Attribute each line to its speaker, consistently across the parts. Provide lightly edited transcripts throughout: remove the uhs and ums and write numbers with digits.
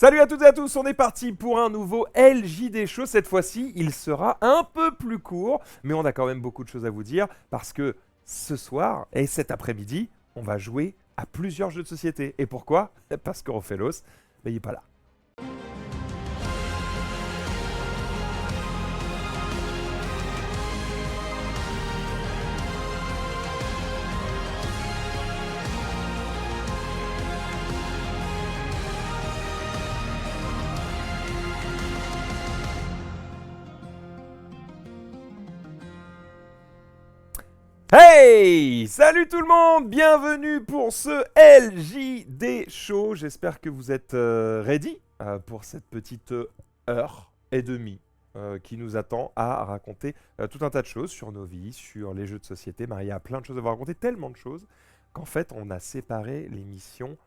Speaker 1: Salut à toutes et à tous, on est parti pour un nouveau LJD Show. Cette fois-ci, il sera un peu plus court, mais on a quand même beaucoup de choses à vous dire parce que ce soir et cet après-midi, on va jouer à plusieurs jeux de société. Et pourquoi? Parce qu'Orphelos, il n'est pas là. Hey! Salut tout le monde! Bienvenue pour ce LJD Show. J'espère que vous êtes ready pour cette petite heure et demie qui nous attend à raconter tout un tas de choses sur nos vies, sur les jeux de société. Maria a plein de choses à vous raconter, tellement de choses qu'en fait on a séparé l'émission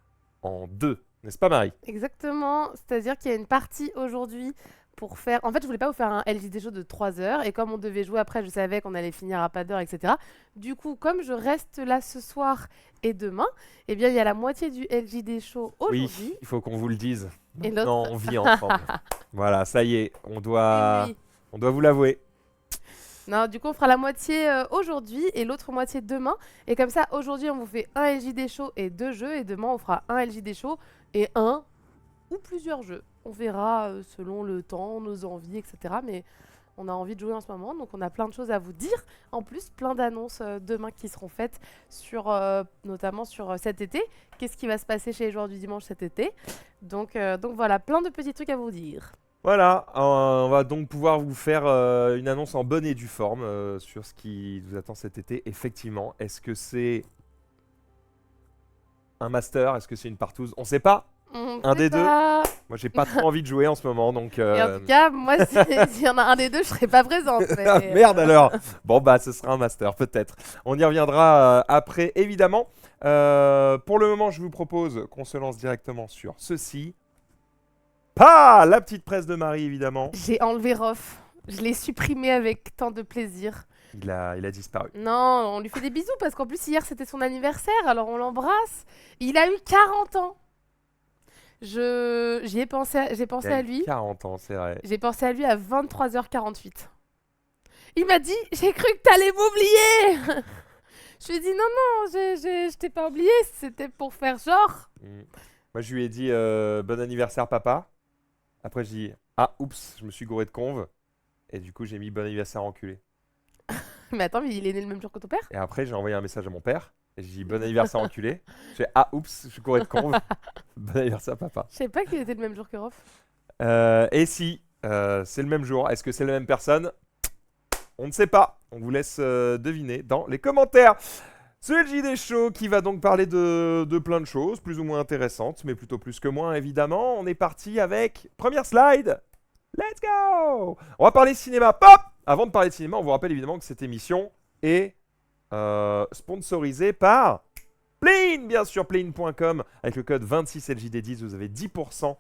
Speaker 1: en deux. N'est-ce pas Marie?
Speaker 2: Exactement, c'est-à-dire qu'il y a une partie aujourd'hui pour faire... En fait, je voulais pas vous faire un LJD show de 3 heures, et comme on devait jouer après, je savais qu'on allait finir à pas d'heure, etc. Du coup, comme je reste là ce soir et demain, eh bien, il y a la moitié du LJD show
Speaker 1: Oui,
Speaker 2: aujourd'hui,
Speaker 1: il faut qu'on vous le dise.
Speaker 2: et
Speaker 1: Maintenant,
Speaker 2: l'autre...
Speaker 1: on vit ensemble. Voilà, ça y est,
Speaker 2: Eh oui.
Speaker 1: on doit vous l'avouer.
Speaker 2: Non, du coup, on fera la moitié aujourd'hui et l'autre moitié demain. Et comme ça, aujourd'hui, on vous fait un LJD show et 2 jeux, et demain, on fera un LJD show et un ou plusieurs jeux. On verra selon le temps, nos envies, etc. Mais on a envie de jouer en ce moment, donc on a plein de choses à vous dire. En plus, plein d'annonces demain qui seront faites, sur, notamment sur cet été. Qu'est-ce qui va se passer chez les joueurs du dimanche cet été. Donc voilà, plein de petits trucs à vous dire.
Speaker 1: Voilà, on va donc pouvoir vous faire une annonce en bonne et due forme sur ce qui vous attend cet été. Effectivement, est-ce que c'est un master? Est-ce que c'est une partouze? On sait pas.
Speaker 2: On
Speaker 1: Un
Speaker 2: sait
Speaker 1: des deux.
Speaker 2: pas.
Speaker 1: Moi, j'ai pas trop envie de jouer en ce moment, donc.
Speaker 2: Et en tout cas, moi, s'il y en a un des deux, je serai pas présente.
Speaker 1: Ah,
Speaker 2: Mais,
Speaker 1: merde alors. Bon bah, ce sera un master peut-être. On y reviendra après, évidemment. Pour le moment, je vous propose qu'on se lance directement sur ceci. Pas la petite presse de Marie, évidemment.
Speaker 2: j'ai enlevé Rof. Je l'ai supprimé avec tant de plaisir.
Speaker 1: Il a disparu.
Speaker 2: Non, on lui fait des bisous parce qu'en plus hier c'était son anniversaire, alors on l'embrasse. Il a eu 40 ans. J'ai
Speaker 1: Il
Speaker 2: pensé
Speaker 1: a
Speaker 2: à
Speaker 1: eu
Speaker 2: lui.
Speaker 1: 40 ans, c'est vrai.
Speaker 2: J'ai pensé à lui à 23h48. Il m'a dit, j'ai cru que t'allais m'oublier. Je lui ai dit, non, non, je t'ai pas oublié, c'était pour faire genre.
Speaker 1: Mm. Moi, je lui ai dit bon anniversaire, papa. Après, je dis ah, oups, je me suis gouré de conve. Et du coup, j'ai mis bon anniversaire, enculé.
Speaker 2: Mais attends, mais il est né le même jour que ton père?
Speaker 1: Et après, j'ai envoyé un message à mon père. Et j'ai dit bon anniversaire, enculé. Je fais ah, oups, je suis gouré de conve. Bon anniversaire, papa.
Speaker 2: Je savais pas qu'il était le même jour que Rof.
Speaker 1: Et si c'est le même jour, est-ce que c'est la même personne? On ne sait pas. On vous laisse deviner dans les commentaires. Ce LJD Show qui va donc parler de plein de choses, plus ou moins intéressantes, mais plutôt plus que moins, évidemment. On est parti avec première slide. Let's go! On va parler cinéma. Pop! Avant de parler de cinéma, on vous rappelle évidemment que cette émission est sponsorisée par Playne, bien sûr, Playne.com. Avec le code 26LJD10, vous avez 10%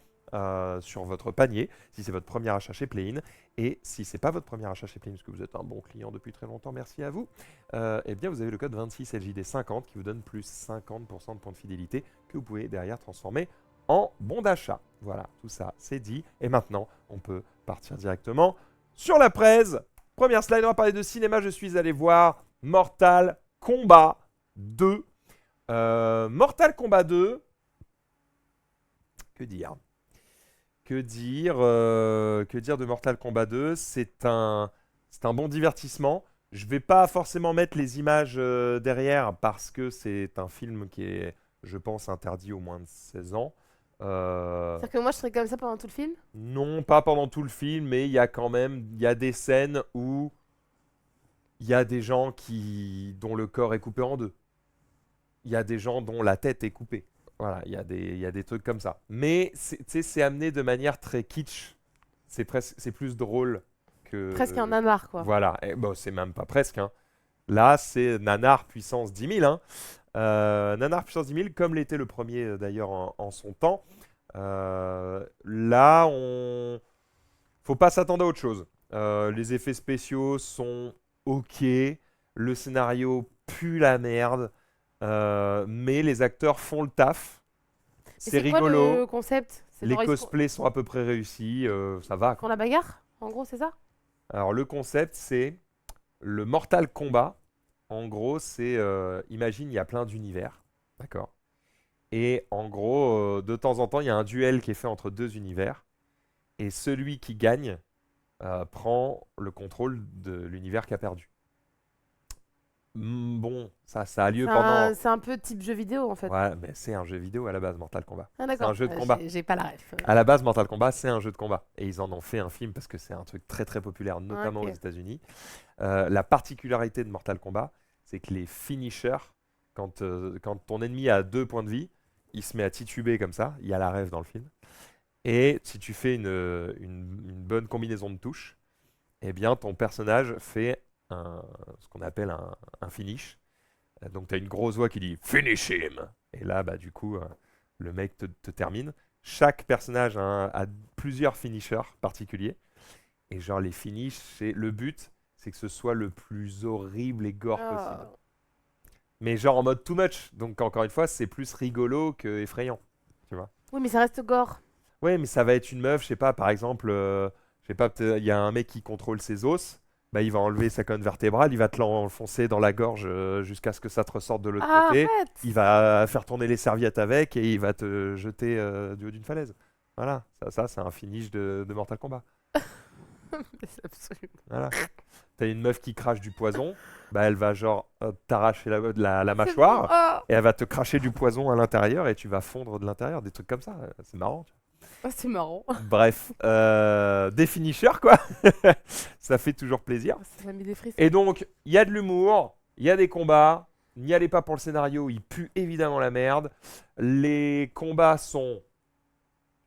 Speaker 1: sur votre panier, si c'est votre premier achat chez Playne. Et si c'est pas votre premier achat chez Playne, parce que vous êtes un bon client depuis très longtemps, merci à vous, eh bien vous avez le code 26LJD50 qui vous donne plus 50% de points de fidélité que vous pouvez derrière transformer en bon d'achat. Voilà, tout ça c'est dit. Et maintenant, on peut partir directement sur la presse. Première slide, on va parler de cinéma. Je suis allé voir Mortal Kombat 2. Mortal Kombat 2, que dire? Que dire de Mortal Kombat 2? C'est un bon divertissement. Je vais pas forcément mettre les images derrière parce que c'est un film qui est, je pense, interdit aux moins de 16 ans.
Speaker 2: C'est-à-dire que moi je serais comme ça pendant tout le film?
Speaker 1: Non, pas pendant tout le film, mais il y a quand même des scènes où il y a des gens dont le corps est coupé en deux. Il y a des gens dont la tête est coupée. Voilà, il y a des trucs comme ça. Mais c'est amené de manière très kitsch. C'est plus drôle que...
Speaker 2: Presque un nanar, quoi.
Speaker 1: Voilà, et bon, c'est même pas presque. Hein. Là, c'est nanar puissance 10 000. Hein. Nanar puissance 10 000, comme l'était le premier d'ailleurs en son temps. Là, faut pas s'attendre à autre chose. Les effets spéciaux sont ok. Le scénario pue la merde. Mais les acteurs font le taf.
Speaker 2: Et
Speaker 1: C'est
Speaker 2: c'est quoi le
Speaker 1: rigolo.
Speaker 2: concept? C'est
Speaker 1: Les
Speaker 2: genre,
Speaker 1: cosplays sont à peu près réussis, ça va,
Speaker 2: ils font
Speaker 1: quoi.
Speaker 2: la bagarre, en gros, c'est ça?
Speaker 1: Alors le concept, c'est le Mortal Kombat. En gros, c'est, imagine, il y a plein d'univers, d'accord? Et en gros, de temps en temps, il y a un duel qui est fait entre deux univers, et celui qui gagne prend le contrôle de l'univers qui a perdu. Bon, ça a lieu pendant.
Speaker 2: C'est un peu type jeu vidéo, en fait.
Speaker 1: Ouais, mais c'est un jeu vidéo à la base, Mortal Kombat.
Speaker 2: Ah
Speaker 1: C'est un
Speaker 2: d'accord,
Speaker 1: jeu de combat.
Speaker 2: j'ai pas la ref.
Speaker 1: À la base, Mortal Kombat, c'est un jeu de combat. Et ils en ont fait un film parce que c'est un truc très très populaire,
Speaker 2: Ah,
Speaker 1: notamment aux
Speaker 2: ok.
Speaker 1: États-Unis. La particularité de Mortal Kombat, c'est que les finishers, quand ton ennemi a 2 points de vie, il se met à tituber comme ça. Il y a la rêve dans le film. Et si tu fais une bonne combinaison de touches, eh bien ton personnage fait ce qu'on appelle un finish. Donc tu as une grosse voix qui dit Finish him! Et là, bah, du coup, le mec te termine. Chaque personnage a plusieurs finishers particuliers. Et genre, les finishes, le but, c'est que ce soit le plus horrible et gore possible.
Speaker 2: Ah.
Speaker 1: Mais genre en mode too much. Donc, encore une fois, c'est plus rigolo que effrayant. Tu vois?
Speaker 2: Oui, mais ça reste gore.
Speaker 1: Ouais, mais ça va être une meuf, je sais pas, par exemple, je sais pas, il y a un mec qui contrôle ses os. Bah, il va enlever sa colonne vertébrale, il va te l'enfoncer dans la gorge jusqu'à ce que ça te ressorte de l'autre
Speaker 2: Ah,
Speaker 1: côté.
Speaker 2: arrête!
Speaker 1: Il va faire tourner les serviettes avec et il va te jeter du haut d'une falaise. Voilà, ça c'est un finish de Mortal Kombat.
Speaker 2: Mais c'est absolument.
Speaker 1: Voilà. T'as une meuf qui crache du poison, bah elle va genre t'arracher la
Speaker 2: C'est bon.
Speaker 1: mâchoire
Speaker 2: Ah.
Speaker 1: et elle va te cracher du poison à l'intérieur et tu vas fondre de l'intérieur, des trucs comme ça. C'est marrant.
Speaker 2: Ah, c'est marrant.
Speaker 1: Bref, des finishers quoi. Ça fait toujours plaisir.
Speaker 2: Ça m'a mis des frissons.
Speaker 1: Et donc, il y a de l'humour, il y a des combats. N'y allez pas pour le scénario, il pue évidemment la merde. Les combats sont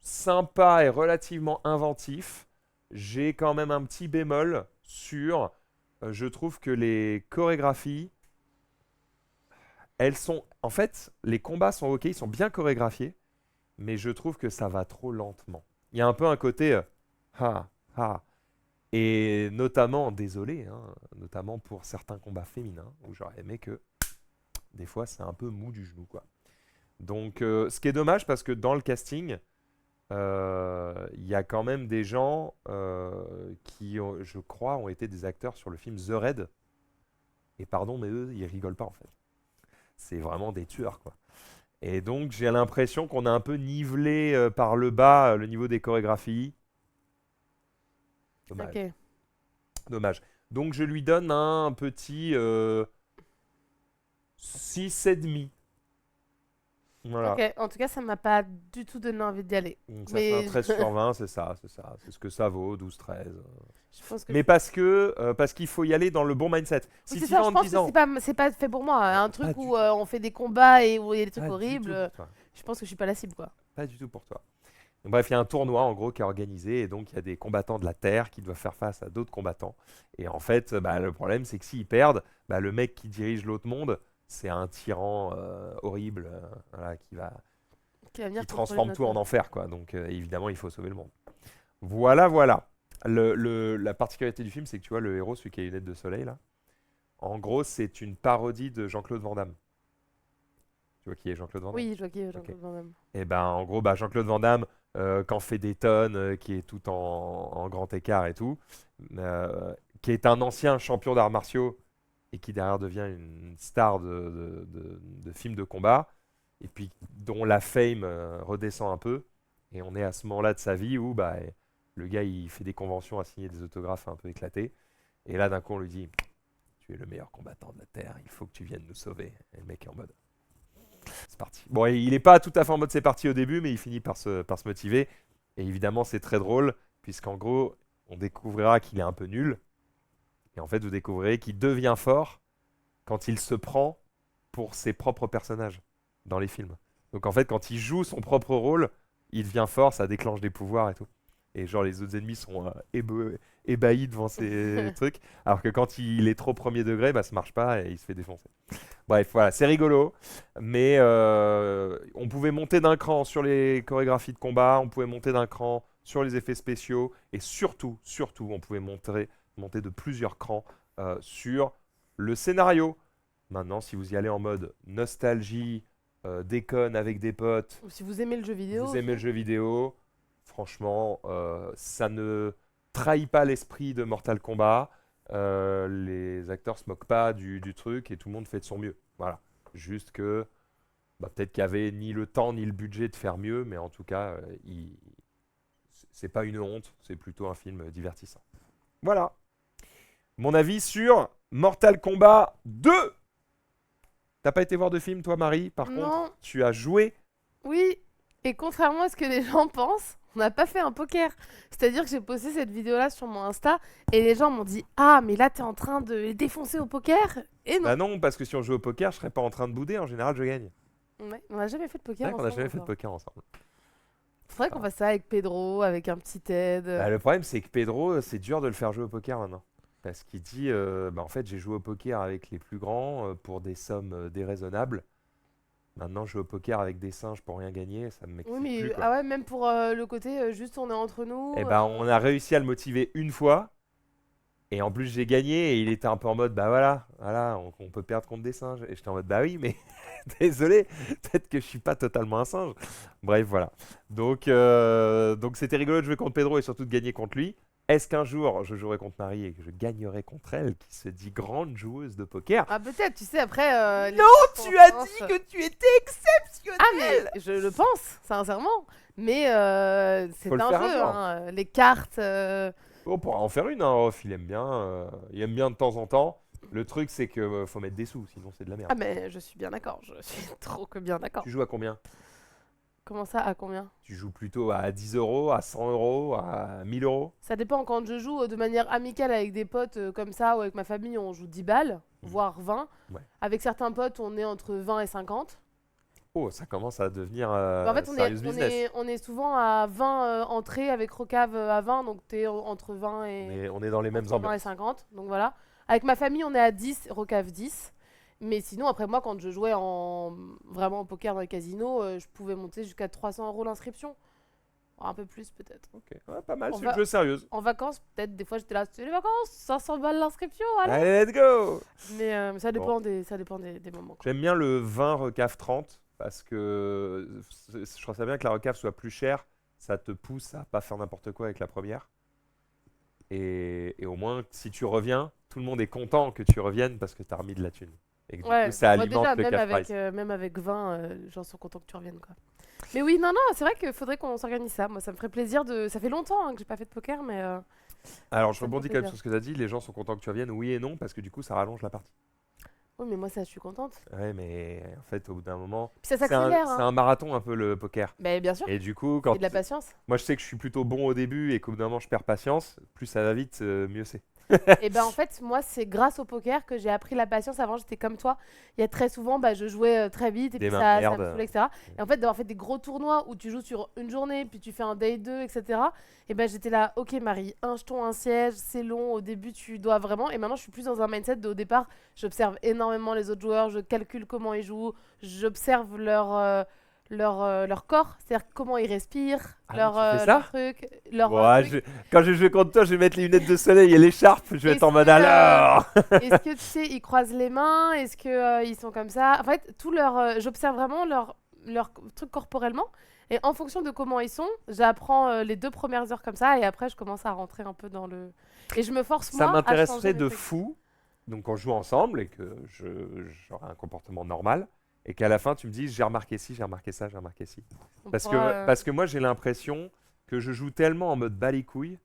Speaker 1: sympas et relativement inventifs. J'ai quand même un petit bémol sur. Je trouve que les chorégraphies, elles sont. En fait, les combats sont ok, ils sont bien chorégraphiés, mais je trouve que ça va trop lentement. Il y a un peu un côté. Ha, ha. Et notamment, désolé, hein, notamment pour certains combats féminins, où j'aurais aimé que des fois c'est un peu mou du genou, quoi. Donc, ce qui est dommage parce que dans le casting, il y a quand même des gens qui, je crois, ont été des acteurs sur le film The Raid. Et pardon, mais eux, ils rigolent pas en fait. C'est vraiment des tueurs, quoi. Et donc, j'ai l'impression qu'on a un peu nivelé par le bas le niveau des chorégraphies. Dommage.
Speaker 2: Ok.
Speaker 1: Dommage. Donc je lui donne un petit 6,5. Voilà.
Speaker 2: Ok. En tout cas, ça m'a pas du tout donné envie d'y aller.
Speaker 1: Donc ça fait un
Speaker 2: Mais
Speaker 1: 13 sur 20, c'est ça, c'est ça. C'est ce que ça vaut, 12-13.
Speaker 2: je pense que.
Speaker 1: Mais parce qu'il faut y aller dans le bon mindset.
Speaker 2: Oui,
Speaker 1: Si
Speaker 2: c'est
Speaker 1: tu vas
Speaker 2: ça. Je
Speaker 1: en te
Speaker 2: pense que
Speaker 1: disant,
Speaker 2: c'est pas fait pour moi. Un
Speaker 1: pas
Speaker 2: truc
Speaker 1: du
Speaker 2: où
Speaker 1: tout,
Speaker 2: on fait des combats et où il y a des trucs
Speaker 1: pas du
Speaker 2: horribles.
Speaker 1: tout pour toi.
Speaker 2: Je pense que je suis pas la cible, quoi.
Speaker 1: Pas du tout pour toi. Donc, bref, il y a un tournoi en gros qui est organisé et donc il y a des combattants de la Terre qui doivent faire face à d'autres combattants. Et en fait, bah, le problème c'est que s'ils perdent, bah, le mec qui dirige l'autre monde, c'est un tyran horrible voilà,
Speaker 2: Qui va venir
Speaker 1: qui
Speaker 2: contrôler
Speaker 1: transforme
Speaker 2: notre
Speaker 1: tout en
Speaker 2: monde.
Speaker 1: enfer, quoi. Donc évidemment, il faut sauver le monde. Voilà, voilà. La particularité du film, c'est que tu vois, le héros, celui qui a les lunettes de soleil, là, en gros, c'est une parodie de Jean-Claude Van Damme. Tu vois qui est Jean-Claude Van Damme?
Speaker 2: Oui, je vois qui est
Speaker 1: Ok.
Speaker 2: Jean-Claude Van Damme.
Speaker 1: Et ben, en gros, bah, Jean-Claude Van Damme, quand fait des tonnes, qui est tout en grand écart et tout, qui est un ancien champion d'arts martiaux et qui derrière devient une star de films de combat, et puis dont la fame redescend un peu. Et on est à ce moment-là de sa vie où bah, le gars il fait des conventions à signer des autographes un peu éclatés. Et là d'un coup on lui dit tu es le meilleur combattant de la Terre, il faut que tu viennes nous sauver. Et le mec est en mode c'est parti. Bon, il n'est pas tout à fait en mode c'est parti au début, mais il finit par se motiver. Et évidemment c'est très drôle, puisqu'en gros on découvrira qu'il est un peu nul. Et en fait vous découvrirez qu'il devient fort quand il se prend pour ses propres personnages dans les films. Donc en fait, quand il joue son propre rôle, il devient fort, ça déclenche des pouvoirs et tout. Et genre les autres ennemis sont ébahis devant ces trucs. Alors que quand il est trop premier degré, bah ça marche pas et il se fait défoncer. Bref, voilà, c'est rigolo. Mais on pouvait monter d'un cran sur les chorégraphies de combat, on pouvait monter d'un cran sur les effets spéciaux. Et surtout, surtout, on pouvait monter de plusieurs crans sur le scénario. Maintenant, si vous y allez en mode nostalgie, déconne avec des potes,
Speaker 2: Ou si vous aimez le jeu vidéo.
Speaker 1: vous aimez le jeu vidéo, franchement, ça ne trahit pas l'esprit de Mortal Kombat. Les acteurs se moquent pas du truc et tout le monde fait de son mieux. Voilà. Juste que peut-être qu'il y avait ni le temps ni le budget de faire mieux, mais en tout cas, c'est pas une honte, c'est plutôt un film divertissant. Voilà. Mon avis sur Mortal Kombat 2. T'as pas été voir de film, toi, Marie? Par contre,
Speaker 2: Non,
Speaker 1: tu as joué.
Speaker 2: oui. Et contrairement à ce que les gens pensent, on n'a pas fait un poker. C'est-à-dire que j'ai posté cette vidéo-là sur mon Insta et les gens m'ont dit ah, mais là, t'es en train de les défoncer au poker. Et non.
Speaker 1: Bah non, parce que si on joue au poker, je serais pas en train de bouder. En général, je gagne.
Speaker 2: Ouais, on n'a jamais fait de
Speaker 1: C'est
Speaker 2: poker
Speaker 1: vrai qu'on a
Speaker 2: ensemble
Speaker 1: jamais fait de
Speaker 2: encore.
Speaker 1: poker ensemble.
Speaker 2: Faudrait qu'on fasse ça avec Pedro, avec un petit Ted.
Speaker 1: Bah, le problème, c'est que Pedro, c'est dur de le faire jouer au poker maintenant. Parce qu'il dit, en fait, j'ai joué au poker avec les plus grands pour des sommes déraisonnables. Maintenant, jouer au poker avec des singes pour rien gagner, ça me
Speaker 2: Oui,
Speaker 1: m'excite
Speaker 2: mais
Speaker 1: plus, quoi.
Speaker 2: ah ouais, même pour le côté juste on est entre nous.
Speaker 1: Et ben, on a réussi à le motiver une fois. Et en plus, j'ai gagné et il était un peu en mode, bah voilà, on peut perdre contre des singes. Et j'étais en mode, bah oui, mais désolé, peut-être que je suis pas totalement un singe. Bref, voilà. Donc c'était rigolo de jouer contre Pedro et surtout de gagner contre lui. Est-ce qu'un jour je jouerai contre Marie et que je gagnerai contre elle, qui se dit grande joueuse de poker?
Speaker 2: Ah peut-être, tu sais, après... les
Speaker 1: Non, tu as dit que tu étais exceptionnelle!
Speaker 2: Ah mais je le pense, sincèrement. Mais c'est
Speaker 1: Faut le
Speaker 2: un
Speaker 1: faire un
Speaker 2: jeu,
Speaker 1: jour.
Speaker 2: hein, les cartes...
Speaker 1: On pourra en faire une, hein. Off, il aime bien. Il aime bien de temps en temps. Le truc, c'est que faut mettre des sous, sinon c'est de la merde.
Speaker 2: Ah mais je suis bien d'accord, je suis trop que bien d'accord.
Speaker 1: Tu joues à combien?
Speaker 2: Comment ça, à combien?
Speaker 1: Tu joues plutôt à 10 euros, à 100 euros, à 1000 euros?
Speaker 2: Ça dépend, quand je joue de manière amicale avec des potes comme ça ou avec ma famille, on joue 10 balles, voire 20.
Speaker 1: Ouais.
Speaker 2: Avec certains potes, on est entre 20 et 50.
Speaker 1: Oh, ça commence à devenir
Speaker 2: En fait,
Speaker 1: serious business.
Speaker 2: on est souvent à 20 entrées avec recave à 20, donc t'es entre 20 et,
Speaker 1: On est dans les mêmes
Speaker 2: entre 20 et
Speaker 1: ambiances.
Speaker 2: 50. Donc voilà. Avec ma famille, on est à 10, recave 10. Mais sinon, après moi, quand je jouais vraiment au poker dans les casinos, je pouvais monter jusqu'à 300 euros l'inscription. Un peu plus peut-être.
Speaker 1: Ok, ouais, pas mal,
Speaker 2: On
Speaker 1: c'est
Speaker 2: va-
Speaker 1: une jeu sérieuse.
Speaker 2: En vacances, peut-être, des fois j'étais là, c'est les vacances, 500 balles l'inscription, allez.
Speaker 1: Allez, let's go!
Speaker 2: Mais ça dépend, ça dépend des moments, quoi.
Speaker 1: J'aime bien le 20 recave 30 parce que je trouve ça bien que la recave soit plus chère. Ça te pousse à pas faire n'importe quoi avec la première. Et au moins, si tu reviens, tout le monde est content que tu reviennes parce que tu as remis de la thune. Et que du
Speaker 2: Ouais,
Speaker 1: coup, ça
Speaker 2: moi,
Speaker 1: alimente
Speaker 2: déjà,
Speaker 1: le cash prize.
Speaker 2: même avec 20, les gens sont contents que tu reviennes, quoi. Mais oui, non, c'est vrai qu'il faudrait qu'on s'organise ça. Moi, ça me ferait plaisir de. Ça fait longtemps que j'ai pas fait de poker, mais.
Speaker 1: Alors, je
Speaker 2: ça me fait
Speaker 1: rebondis quand même
Speaker 2: plaisir.
Speaker 1: sur ce que tu as dit. Les gens sont contents que tu reviennes, oui et non, parce que du coup, ça rallonge la partie.
Speaker 2: Oui, mais moi, ça, je suis contente.
Speaker 1: Ouais, mais en fait, au bout d'un moment,
Speaker 2: Puis ça
Speaker 1: c'est
Speaker 2: s'accélère,
Speaker 1: c'est un marathon un peu le poker.
Speaker 2: Mais bien sûr,
Speaker 1: Et du coup,
Speaker 2: c'est de la patience.
Speaker 1: moi je sais que je suis plutôt bon au début et qu'au bout d'un moment je perds patience, plus ça va vite, mieux c'est.
Speaker 2: Et ben en fait, moi, c'est grâce au poker que j'ai appris la patience. Avant, j'étais comme toi. Il y a très souvent, je jouais très vite et
Speaker 1: Des
Speaker 2: puis
Speaker 1: mains de
Speaker 2: ça
Speaker 1: merde.
Speaker 2: me saoulait, etc. Et en fait, d'avoir fait des gros tournois où tu joues sur une journée, puis tu fais un day 2, etc. Et ben j'étais là, ok Marie, un jeton, un siège, c'est long. Au début, tu dois vraiment. Et maintenant, je suis plus dans un mindset de, au départ, j'observe énormément les autres joueurs, je calcule comment ils jouent, j'observe leur corps, c'est-à-dire comment ils respirent,
Speaker 1: Ah oui, tu fais ça?
Speaker 2: leur truc, leur
Speaker 1: Ouais,
Speaker 2: truc.
Speaker 1: quand je vais contre toi, je vais mettre les lunettes de soleil et l'écharpe, je vais être en
Speaker 2: Est-ce
Speaker 1: mode
Speaker 2: que,
Speaker 1: alors.
Speaker 2: Est-ce que tu sais, ils croisent les mains? Est-ce que ils sont comme ça? En fait, j'observe vraiment leur truc corporellement. Et en fonction de comment ils sont, j'apprends les 2 premières heures comme ça. Et après, je commence à rentrer un peu dans le. Et je me force,
Speaker 1: Ça
Speaker 2: moi, à changer
Speaker 1: m'intéresserait
Speaker 2: les
Speaker 1: de
Speaker 2: trucs.
Speaker 1: fou, donc on joue ensemble et que j'aurai un comportement normal et qu'à la fin tu me dises j'ai remarqué ci, j'ai remarqué ça, j'ai remarqué ci.
Speaker 2: On
Speaker 1: Parce
Speaker 2: pourra,
Speaker 1: que, parce que moi j'ai l'impression que je joue tellement en mode bas les couilles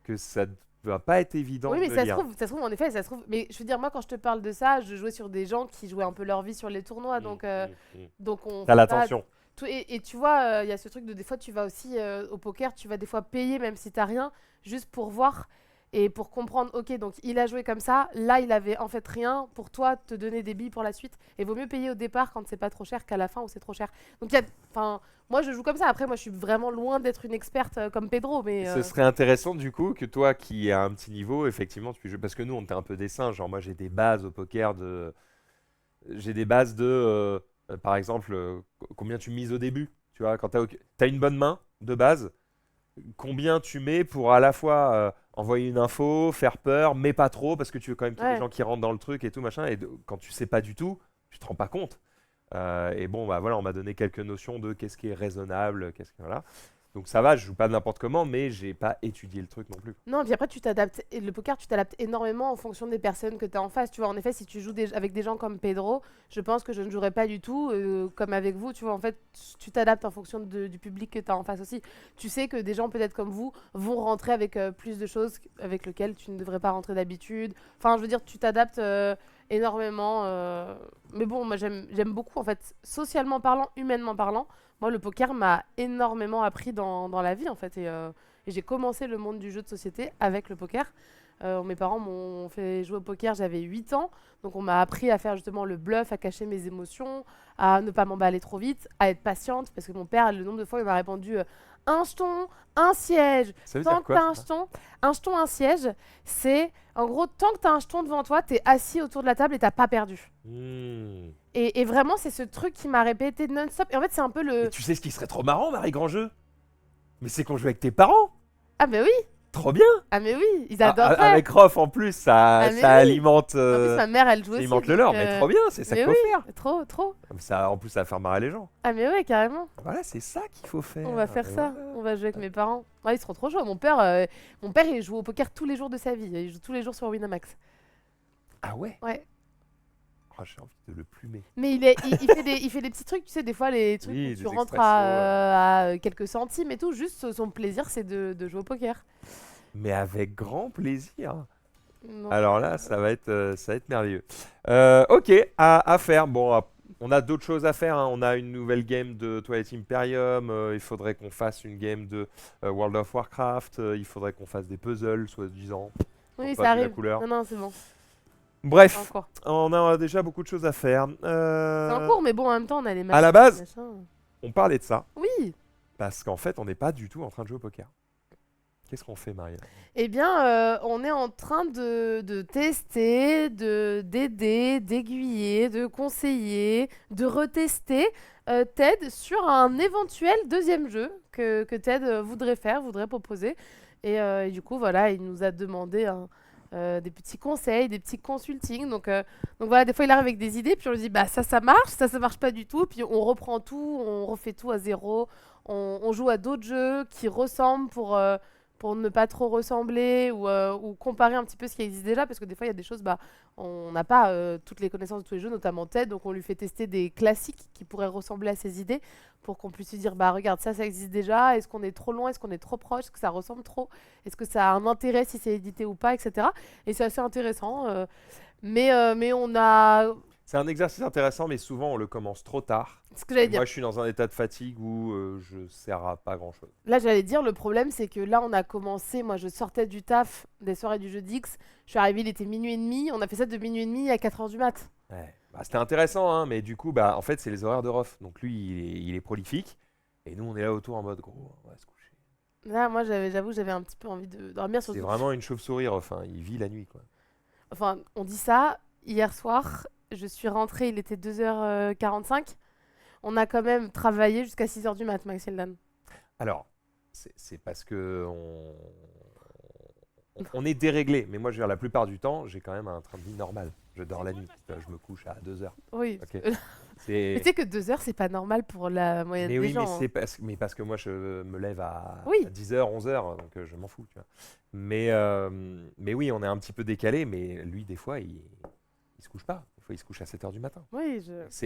Speaker 1: que ça ne va pas être évident
Speaker 2: Oui,
Speaker 1: de
Speaker 2: mais
Speaker 1: me
Speaker 2: ça se
Speaker 1: lire.
Speaker 2: trouve, en effet, ça se trouve. Mais je veux dire, moi, quand je te parle de ça, je jouais sur des gens qui jouaient un peu leur vie sur les tournois. Donc on
Speaker 1: T'as
Speaker 2: fait pas
Speaker 1: l'attention.
Speaker 2: Et tu vois, il y a ce truc de des fois, tu vas aussi au poker, tu vas des fois payer même si t'as rien, juste pour voir et pour comprendre, ok, donc il a joué comme ça, là il avait en fait rien, pour toi te donner des billes pour la suite. Et vaut mieux payer au départ quand c'est pas trop cher qu'à la fin où c'est trop cher. Donc enfin, moi je joue comme ça, après moi je suis vraiment loin d'être une experte comme Pedro, mais
Speaker 1: Ce serait intéressant du coup que toi qui as un petit niveau, effectivement, tu puisses jouer. Parce que nous, on était un peu des singes. Genre, moi, j'ai des bases au poker de. J'ai des bases de. Par exemple, combien tu mises au début. Tu vois, quand t'as une bonne main de base, combien tu mets pour à la fois envoyer une info, faire peur, mais pas trop, parce que tu veux quand même qu'il y ait des
Speaker 2: ouais.
Speaker 1: gens qui rentrent dans le truc et tout, machin. Et quand tu sais pas du tout, tu te rends pas compte. Et bon, bah voilà, on m'a donné quelques notions de qu'est-ce qui est raisonnable, qu'est-ce que voilà. Donc ça va, je joue pas n'importe comment, mais j'ai pas étudié le truc non plus.
Speaker 2: Non, puis après, tu t'adaptes. Et le poker, tu t'adaptes énormément en fonction des personnes que tu as en face. Tu vois, en effet, si tu joues avec des gens comme Pedro, je pense que je ne jouerais pas du tout comme avec vous. Tu vois, en fait, tu t'adaptes en fonction du public que tu as en face aussi. Tu sais que des gens, peut-être comme vous, vont rentrer avec plus de choses avec lesquelles tu ne devrais pas rentrer d'habitude. Enfin, je veux dire, tu t'adaptes énormément. Mais bon, moi, j'aime beaucoup, en fait, socialement parlant, humainement parlant. Moi, le poker m'a énormément appris dans la vie, en fait. Et j'ai commencé le monde du jeu de société avec le poker. Mes parents m'ont fait jouer au poker, j'avais 8 ans. Donc on m'a appris à faire justement le bluff, à cacher mes émotions, à ne pas m'emballer trop vite, à être patiente. Parce que mon père, le nombre de fois, il m'a répondu un jeton, un siège.
Speaker 1: Ça veut
Speaker 2: Tant
Speaker 1: dire
Speaker 2: que
Speaker 1: quoi
Speaker 2: t'as
Speaker 1: ça?
Speaker 2: un jeton, un siège, c'est en gros, tant que t'as un jeton devant toi, t'es assis autour de la table et t'as pas perdu.
Speaker 1: Hmm.
Speaker 2: Et vraiment, c'est ce truc qui m'a répété non-stop. Et en fait, c'est un peu
Speaker 1: Et
Speaker 2: le.
Speaker 1: tu sais ce qui serait trop marrant, Marie Grandjeu? Mais c'est qu'on joue avec tes parents.
Speaker 2: Ah, mais oui!
Speaker 1: Trop bien.
Speaker 2: Ah, mais oui! Ils
Speaker 1: Ah,
Speaker 2: adoreraient!
Speaker 1: avec Rof en plus, ça,
Speaker 2: Ah, mais
Speaker 1: ça
Speaker 2: oui.
Speaker 1: alimente,
Speaker 2: En plus, ma mère, elle joue
Speaker 1: ça
Speaker 2: aussi.
Speaker 1: alimente le
Speaker 2: Donc,
Speaker 1: leur. Mais trop bien, c'est ça
Speaker 2: mais
Speaker 1: qu'il faut faire.
Speaker 2: trop, trop.
Speaker 1: Comme ça, en plus, ça va faire marrer les gens.
Speaker 2: Ah, mais ouais, carrément.
Speaker 1: Voilà, c'est ça qu'il faut faire.
Speaker 2: On va faire
Speaker 1: Et
Speaker 2: ça.
Speaker 1: voilà.
Speaker 2: On va jouer avec mes parents. Ouais, ils seront trop chauds. Mon père, il joue au poker tous les jours de sa vie. Il joue tous les jours sur Winamax.
Speaker 1: Ah ouais.
Speaker 2: Ouais.
Speaker 1: Oh, j'ai envie de le plumer.
Speaker 2: Mais il fait des petits trucs, tu sais, des fois, les trucs
Speaker 1: Oui,
Speaker 2: où tu
Speaker 1: des
Speaker 2: rentres
Speaker 1: expressos,
Speaker 2: à quelques centimes et tout. Juste, son plaisir, c'est de jouer au poker.
Speaker 1: Mais avec grand plaisir.
Speaker 2: Non.
Speaker 1: Alors là, ça va être merveilleux. Ok, à faire. Bon, on a d'autres choses à faire, hein. On a une nouvelle game de Twilight Imperium. Il faudrait qu'on fasse une game de World of Warcraft. Il faudrait qu'on fasse des puzzles, soi-disant.
Speaker 2: Oui,
Speaker 1: pas
Speaker 2: ça
Speaker 1: vu la
Speaker 2: arrive.
Speaker 1: couleur.
Speaker 2: Non, non, c'est bon. C'est
Speaker 1: Bref,
Speaker 2: en cours.
Speaker 1: on a déjà beaucoup de choses à faire.
Speaker 2: C'est en cours, mais bon, en même temps, on a les
Speaker 1: À la
Speaker 2: machins,
Speaker 1: base,
Speaker 2: machins.
Speaker 1: on parlait de ça
Speaker 2: Oui.
Speaker 1: parce qu'en fait, on n'est pas du tout en train de jouer au poker. Qu'est-ce qu'on fait, Marielle?
Speaker 2: Eh bien, on est en train de tester, d'aider, d'aiguiller, de conseiller, de retester Ted sur un éventuel deuxième jeu que Ted voudrait proposer. Et du coup, voilà, il nous a demandé des petits conseils, des petits consultings. Donc voilà, des fois, il arrive avec des idées, puis on lui dit, bah ça marche, ça marche pas du tout. Puis on reprend tout, on refait tout à zéro. On joue à d'autres jeux qui ressemblent pour ne pas trop ressembler ou comparer un petit peu ce qui existe déjà, parce que des fois il y a des choses, on n'a pas toutes les connaissances de tous les jeux, notamment TED, donc on lui fait tester des classiques qui pourraient ressembler à ses idées pour qu'on puisse lui dire, bah regarde, ça existe déjà, est-ce qu'on est trop loin, est-ce qu'on est trop proche, est-ce que ça ressemble trop, est-ce que ça a un intérêt si c'est édité ou pas, etc. Et c'est assez intéressant, mais on a...
Speaker 1: C'est un exercice intéressant, mais souvent on le commence trop tard.
Speaker 2: Ce que j'allais
Speaker 1: Et
Speaker 2: dire.
Speaker 1: moi, je suis dans un état de fatigue où je sers à pas grand-chose.
Speaker 2: Là, j'allais dire, le problème, c'est que là, on a commencé. Moi, je sortais du taf des soirées du jeu d'X. Je suis arrivée, il était minuit et demi. On a fait ça de minuit et demi à 4h du mat.
Speaker 1: Ouais. Bah, c'était intéressant, hein, mais du coup, bah, en fait, c'est les horaires de Rof. Donc lui, il est prolifique. Et nous, on est là autour en mode gros, on va se coucher.
Speaker 2: Là, moi, j'avoue, j'avais un petit peu envie de dormir.
Speaker 1: C'est
Speaker 2: Surtout.
Speaker 1: vraiment une chauve-souris, Rof, hein. Il vit la nuit, quoi.
Speaker 2: Enfin, on dit ça. Hier soir, je suis rentrée, il était 2h45. On a quand même travaillé jusqu'à 6h du mat, Max Hildan.
Speaker 1: Alors, c'est parce que on est déréglé. Mais moi, je veux dire, la plupart du temps, j'ai quand même un train de vie normal. Je dors la nuit. Je me couche à 2h.
Speaker 2: Oui.
Speaker 1: Ok.
Speaker 2: Mais tu sais que 2h, c'est pas normal pour la moyenne
Speaker 1: Mais
Speaker 2: des
Speaker 1: oui,
Speaker 2: gens.
Speaker 1: mais parce que moi je me lève à,
Speaker 2: Oui.
Speaker 1: 10h, 11h, donc je m'en fous, tu vois. Mais oui, on est un petit peu décalé, mais lui, des fois, il se couche pas. Des fois, il se couche à 7h du matin.
Speaker 2: Oui,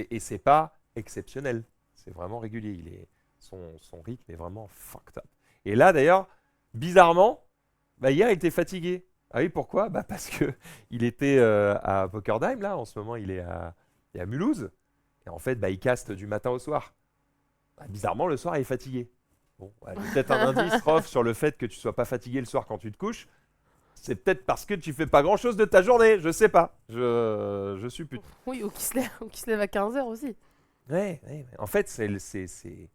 Speaker 1: Et c'est pas exceptionnel. C'est vraiment régulier. Son rythme est vraiment fucked up. Et là, d'ailleurs, bizarrement, bah, hier, il était fatigué. Ah oui, pourquoi? Bah, parce que il était à Pokerdime, là. En ce moment, il est à Mulhouse. Et en fait, bah, il caste du matin au soir. Bah, bizarrement, le soir, il est fatigué. Bon, ouais, j'ai peut-être un indice, Rof, sur le fait que tu sois pas fatigué le soir quand tu te couches. C'est peut-être parce que tu fais pas grand-chose de ta journée. Je sais pas. Je suppute.
Speaker 2: Oui, ou qui se lève à 15h aussi.
Speaker 1: Ouais. En fait, c'est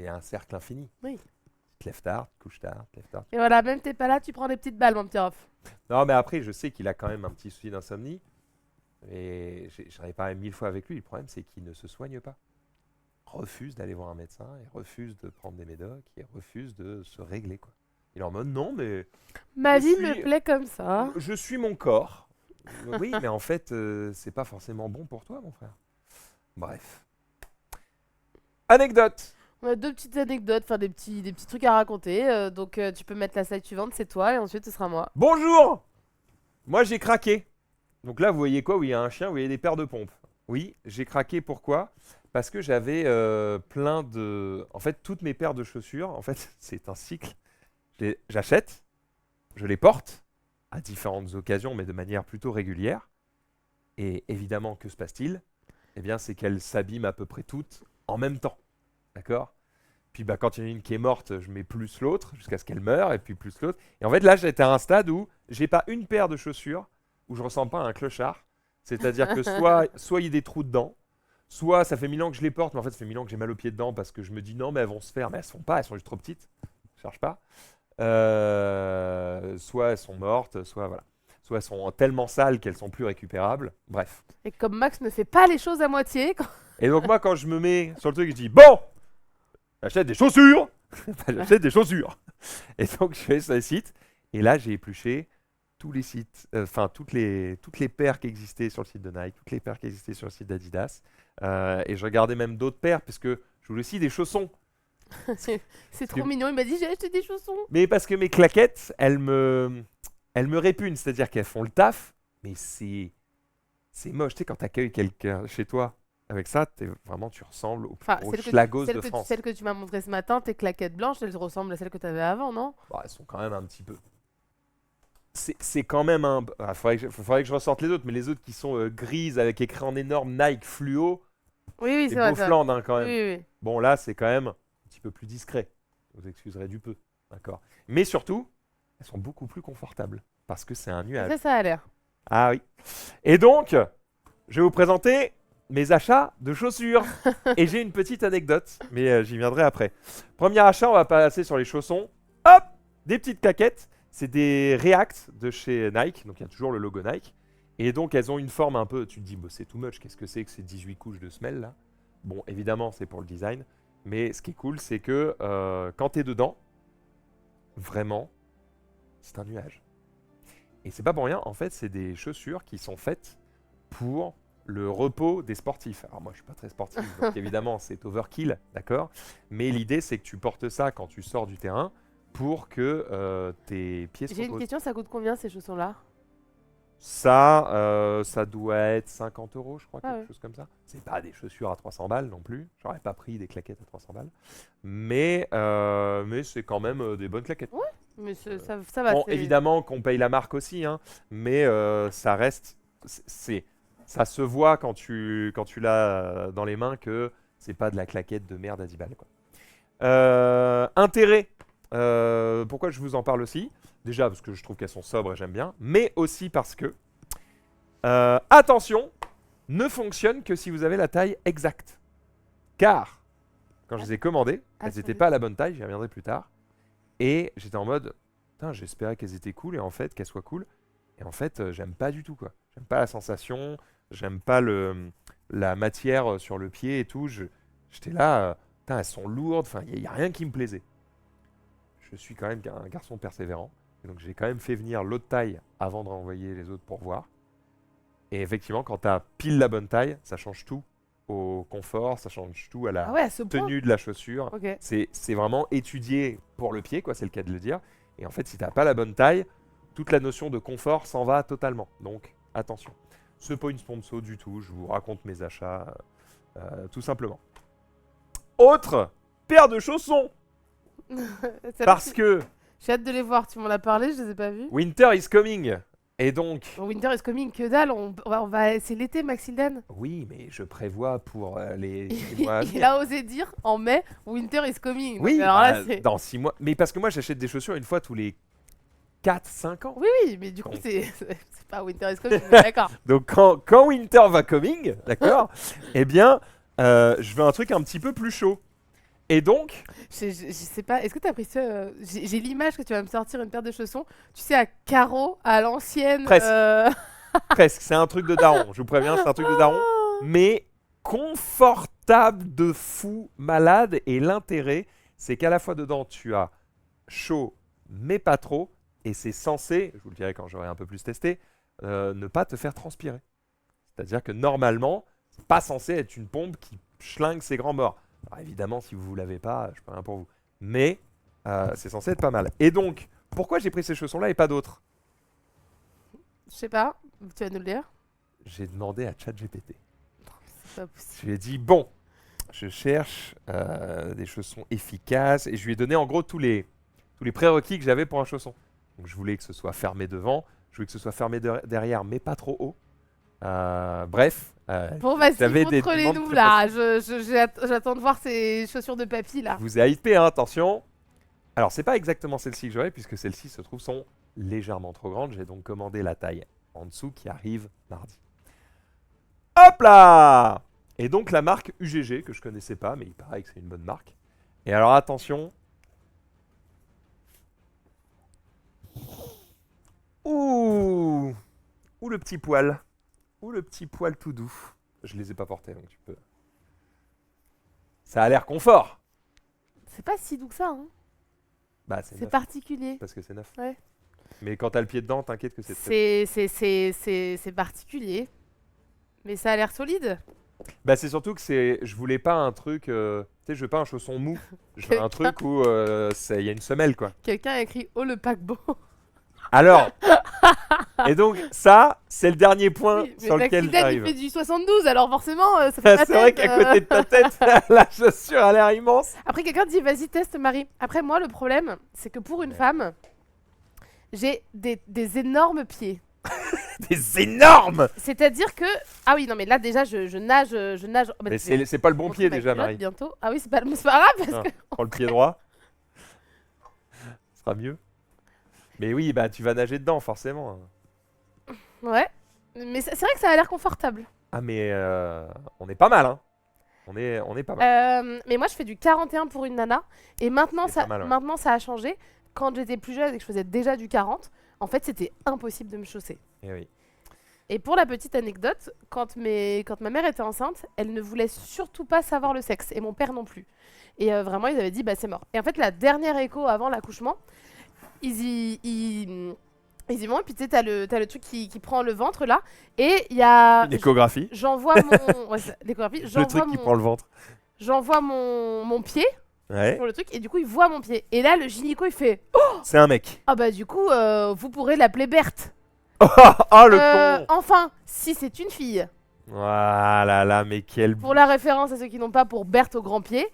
Speaker 1: un cercle infini.
Speaker 2: Oui.
Speaker 1: Tu te lèves tard, tu te couches tard, tu te lèves tard.
Speaker 2: Et voilà, même t'es pas là, tu prends des petites balles, mon petit Rof.
Speaker 1: Non, mais après, je sais qu'il a quand même un petit souci d'insomnie. Et j'en ai parlé 1000 fois avec lui. Le problème, c'est qu'il ne se soigne pas. Refuse d'aller voir un médecin, il refuse de prendre des médocs, il refuse de se régler, quoi. Il est en mode non, mais
Speaker 2: Ma
Speaker 1: Je
Speaker 2: vie
Speaker 1: suis-
Speaker 2: me plaît comme ça.
Speaker 1: je suis mon corps. Oui, mais en fait, c'est pas forcément bon pour toi, mon frère. Bref. Anecdote.
Speaker 2: On a deux petites anecdotes, enfin des petits trucs à raconter. Donc tu peux mettre la slide suivante, c'est toi, et ensuite ce sera moi.
Speaker 1: Bonjour. Moi, j'ai craqué. Donc là, vous voyez quoi? Oui, il y a un chien, vous voyez des paires de pompes. Oui, j'ai craqué. Pourquoi? Parce que j'avais plein de... En fait, toutes mes paires de chaussures, en fait, c'est un cycle. J'achète, je les porte à différentes occasions, mais de manière plutôt régulière. Et évidemment, que se passe-t-il? Eh bien, c'est qu'elles s'abîment à peu près toutes en même temps. D'accord? Puis bah, quand il y en a une qui est morte, je mets plus l'autre jusqu'à ce qu'elle meure, et puis plus l'autre. Et en fait, là, j'étais à un stade où j'ai pas une paire de chaussures où je ressemble pas à un clochard. C'est-à-dire que soit il y a des trous dedans, soit ça fait 1000 ans que je les porte, mais en fait, ça fait 1000 ans que j'ai mal aux pieds dedans parce que je me dis non, mais elles vont se faire, mais elles se font pas, elles sont juste trop petites. Je cherche pas. Soit elles sont mortes, soit voilà. Soit elles sont tellement sales qu'elles sont plus récupérables. Bref.
Speaker 2: Et comme Max ne fait pas les choses à moitié,
Speaker 1: Et donc moi, quand je me mets sur le truc, je dis bon, j'achète des chaussures. J'achète des chaussures. Et donc je vais sur les sites. Et là, j'ai épluché tous les sites, enfin toutes les paires qui existaient sur le site de Nike, toutes les paires qui existaient sur le site d'Adidas. Et je regardais même d'autres paires, puisque je voulais aussi des chaussons.
Speaker 2: c'est trop mignon. Il m'a dit j'ai acheté des chaussons.
Speaker 1: Mais parce que mes claquettes, elles me répugnent. C'est-à-dire qu'elles font le taf, mais c'est moche. Tu sais, quand tu accueilles quelqu'un chez toi avec ça, vraiment, tu ressembles au schlagos de France.
Speaker 2: Celle que tu m'as montré ce matin, tes claquettes blanches, elles ressemblent à celles que tu avais avant, non?
Speaker 1: Bah, elles sont quand même un petit peu. C'est quand même un. Ah, faudrait que je ressorte les autres, mais les autres qui sont grises avec écrit en énorme Nike fluo,
Speaker 2: Oui,
Speaker 1: c'est
Speaker 2: c'est vrai.
Speaker 1: Beaufland hein, quand même.
Speaker 2: Oui, oui.
Speaker 1: Bon, là, c'est quand même un petit peu plus discret. Vous excuserez du peu. D'accord. Mais surtout, elles sont beaucoup plus confortables parce que c'est un nuage.
Speaker 2: Ça a l'air.
Speaker 1: Ah oui. Et donc, je vais vous présenter mes achats de chaussures. Et j'ai une petite anecdote, mais j'y viendrai après. Premier achat, on va passer sur les chaussons. Hop, des petites claquettes. C'est des React de chez Nike, donc il y a toujours le logo Nike. Et donc elles ont une forme un peu, tu te dis, bah, c'est too much, qu'est-ce que c'est que ces 18 couches de semelle là? Bon, évidemment, c'est pour le design. Mais ce qui est cool, c'est que quand tu es dedans, vraiment, c'est un nuage. Et c'est pas pour rien, en fait, c'est des chaussures qui sont faites pour le repos des sportifs. Alors moi, je suis pas très sportif, donc évidemment, c'est overkill, d'accord? Mais l'idée, c'est que tu portes ça quand tu sors du terrain pour que tes pieds se
Speaker 2: J'ai une
Speaker 1: reposent.
Speaker 2: question, ça coûte combien ces chaussons-là?
Speaker 1: Ça doit être 50 €, je crois, quelque
Speaker 2: ouais.
Speaker 1: chose comme ça. C'est pas des chaussures à 300 balles non plus. J'aurais pas pris des claquettes à 300 balles. Mais c'est quand même des bonnes claquettes.
Speaker 2: Mais ça va.
Speaker 1: Bon, évidemment qu'on paye la marque aussi, hein, mais ça reste. Ça se voit quand tu l'as dans les mains que c'est pas de la claquette de merde à 10 balles, quoi. Intérêt. Pourquoi je vous en parle aussi? Déjà parce que je trouve qu'elles sont sobres et j'aime bien, mais aussi parce que, attention, ne fonctionne que si vous avez la taille exacte. Car, quand je les ai commandées, elles n'étaient pas à la bonne taille, j'y reviendrai plus tard. Et j'étais en mode, putain, j'espérais qu'elles étaient cool, et en fait, qu'elles soient cool. Et en fait, j'aime pas du tout, quoi. J'aime pas la sensation, j'aime pas la matière sur le pied et tout. J'étais là, putain, elles sont lourdes, enfin, il n'y a rien qui me plaisait. Je suis quand même un garçon persévérant. Et donc j'ai quand même fait venir l'autre taille avant de renvoyer les autres pour voir. Et effectivement, quand tu as pile la bonne taille, ça change tout au confort, ça change tout à la
Speaker 2: à ce point.
Speaker 1: tenue de la chaussure.
Speaker 2: Ok.
Speaker 1: C'est vraiment étudié pour le pied, quoi, c'est le cas de le dire. Et en fait, si tu n'as pas la bonne taille, toute la notion de confort s'en va totalement. Donc attention. Ce n'est pas une sponsor du tout, je vous raconte mes achats tout simplement. Autre paire de chaussons. Parce que
Speaker 2: j'ai hâte de les voir, tu m'en as parlé, je les ai pas vus.
Speaker 1: Winter is coming. Et donc...
Speaker 2: Winter is coming, que dalle, c'est l'été, Maxildan.
Speaker 1: Oui, mais je prévois pour les mois à venir.
Speaker 2: Il a osé dire en mai, Winter is coming.
Speaker 1: Oui,
Speaker 2: donc, alors là,
Speaker 1: dans 6 mois. Mais parce que moi, j'achète des chaussures une fois tous les 4-5 ans.
Speaker 2: Oui, mais du coup, c'est pas Winter is coming, d'accord.
Speaker 1: Donc quand Winter va coming, d'accord, eh bien, je veux un truc un petit peu plus chaud. Et donc...
Speaker 2: Je sais pas, est-ce que tu as pris ça j'ai l'image que tu vas me sortir une paire de chaussons, tu sais, à carreaux, à l'ancienne.
Speaker 1: Presque. Presque, c'est un truc de daron, je vous préviens, c'est un truc de daron. Mais confortable de fou, malade. Et l'intérêt, c'est qu'à la fois dedans, tu as chaud, mais pas trop. Et c'est censé, je vous le dirai quand j'aurai un peu plus testé, ne pas te faire transpirer. C'est-à-dire que normalement, c'est pas censé être une pompe qui schlingue ses grands morts. Alors, évidemment, si vous l'avez pas, je peux rien pour vous. Mais c'est censé être pas mal. Et donc, pourquoi j'ai pris ces chaussons-là et pas d'autres?
Speaker 2: Je sais pas, tu vas nous le dire.
Speaker 1: J'ai demandé à ChatGPT.
Speaker 2: C'est pas possible.
Speaker 1: Je lui ai dit, bon, je cherche des chaussons efficaces. Et je lui ai donné en gros tous les prérequis que j'avais pour un chausson. Donc je voulais que ce soit fermé devant, je voulais que ce soit fermé derrière, mais pas trop haut. Bref,
Speaker 2: Bon, vas-y,
Speaker 1: j'avais des
Speaker 2: montre-les
Speaker 1: demandes
Speaker 2: nous
Speaker 1: très
Speaker 2: là. J'attends de voir ces chaussures de papy là.
Speaker 1: je vous ai hypé, hein, attention. Alors, c'est pas exactement celle-ci que j'aurais, puisque celles-ci se trouvent sont légèrement trop grandes. J'ai donc commandé la taille en dessous qui arrive mardi. Hop là! Et donc la marque UGG, que je connaissais pas, mais il paraît que c'est une bonne marque. Et alors attention. Ouh! Ouh le petit poil. Ouh le petit poil tout doux. Je les ai pas portés, donc tu peux... Ça a l'air confort.
Speaker 2: C'est pas si doux que ça, hein.
Speaker 1: Bah c'est
Speaker 2: C'est
Speaker 1: neuf,
Speaker 2: particulier.
Speaker 1: parce que c'est neuf.
Speaker 2: Ouais.
Speaker 1: Mais quand t'as le pied dedans, t'inquiète que c'est très...
Speaker 2: C'est particulier. Mais ça a l'air solide.
Speaker 1: Bah c'est surtout que je voulais pas un truc, tu sais, je veux pas un chausson mou. Je veux un truc où il y a une semelle quoi.
Speaker 2: Quelqu'un a écrit Oh le paquebot.
Speaker 1: Alors, et donc ça, c'est le dernier point
Speaker 2: Oui, mais
Speaker 1: sur lequel
Speaker 2: Maxidel, il
Speaker 1: j'arrive.
Speaker 2: fait du 72, alors forcément, ça fait pas
Speaker 1: C'est vrai
Speaker 2: tête,
Speaker 1: qu'à côté de ta tête, la chaussure a l'air immense.
Speaker 2: Après, quelqu'un dit Vas-y, teste Marie. Après, moi, le problème, c'est que pour une femme, j'ai des énormes pieds.
Speaker 1: Des énormes.
Speaker 2: C'est-à-dire que. Ah oui, non, mais là, déjà, je nage. Je nage. Oh, bah,
Speaker 1: Mais
Speaker 2: je vais
Speaker 1: c'est pas le bon
Speaker 2: montrer
Speaker 1: pied
Speaker 2: ma
Speaker 1: déjà,
Speaker 2: culotte
Speaker 1: Marie.
Speaker 2: Bientôt. Ah oui, c'est pas grave parce
Speaker 1: Non.
Speaker 2: que.
Speaker 1: Prends le pied droit. Ce sera mieux. Mais oui, bah tu vas nager dedans forcément.
Speaker 2: Ouais. Mais c'est vrai que ça a l'air confortable.
Speaker 1: Ah mais on est pas mal, hein. On est pas mal.
Speaker 2: Mais moi, je fais du 41 pour une nana. Et maintenant,
Speaker 1: C'est pas mal, ouais.
Speaker 2: maintenant ça a changé. Quand j'étais plus jeune et que je faisais déjà du 40, en fait, c'était impossible de me chausser.
Speaker 1: Eh oui.
Speaker 2: Et pour la petite anecdote, quand ma mère était enceinte, elle ne voulait surtout pas savoir le sexe. Et mon père non plus. Et vraiment, ils avaient dit, bah c'est mort. Et en fait, la dernière écho avant l'accouchement, ils y vont. Et puis tu sais, t'as le truc qui prend le ventre là. Et il y a...
Speaker 1: Une échographie.
Speaker 2: J'envoie mon... Ouais, c'est l'échographie.
Speaker 1: Le truc qui prend le ventre.
Speaker 2: J'envoie mon pied
Speaker 1: Ouais.
Speaker 2: pour le truc. Et du coup, il voit mon pied. Et là, le gynéco, il fait...
Speaker 1: C'est un mec.
Speaker 2: Ah bah du coup, vous pourrez l'appeler Berthe.
Speaker 1: Oh le con.
Speaker 2: Enfin, si c'est une fille.
Speaker 1: Voilà là, mais quel...
Speaker 2: Pour la référence à ceux qui n'ont pas, pour Berthe au grand pied.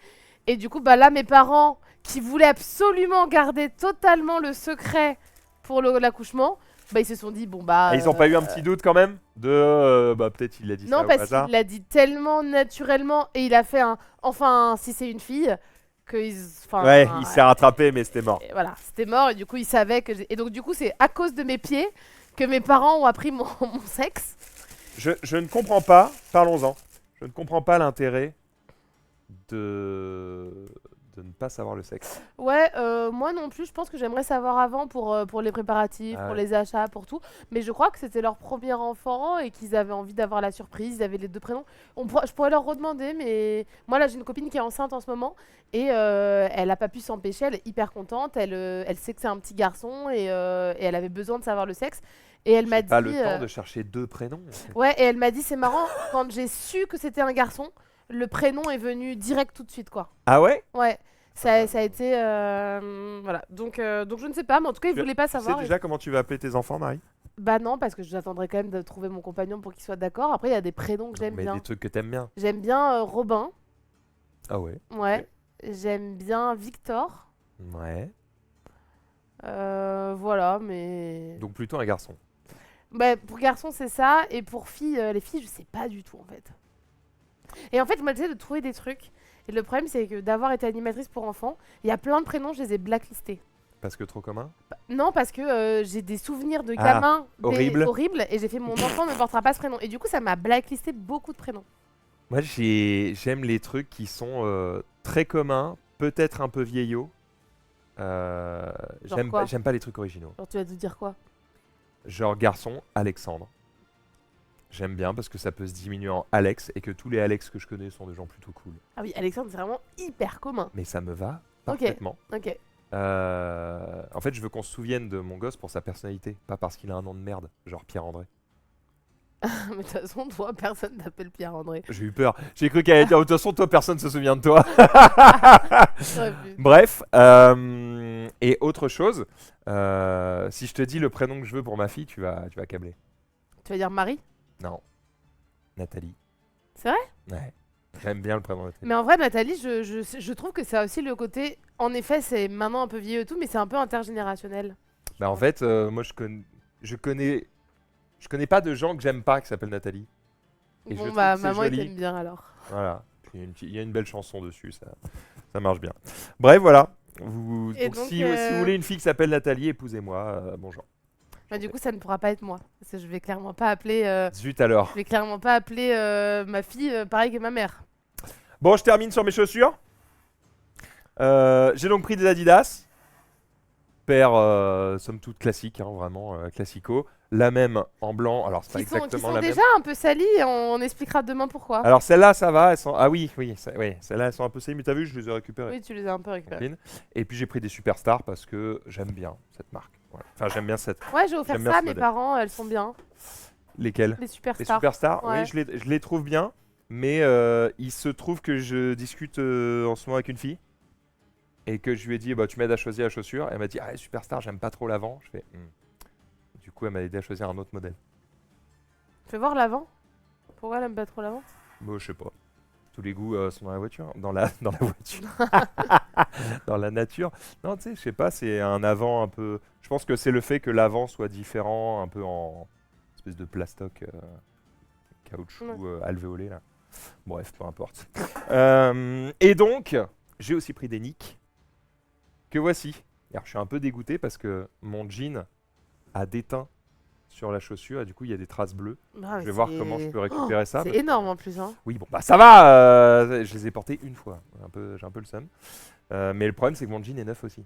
Speaker 2: Et du coup, bah là, mes parents, qui voulaient absolument garder totalement le secret pour l'accouchement, bah ils se sont dit, bon bah...
Speaker 1: Ils ont pas eu un petit doute quand même de... bah peut-être il a dit ça
Speaker 2: Non,
Speaker 1: au
Speaker 2: parce
Speaker 1: hasard.
Speaker 2: qu'il l'a dit tellement naturellement, et il a fait un... Enfin, si c'est une fille, que
Speaker 1: Ouais, il s'est rattrapé mais c'était mort.
Speaker 2: Et voilà, c'était mort, et du coup, il savait que... Et donc, du coup, c'est à cause de mes pieds que mes parents ont appris mon sexe.
Speaker 1: Je ne comprends pas, parlons-en, je ne comprends pas l'intérêt de ne pas savoir le sexe.
Speaker 2: Ouais, moi non plus, je pense que j'aimerais savoir avant pour les préparatifs,
Speaker 1: Ah
Speaker 2: pour
Speaker 1: ouais.
Speaker 2: les achats, pour tout. Mais je crois que c'était leur premier enfant et qu'ils avaient envie d'avoir la surprise, ils avaient les deux prénoms. Je pourrais leur redemander, mais moi là j'ai une copine qui est enceinte en ce moment et elle a pas pu s'empêcher, elle est hyper contente, elle sait que c'est un petit garçon et elle avait besoin de savoir le sexe. Et elle m'a
Speaker 1: J'ai
Speaker 2: dit...
Speaker 1: pas le temps de chercher deux prénoms. En fait.
Speaker 2: Ouais, et elle m'a dit, c'est marrant, quand j'ai su que c'était un garçon, le prénom est venu direct tout de suite, quoi.
Speaker 1: Ah ouais?
Speaker 2: Ouais, ça a été... voilà, donc je ne sais pas, mais en tout cas, il voulait pas
Speaker 1: Tu sais
Speaker 2: savoir.
Speaker 1: déjà comment tu vas appeler tes enfants, Marie?
Speaker 2: Bah non, parce que j'attendrai quand même de trouver mon compagnon pour qu'il soit d'accord. Après, il y a des prénoms que j'aime
Speaker 1: Mais
Speaker 2: bien.
Speaker 1: des trucs que t'aimes bien.
Speaker 2: J'aime bien Robin,
Speaker 1: Ah ouais?
Speaker 2: ouais. J'aime bien Victor.
Speaker 1: Ouais.
Speaker 2: Voilà, mais...
Speaker 1: Donc plutôt un garçon.
Speaker 2: Bah, pour garçon, c'est ça. Et pour filles, les filles, je sais pas du tout, en fait. Et en fait, moi, j'essaie de trouver des trucs. Et le problème, c'est que d'avoir été animatrice pour enfants, il y a plein de prénoms, je les ai blacklistés.
Speaker 1: Parce que trop commun?
Speaker 2: Non, parce que j'ai des souvenirs de
Speaker 1: Ah,
Speaker 2: gamins
Speaker 1: horrible.
Speaker 2: et j'ai fait mon enfant ne portera pas ce prénom. Et du coup, ça m'a blacklisté beaucoup de prénoms.
Speaker 1: Moi, j'aime les trucs qui sont très communs, peut-être un peu vieillots.
Speaker 2: Genre quoi?
Speaker 1: J'aime pas les trucs originaux.
Speaker 2: Alors, tu vas te dire quoi?
Speaker 1: Genre garçon, Alexandre. J'aime bien parce que ça peut se diminuer en Alex et que tous les Alex que je connais sont des gens plutôt cool.
Speaker 2: Ah oui, Alexandre, c'est vraiment hyper commun.
Speaker 1: Mais ça me va
Speaker 2: Ok.
Speaker 1: parfaitement.
Speaker 2: Ok.
Speaker 1: En fait, je veux qu'on se souvienne de mon gosse pour sa personnalité, pas parce qu'il a un nom de merde, genre Pierre-André.
Speaker 2: Mais de toute façon, toi, personne t'appelle Pierre-André.
Speaker 1: J'ai eu peur. J'ai cru qu'elle allait dire, de toute façon, toi, personne se souvient de toi.
Speaker 2: J'aurais pu.
Speaker 1: Bref, et autre chose, si je te dis le prénom que je veux pour ma fille, tu vas câbler.
Speaker 2: Tu vas dire Marie?
Speaker 1: Non, Nathalie.
Speaker 2: C'est vrai?
Speaker 1: Ouais, j'aime bien le prénom Nathalie.
Speaker 2: Mais en vrai, Nathalie, je trouve que ça a aussi le côté. En effet, c'est maintenant un peu vieux et tout, mais c'est un peu intergénérationnel.
Speaker 1: Bah en fait, moi je connais pas de gens que j'aime pas qui s'appellent Nathalie. Et je
Speaker 2: Bon,
Speaker 1: trouve
Speaker 2: bah,
Speaker 1: que c'est
Speaker 2: maman, elle
Speaker 1: joli.
Speaker 2: t'aime bien alors.
Speaker 1: Voilà. Il y a une belle chanson dessus, ça marche bien. Bref, voilà.
Speaker 2: Et
Speaker 1: Donc,
Speaker 2: donc,
Speaker 1: si vous voulez une fille qui s'appelle Nathalie, épousez-moi. Bonjour.
Speaker 2: bah, du coup, ça ne pourra pas être moi. Parce que je vais clairement pas appeler,
Speaker 1: Zut alors.
Speaker 2: je vais clairement pas appeler ma fille pareil que ma mère.
Speaker 1: Bon, je termine sur mes chaussures. J'ai donc pris des Adidas. Paire, somme toute classique, hein, vraiment classico. La même en blanc. Alors, c'est pas
Speaker 2: Qui
Speaker 1: exactement
Speaker 2: sont
Speaker 1: la même.
Speaker 2: déjà un peu salis et on expliquera demain pourquoi.
Speaker 1: Alors, celles-là, ça va. Elles sont... Ah oui, celles-là, elles sont un peu salies. Mais t'as vu, je les ai récupérées.
Speaker 2: Oui, tu les as un peu récupérés.
Speaker 1: Copine. Et puis, j'ai pris des Superstars parce que j'aime bien cette marque. Voilà. Enfin, j'aime bien cette.
Speaker 2: Ouais, j'ai offert
Speaker 1: J'aime bien
Speaker 2: ça à
Speaker 1: ce
Speaker 2: mes
Speaker 1: modèle.
Speaker 2: parents, elles sont bien.
Speaker 1: Lesquelles?
Speaker 2: Les
Speaker 1: Les
Speaker 2: superstars.
Speaker 1: Superstars,
Speaker 2: Ouais.
Speaker 1: oui, je les trouve bien. Mais il se trouve que je discute en ce moment avec une fille. Et que je lui ai dit, bah, tu m'aides à choisir la chaussure. Elle m'a dit, ah, Superstar, j'aime pas trop l'avant. Je fais, Du coup, elle m'a aidé à choisir un autre modèle.
Speaker 2: Fais voir l'avant. Pourquoi elle aime pas trop l'avant?
Speaker 1: Bon, je sais pas. Tous les goûts sont dans la voiture. Dans la voiture. Dans la nature. Non, tu sais, je sais pas, c'est un avant un peu. Je pense que c'est le fait que l'avant soit différent, un peu en espèce de plastoc, caoutchouc alvéolé, là. Bref, peu importe. Et donc, j'ai aussi pris des nicks. Que voici. Alors, je suis un peu dégoûté parce que mon jean a déteint sur la chaussure et du coup il y a des traces bleues.
Speaker 2: Ah,
Speaker 1: Je vais voir comment je peux récupérer ça.
Speaker 2: C'est
Speaker 1: parce que-
Speaker 2: énorme en plus, hein.
Speaker 1: Oui, bon, bah ça va. Je les ai portés une fois. J'ai un peu le seum. Mais le problème c'est que mon jean est neuf aussi.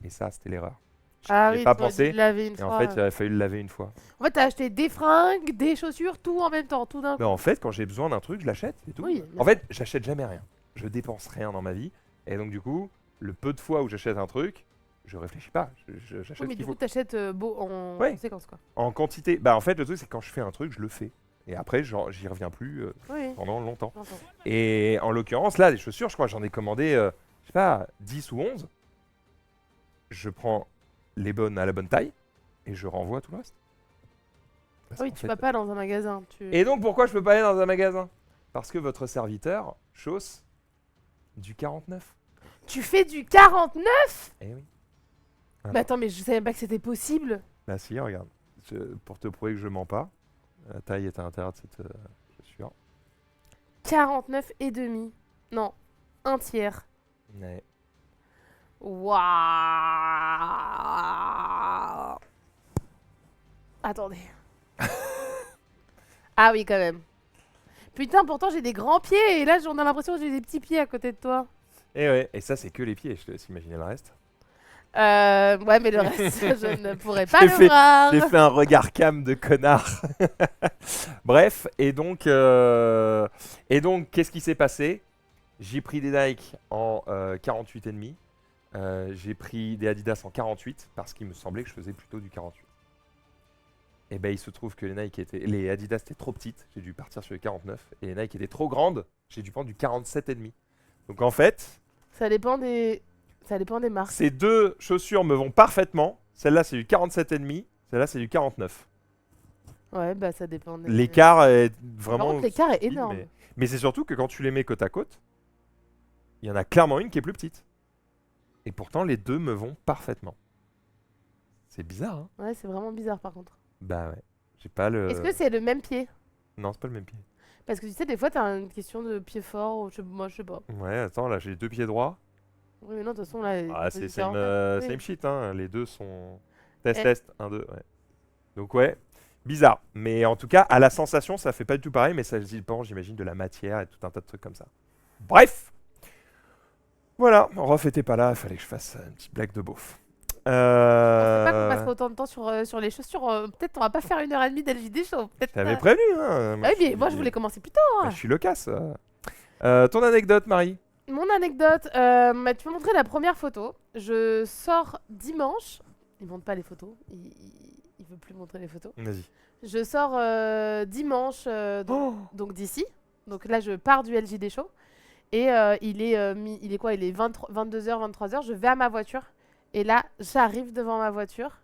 Speaker 1: Et ça, c'était l'erreur. J'y
Speaker 2: Ah
Speaker 1: ai
Speaker 2: oui,
Speaker 1: pas
Speaker 2: tu m'as dit
Speaker 1: pensé.
Speaker 2: de laver une
Speaker 1: Et
Speaker 2: fois.
Speaker 1: en fait, il a fallu le laver une fois.
Speaker 2: En fait, t'as acheté des fringues, des chaussures, tout en même temps, tout d'un coup.
Speaker 1: Mais en fait, quand j'ai besoin d'un truc, je l'achète. C'est tout.
Speaker 2: Oui, mais-
Speaker 1: En fait, j'achète jamais rien. Je dépense rien dans ma vie. Et donc du coup, le peu de fois où j'achète un truc, je réfléchis pas. J'achète
Speaker 2: Oui,
Speaker 1: ce
Speaker 2: mais
Speaker 1: qu'il
Speaker 2: du
Speaker 1: faut.
Speaker 2: coup, t'achètes beau en
Speaker 1: Ouais.
Speaker 2: conséquence, quoi.
Speaker 1: En quantité. Bah en fait, le truc c'est que quand je fais un truc, je le fais. Et après, j'y reviens plus
Speaker 2: Oui,
Speaker 1: pendant longtemps.
Speaker 2: j'entends.
Speaker 1: Et en l'occurrence, là, les chaussures, je crois, j'en ai commandé, je sais pas, 10 ou 11. Je prends les bonnes à la bonne taille et je renvoie tout le reste. Parce
Speaker 2: Oui,
Speaker 1: qu'en
Speaker 2: tu
Speaker 1: fait-
Speaker 2: vas pas dans un magasin.
Speaker 1: Et donc, pourquoi je peux pas aller dans un magasin? Parce que votre serviteur chausse du 49.
Speaker 2: Tu fais du 49?
Speaker 1: Eh oui.
Speaker 2: Mais attends, mais je savais pas que c'était possible.
Speaker 1: Bah si, regarde. Pour te prouver que je mens pas, la taille est à l'intérieur de cette chaussure.
Speaker 2: 49 et demi. Non, un tiers.
Speaker 1: Ouais.
Speaker 2: Waouh. Attendez. Ah oui, quand même. Putain, pourtant j'ai des grands pieds et là j'en ai l'impression que j'ai des petits pieds à côté de toi.
Speaker 1: Et ouais, et ça c'est que les pieds, je te laisse imaginer le reste.
Speaker 2: Ouais, mais le reste, je ne pourrais pas
Speaker 1: J'ai
Speaker 2: le
Speaker 1: fait-
Speaker 2: voir.
Speaker 1: J'ai fait un regard cam de connard. Bref, et donc qu'est-ce qui s'est passé? J'ai pris des Nike en 48,5. J'ai pris des Adidas en 48 parce qu'il me semblait que je faisais plutôt du 48. Et ben il se trouve que les Adidas étaient trop petites, j'ai dû partir sur les 49. Et les Nike étaient trop grandes, j'ai dû prendre du 47,5. Donc en fait,
Speaker 2: Ça dépend des marques.
Speaker 1: ces deux chaussures me vont parfaitement. Celle-là c'est du 47,5, celle-là c'est du 49.
Speaker 2: Ouais, bah ça dépend.
Speaker 1: L'écart est
Speaker 2: Par
Speaker 1: vraiment.
Speaker 2: contre, l'écart est
Speaker 1: subtil,
Speaker 2: énorme.
Speaker 1: mais c'est surtout que quand tu les mets côte à côte, il y en a clairement une qui est plus petite. Et pourtant, les deux me vont parfaitement. C'est bizarre, hein?
Speaker 2: Ouais, c'est vraiment bizarre par contre.
Speaker 1: Bah ouais. J'ai pas le.
Speaker 2: Est-ce que c'est le même pied?
Speaker 1: Non, c'est pas le même pied.
Speaker 2: Parce que tu sais, des fois, t'as une question de pied fort, ou moi je sais pas.
Speaker 1: Ouais, attends, là j'ai deux pieds droits.
Speaker 2: Oui, mais non, de toute façon, là.
Speaker 1: Ah,
Speaker 2: c'est
Speaker 1: c'est
Speaker 2: différent. Oui.
Speaker 1: same shit, hein. Les deux sont. Test,
Speaker 2: Eh.
Speaker 1: test, 1, 2, ouais. Donc ouais, bizarre. Mais en tout cas, à la sensation, ça fait pas du tout pareil, mais ça dépend, j'imagine, de la matière et tout un tas de trucs comme ça. Bref! Voilà, Rof était pas là, il fallait que je fasse une petite blague de beauf.
Speaker 2: Je pensais pas qu'on passerait autant de temps sur les chaussures. Peut-être on va pas faire 1h30 d'LJD show.
Speaker 1: Je
Speaker 2: Peut-être.
Speaker 1: t'avais prévenu, hein.
Speaker 2: Ah oui, mais moi je voulais commencer plus tôt.
Speaker 1: Moi, je suis loquace. Ton anecdote, Marie?
Speaker 2: Mon anecdote, tu peux montrer la première photo. Je sors dimanche. Il montre pas les photos. il veut plus montrer les photos.
Speaker 1: Vas-y.
Speaker 2: Je sors dimanche, donc d'ici. Donc là, je pars du LJD Show. Et il est quoi? Il est 22h, 23h. Je vais à ma voiture. Et là, j'arrive devant ma voiture.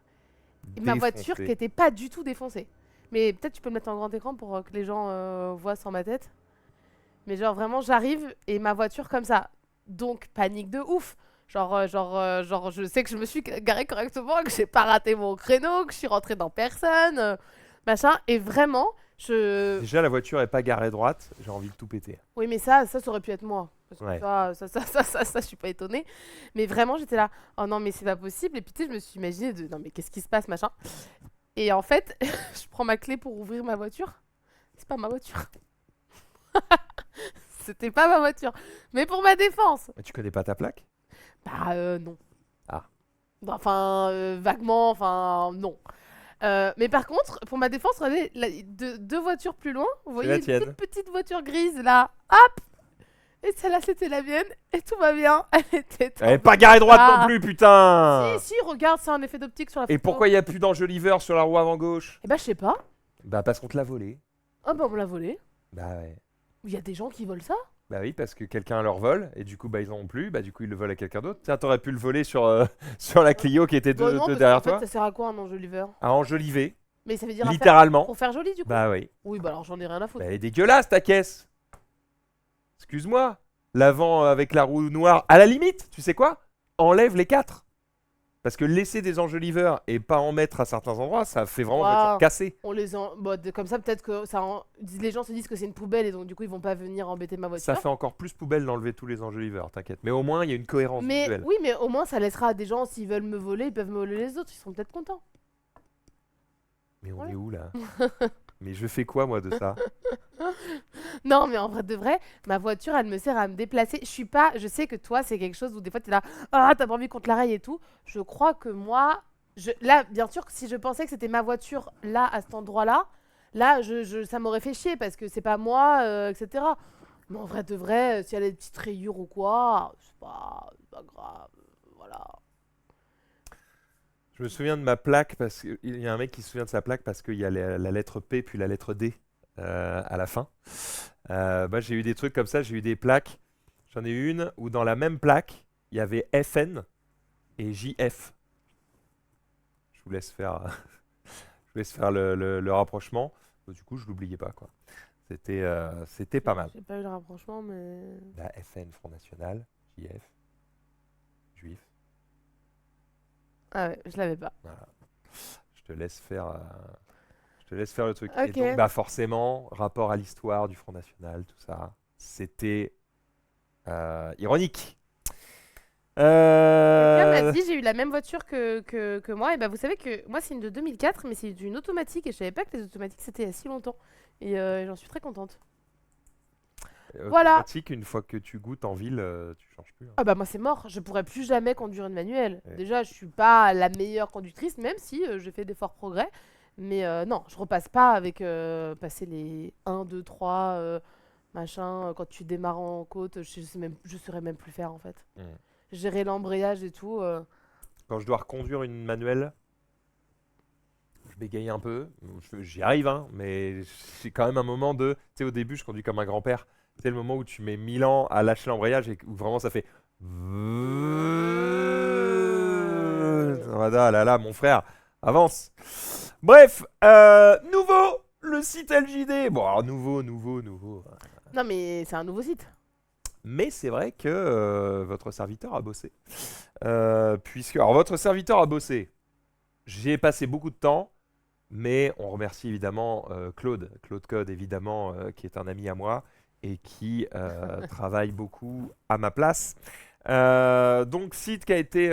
Speaker 2: Et ma voiture qui n'était pas du tout défoncée. Mais peut-être tu peux le mettre en grand écran pour que les gens voient sans ma tête. Mais genre vraiment, j'arrive et ma voiture comme ça. Donc, panique de ouf. Genre, je sais que je me suis garée correctement, que j'ai pas raté mon créneau, que je suis rentrée dans personne, machin. Et vraiment,
Speaker 1: Déjà, la voiture est pas garée droite, j'ai envie de tout péter.
Speaker 2: Oui, mais ça aurait pu être moi. Parce que
Speaker 1: Ouais.
Speaker 2: ça, je suis pas étonnée. Mais vraiment, j'étais là, oh non, mais c'est pas possible. Et puis, tu sais, je me suis imaginé non, mais qu'est-ce qui se passe, machin. Et en fait, je prends ma clé pour ouvrir ma voiture. C'est pas ma voiture. C'était pas ma voiture. Mais pour ma défense.
Speaker 1: Mais tu connais pas ta plaque?
Speaker 2: Bah, non.
Speaker 1: Ah.
Speaker 2: Bah, enfin, vaguement, enfin, non. Mais par contre, pour ma défense, regardez, deux voitures plus loin, vous voyez
Speaker 1: la
Speaker 2: une
Speaker 1: tienne.
Speaker 2: toute petite voiture grise là, hop! Et celle-là, c'était la mienne, et tout va bien.
Speaker 1: Elle est pas garée droite
Speaker 2: Ah.
Speaker 1: non plus, putain!
Speaker 2: Si, regarde, c'est un effet d'optique sur la photo.
Speaker 1: Et pourquoi il y a plus d'enjoliveur sur la roue avant gauche?
Speaker 2: Eh bah, je sais pas.
Speaker 1: Bah parce qu'on te l'a volé.
Speaker 2: Oh bah, on me l'a volé.
Speaker 1: Bah ouais.
Speaker 2: Il y a des gens qui volent ça?
Speaker 1: Bah oui, parce que quelqu'un leur vole, et du coup, bah ils en ont plus, bah du coup, ils le volent à quelqu'un d'autre. Tiens, t'aurais pu le voler sur, sur la Clio qui était
Speaker 2: Bah non, parce
Speaker 1: derrière
Speaker 2: qu'en fait,
Speaker 1: toi.
Speaker 2: ça sert à quoi un enjoliveur?
Speaker 1: À enjoliver,
Speaker 2: Mais ça veut dire
Speaker 1: littéralement.
Speaker 2: pour faire joli, du coup?
Speaker 1: Bah oui.
Speaker 2: Oui, bah alors j'en ai rien à foutre.
Speaker 1: Bah elle est dégueulasse ta caisse. Excuse-moi. L'avant avec la roue noire, à la limite, tu sais quoi? Enlève les 4. Parce que laisser des enjoliveurs et pas en mettre à certains endroits, ça fait vraiment
Speaker 2: Waouh.
Speaker 1: voiture cassée.
Speaker 2: On les comme ça, peut-être que les gens se disent que c'est une poubelle et donc du coup ils vont pas venir embêter ma voiture.
Speaker 1: Ça fait encore plus poubelle d'enlever tous les enjoliveurs, t'inquiète. Mais au moins, il y a une cohérence
Speaker 2: Mais
Speaker 1: visuelle.
Speaker 2: oui, mais au moins ça laissera à des gens, s'ils veulent me voler, ils peuvent me voler les autres, ils seront peut-être contents.
Speaker 1: Mais on
Speaker 2: Ouais.
Speaker 1: est où là? Mais je fais quoi moi de ça?
Speaker 2: Non, mais en vrai de vrai, ma voiture, elle me sert à me déplacer. Je sais que toi, c'est quelque chose où des fois t'es là, ah, t'as pas envie qu'on te la raye et tout. Je crois que moi, là, bien sûr, si je pensais que c'était ma voiture là, à cet endroit-là, là, ça m'aurait fait chier parce que c'est pas moi, etc. Mais en vrai de vrai, s'il y a des petites rayures ou quoi, c'est pas grave. Voilà.
Speaker 1: Je me souviens de ma plaque parce qu'il y a un mec qui se souvient de sa plaque parce qu'il y a la lettre P puis la lettre D à la fin. Bah, j'ai eu des trucs comme ça, j'ai eu des plaques. J'en ai eu une où dans la même plaque, il y avait FN et JF. Je vous laisse faire, je vous laisse faire le rapprochement. Du coup, je l'oubliais pas quoi. C'était pas mal.
Speaker 2: J'ai pas eu le rapprochement, mais.
Speaker 1: La FN, Front National, JF, Juif.
Speaker 2: Ah ouais, je l'avais pas.
Speaker 1: Voilà. Je te laisse faire, le truc.
Speaker 2: Ok.
Speaker 1: Et donc, bah forcément, rapport à l'histoire du Front National, tout ça, c'était ironique.
Speaker 2: Quelqu'un m'a dit j'ai eu la même voiture que moi. Et bah vous savez que moi c'est une de 2004, mais c'est une automatique et je savais pas que les automatiques c'était il y a si longtemps. Et j'en suis très contente. Voilà.
Speaker 1: Automatique, une fois que tu goûtes en ville, tu changes plus. Hein.
Speaker 2: Ah bah moi c'est mort, je pourrais plus jamais conduire une manuelle.
Speaker 1: Ouais.
Speaker 2: Déjà je suis pas la meilleure conductrice, même si j'ai fait des forts progrès. Mais non, je repasse pas avec passer les 1, 2, 3, machin, quand tu démarres en côte, je saurais même plus faire en fait.
Speaker 1: Mm.
Speaker 2: Gérer l'embrayage et tout.
Speaker 1: Quand je dois reconduire une manuelle, je bégaye un peu. J'y arrive, hein, mais c'est quand même un moment de... Tu sais, au début, je conduis comme un grand-père. C'est le moment où tu mets 1000 ans à lâcher l'embrayage et où vraiment ça fait... Ah là là, mon frère, avance. Bref, nouveau, le site LJD. Bon, alors nouveau.
Speaker 2: Non mais c'est un nouveau site.
Speaker 1: Mais c'est vrai que votre serviteur a bossé. Alors, votre serviteur a bossé. J'y ai passé beaucoup de temps, mais on remercie évidemment Claude Code, évidemment, qui est un ami à moi et qui travaille beaucoup à ma place. Donc, site qui a été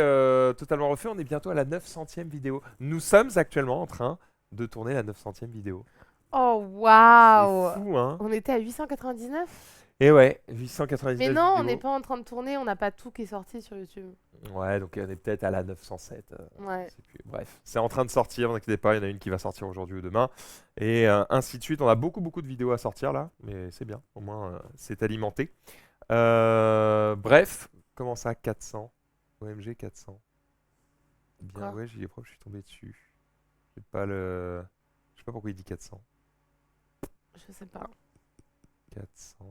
Speaker 1: totalement refait. On est bientôt à la 900e vidéo. Nous sommes actuellement en train de tourner la 900e vidéo.
Speaker 2: Oh waouh.
Speaker 1: C'est fou, hein?
Speaker 2: On était à 899.
Speaker 1: Et ouais, 899
Speaker 2: Mais non, on
Speaker 1: vidéos.
Speaker 2: n'est pas en train de tourner, on n'a pas tout qui est sorti sur YouTube.
Speaker 1: Ouais, donc on est peut-être à la 907.
Speaker 2: Ouais.
Speaker 1: Je sais plus. Bref, c'est en train de sortir, ne vous inquiétez pas, il y en a une qui va sortir aujourd'hui ou demain. Et ainsi de suite. On a beaucoup de vidéos à sortir là, mais c'est bien, au moins c'est alimenté. Bref, comment ça, 400? OMG 400. Bien,
Speaker 2: Quoi?
Speaker 1: ouais, j'y ai propre, je suis tombé dessus. J'ai pas le... Je sais pas pourquoi il dit 400.
Speaker 2: Je sais pas.
Speaker 1: 400,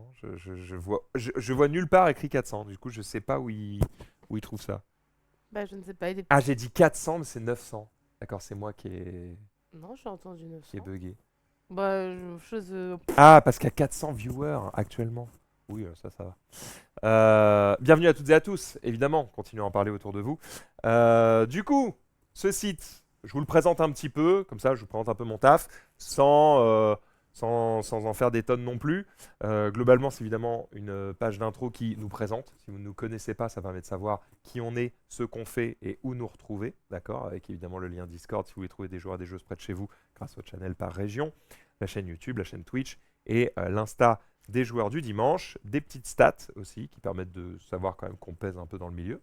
Speaker 1: je vois nulle part écrit 400, du coup je sais pas où il trouve ça.
Speaker 2: Bah, je ne sais pas. Il est...
Speaker 1: Ah, j'ai dit 400, mais c'est 900. D'accord, c'est moi
Speaker 2: Non, j'ai entendu
Speaker 1: qui ai
Speaker 2: 900.
Speaker 1: bugué.
Speaker 2: Bah, chose.
Speaker 1: Ah, parce qu'il y a 400 viewers actuellement. Oui, ça va. Bienvenue à toutes et à tous, évidemment, continuez à en parler autour de vous. Du coup, ce site, je vous le présente un petit peu, comme ça je vous présente un peu mon taf, sans en faire des tonnes non plus. Globalement, c'est évidemment une page d'intro qui nous présente. Si vous ne nous connaissez pas, ça permet de savoir qui on est, ce qu'on fait et où nous retrouver, d'accord, avec évidemment le lien Discord si vous voulez trouver des joueurs et des joueuses près de chez vous grâce au channel par région, la chaîne YouTube, la chaîne Twitch et l'Insta des joueurs du dimanche, des petites stats aussi qui permettent de savoir quand même qu'on pèse un peu dans le milieu.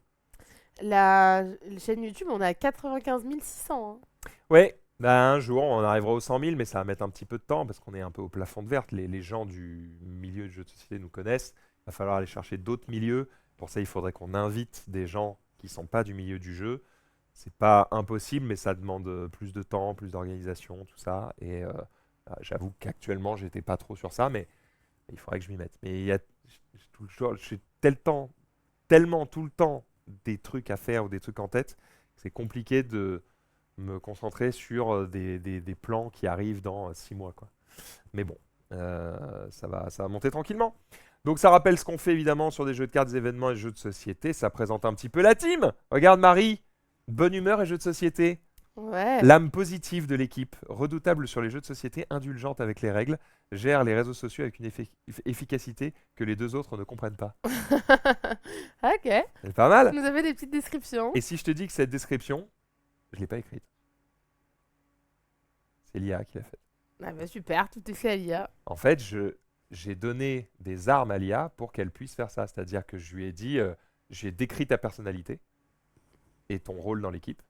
Speaker 2: La chaîne YouTube, on est à 95 600. Hein.
Speaker 1: Ouais, bah un jour on arrivera aux 100 000, mais ça va mettre un petit peu de temps parce qu'on est un peu au plafond de verre. Les gens du milieu de jeux de société nous connaissent. Il va falloir aller chercher d'autres milieux. Pour ça, il faudrait qu'on invite des gens qui ne sont pas du milieu du jeu. C'est pas impossible, mais ça demande plus de temps, plus d'organisation, tout ça. Et j'avoue qu'actuellement, j'étais pas trop sur ça, mais il faudrait que je m'y mette. Mais j'ai tellement tout le temps des trucs à faire ou des trucs en tête, que c'est compliqué de me concentrer sur des plans qui arrivent dans 6 mois, quoi. Mais bon, ça va monter tranquillement. Donc ça rappelle ce qu'on fait évidemment sur des jeux de cartes, des événements et des jeux de société. Ça présente un petit peu la team. Regarde Marie, bonne humeur et jeux de société.
Speaker 2: Ouais.
Speaker 1: L'âme positive de l'équipe, redoutable sur les jeux de société, indulgente avec les règles, gère les réseaux sociaux avec une efficacité que les deux autres ne comprennent pas.
Speaker 2: Ok.
Speaker 1: C'est pas mal.
Speaker 2: Vous avez des petites descriptions.
Speaker 1: Et si je te dis que cette description, je l'ai pas écrite. C'est l'IA qui l'a faite.
Speaker 2: Ah bah super, tout est fait à l'IA.
Speaker 1: En fait, j'ai donné des armes à l'IA pour qu'elle puisse faire ça. C'est-à-dire que je lui ai dit, j'ai décrit ta personnalité et ton rôle dans l'équipe.